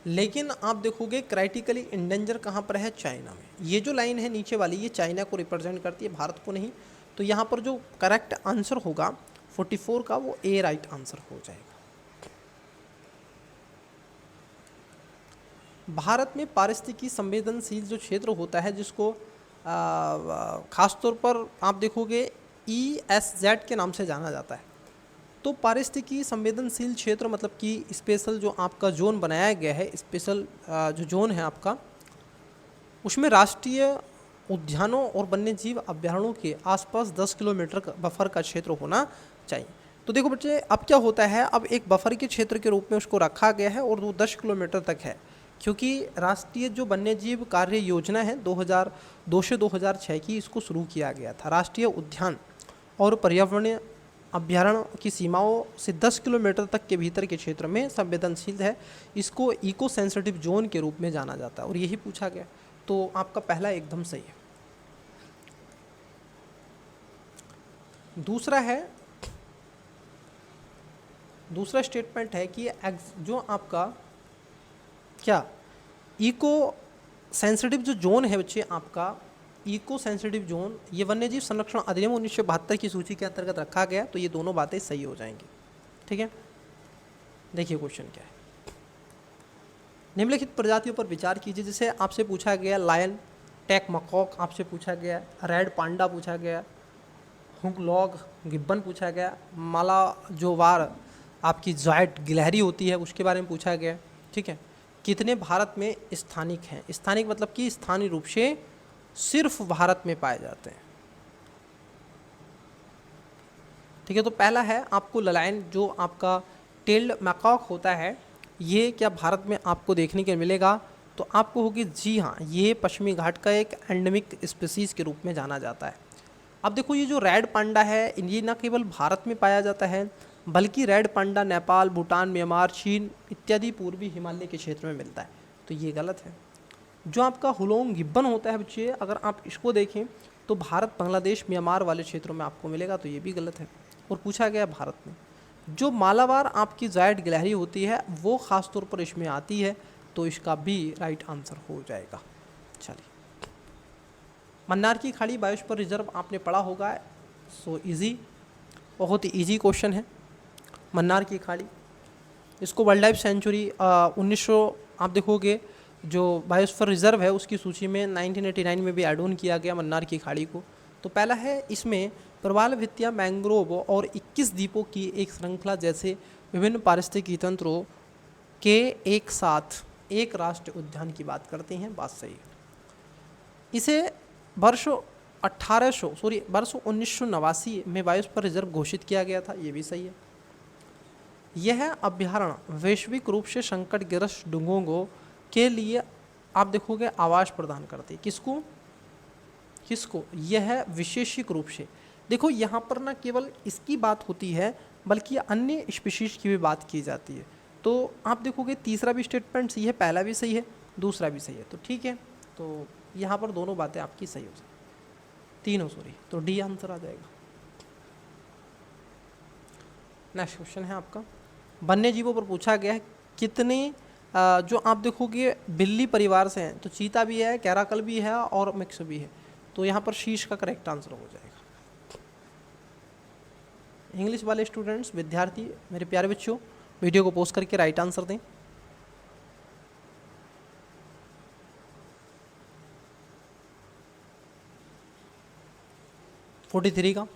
लेकिन आप देखोगे क्राइटिकली इंडेंजर कहाँ पर है, चाइना में। ये जो लाइन है नीचे वाली, ये चाइना को रिप्रेजेंट करती है, भारत को नहीं। तो यहाँ पर जो करेक्ट आंसर होगा 44 का, वो ए राइट आंसर हो जाएगा। भारत में पारिस्थितिकी संवेदनशील जो क्षेत्र होता है, जिसको खासतौर पर आप देखोगे ESZ के नाम से जाना जाता है। तो पारिस्थितिकी संवेदनशील क्षेत्र मतलब कि स्पेशल जो आपका जोन बनाया गया है, स्पेशल जो जोन है आपका, उसमें राष्ट्रीय उद्यानों और वन्यजीव अभ्यारण्यों के आसपास 10 किलोमीटर का बफर का क्षेत्र होना चाहिए। तो देखो बच्चे, अब क्या होता है, अब एक बफर के क्षेत्र के रूप में उसको रखा गया है और वो 10 किलोमीटर तक है, क्योंकि राष्ट्रीय जो वन्यजीव कार्य योजना है 2002 से 2006 की, इसको शुरू किया गया था। राष्ट्रीय उद्यान और पर्यावरणीय अभ्यारण्य की सीमाओं से 10 किलोमीटर तक के भीतर के क्षेत्र में संवेदनशील है, इसको इको सेंसिटिव जोन के रूप में जाना जाता है, और यही पूछा गया। तो आपका पहला एकदम सही है। दूसरा स्टेटमेंट है कि जो आपका क्या इको सेंसिटिव जो जोन है बच्चे, आपका इको सेंसिटिव जोन, ये वन्यजीव संरक्षण अधिनियम 1972 की सूची के अंतर्गत रखा गया। तो ये दोनों बातें सही हो जाएंगी। ठीक है, देखिए क्वेश्चन क्या है। निम्नलिखित प्रजातियों पर विचार कीजिए। जैसे आपसे पूछा गया लायन, टैक मकॉक आपसे पूछा गया, रेड पांडा पूछा गया, हुंगलॉग गिब्बन पूछा गया, माला जो वार आपकी जॉइंट गिलहरी होती है उसके बारे में पूछा गया। ठीक है, कितने भारत में स्थानिक हैं? स्थानिक मतलब कि स्थानीय रूप से सिर्फ भारत में पाए जाते हैं। ठीक है, तो पहला है आपको ललायन, जो आपका टेल्ड मैकॉक होता है, ये क्या भारत में आपको देखने को मिलेगा? तो आपको होगी जी हाँ, ये पश्चिमी घाट का एक एंडेमिक स्पीसीज के रूप में जाना जाता है। अब देखो, ये जो रेड पांडा है, ये न केवल भारत में पाया जाता है, बल्कि red panda Nepal, Bhutan, Myanmar, चीन इत्यादि पूर्वी हिमालय के क्षेत्र में मिलता है। तो ये गलत है। जो आपका हुलोंग गिब्बन होता है बच्चे, अगर आप इसको देखें तो भारत, बांग्लादेश, म्यांमार वाले क्षेत्रों में आपको मिलेगा। तो ये भी गलत है, और पूछा गया भारत में। जो मालाबार आपकी जायड गिलहरी होती है, वो ख़ास तौर पर इसमें आती है। तो इसका भी राइट आंसर हो जाएगा। चलिए, मन्नार की खाड़ी बायोस्फीयर रिजर्व आपने पढ़ा होगा, सो इजी, बहुत ही ईजी क्वेश्चन है। मन्नार की खाड़ी, इसको वाइल्ड लाइफ सेंचुरी 1900 आप देखोगे जो बायोस्फीयर रिजर्व है उसकी सूची में 1989 में भी ऐड ऑन किया गया मन्नार की खाड़ी को। तो पहला है, इसमें प्रवाल भित्तियाँ, मैंग्रोव और 21 द्वीपों की एक श्रृंखला जैसे विभिन्न पारिस्थितिकी तंत्रों के एक साथ एक राष्ट्रीय उद्यान की बात करते हैं। बात सही है। इसे वर्ष 1989 में बायोस्फीयर रिजर्व घोषित किया गया था। ये भी सही है। यह अभ्यारण्य वैश्विक रूप से संकटग्रस्त डुगोंगों के लिए आप देखोगे आवास प्रदान करती है। किसको? यह विशेषिक रूप से, देखो यहाँ पर ना केवल इसकी बात होती है, बल्कि अन्य स्पीशीज की भी बात की जाती है। तो आप देखोगे तीसरा भी स्टेटमेंट सही है, पहला भी सही है, दूसरा भी सही है। तो ठीक है, तो यहाँ पर दोनों बातें आपकी सही हो जाएगी, तीनों सॉरी। तो डी आंसर आ जाएगा। नेक्स्ट क्वेश्चन है आपका, वन्य जीवों पर पूछा गया है कितने जो आप देखोगे बिल्ली परिवार से हैं। तो चीता भी है, कैराकल भी है और मिक्स भी है। तो यहाँ पर शीश का करेक्ट आंसर हो जाएगा। इंग्लिश वाले स्टूडेंट्स, विद्यार्थी, मेरे प्यारे बच्चों, वीडियो को पोस्ट करके राइट आंसर दें। का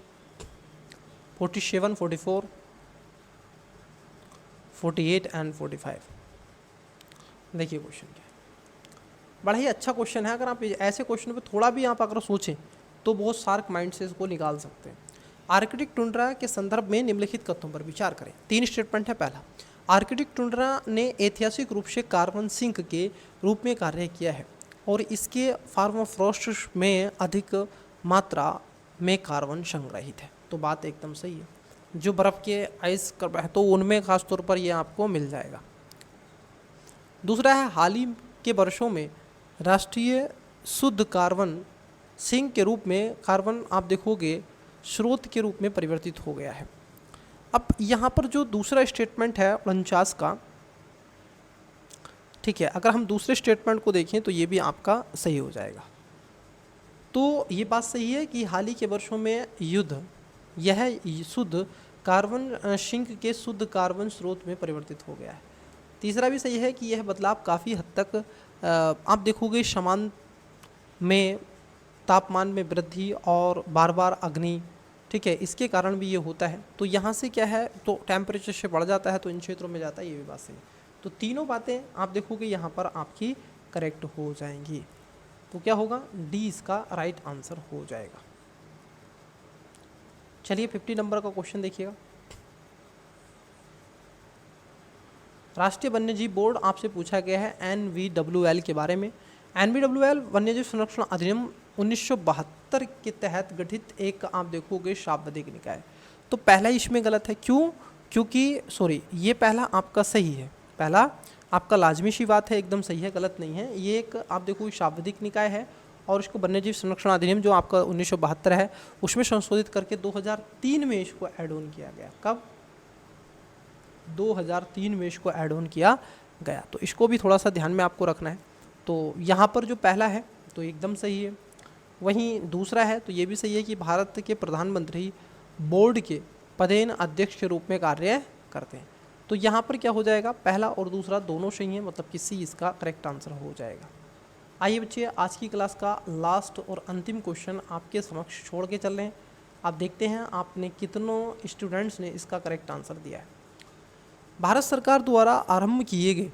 47, 44, 48 एंड 45। देखिए क्वेश्चन क्या है, बड़ा ही अच्छा क्वेश्चन है। अगर आप ऐसे क्वेश्चन पे थोड़ा भी आप अगर सोचें तो बहुत शार्प माइंड से इसको निकाल सकते हैं। आर्कटिक टुंड्रा के संदर्भ में निम्नलिखित कथनों पर विचार करें। 3 स्टेटमेंट है। पहला, आर्कटिक टुंड्रा ने ऐतिहासिक रूप से कार्बन सिंक के रूप में कार्य किया है और इसके फार्माफ्रोस्ट में अधिक मात्रा में कार्बन संग्रहित है। तो बात एकदम सही है। जो बर्फ़ के आइस कर है तो उनमें खास तौर पर ये आपको मिल जाएगा। दूसरा है, हाल ही के वर्षों में राष्ट्रीय शुद्ध कार्बन सिंक के रूप में कार्बन आप देखोगे स्रोत के रूप में परिवर्तित हो गया है। अब यहाँ पर जो दूसरा स्टेटमेंट है 49 का, ठीक है, अगर हम दूसरे स्टेटमेंट को देखें तो ये भी आपका सही हो जाएगा। तो ये बात सही है कि हाल ही के वर्षों में यह शुद्ध कार्बन सिंक के शुद्ध कार्बन स्रोत में परिवर्तित हो गया है। तीसरा भी सही है कि यह बदलाव काफ़ी हद तक आप देखोगे समान में तापमान में वृद्धि और बार बार अग्नि, ठीक है, इसके कारण भी ये होता है। तो यहाँ से क्या है, तो टेम्परेचर से बढ़ जाता है तो इन क्षेत्रों में जाता है, ये भी बात सही है। तो तीनों बातें आप देखोगे यहाँ पर आपकी करेक्ट हो जाएंगी। तो क्या होगा, डी इसका राइट आंसर हो जाएगा। चलिए 50 नंबर का क्वेश्चन देखिएगा। राष्ट्रीय वन्यजीव बोर्ड आपसे पूछा गया है NVWL के बारे में। NVWL वन्यजीव संरक्षण अधिनियम 1972 के तहत गठित एक आप देखोगे शाब्दिक निकाय। तो पहला इसमें गलत है, क्यों? क्योंकि ये पहला आपका सही है, पहला आपका लाजमी सी बात है, एकदम सही है, गलत नहीं है। ये एक आप देखो शाब्दिक निकाय है और इसको वन्यजीव संरक्षण अधिनियम जो आपका 1972 है उसमें संशोधित करके 2003 में इसको ऐड ऑन किया गया। कब? 2003 में इसको ऐड ऑन किया गया। तो इसको भी थोड़ा सा ध्यान में आपको रखना है। तो यहाँ पर जो पहला है तो एकदम सही है, वहीं दूसरा है तो ये भी सही है कि भारत के प्रधानमंत्री बोर्ड के पदेन अध्यक्ष के रूप में कार्य करते हैं। तो यहाँ पर क्या हो जाएगा, पहला और दूसरा दोनों सही हैं, मतलब कि सी इसका करेक्ट आंसर हो जाएगा। आइए बच्चे, आज की क्लास का लास्ट और अंतिम क्वेश्चन आपके समक्ष छोड़ के चल रहे हैं। आप देखते हैं आपने कितनों स्टूडेंट्स ने इसका करेक्ट आंसर दिया है। भारत सरकार द्वारा आरंभ किए गए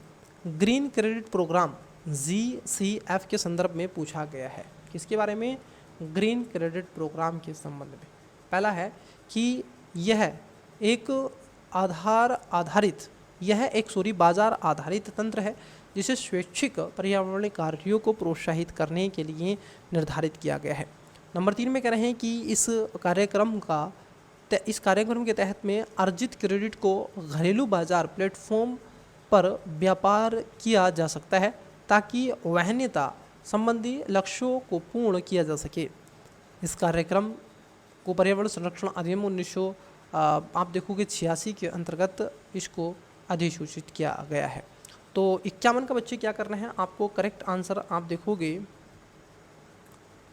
ग्रीन क्रेडिट प्रोग्राम GCF के संदर्भ में पूछा गया है। किसके बारे में? ग्रीन क्रेडिट प्रोग्राम के संबंध में। पहला है कि यह एक बाजार आधारित तंत्र है जिसे स्वैच्छिक पर्यावरणीय कार्यों को प्रोत्साहित करने के लिए निर्धारित किया गया है। नंबर 3 में कह रहे हैं कि इस कार्यक्रम के तहत में अर्जित क्रेडिट को घरेलू बाजार प्लेटफॉर्म पर व्यापार किया जा सकता है ताकि वहनीयता संबंधी लक्ष्यों को पूर्ण किया जा सके। इस कार्यक्रम को पर्यावरण संरक्षण अधिनियम 1900 आप देखोगे 86 के अंतर्गत इसको अधिसूचित किया गया है। तो 51 का बच्चे क्या करना है, आपको करेक्ट आंसर आप देखोगे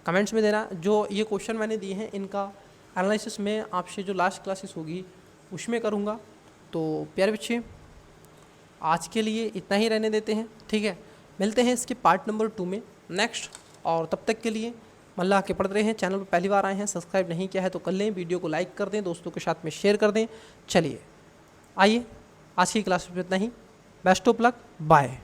कमेंट्स में देना। जो ये क्वेश्चन मैंने दिए हैं इनका एनालिसिस में आपसे जो लास्ट क्लासेस होगी उसमें करूँगा। तो प्यारे बच्चे, आज के लिए इतना ही रहने देते हैं, ठीक है। मिलते हैं इसके पार्ट नंबर 2 में नेक्स्ट, और तब तक के लिए मल्लाह के पढ़ रहे हैं। चैनल पर पहली बार आए हैं, सब्सक्राइब नहीं किया है तो कर लें, वीडियो को लाइक कर दें, दोस्तों के साथ में शेयर कर दें। चलिए आइए, आज की क्लास में इतना ही। Best of luck, bye.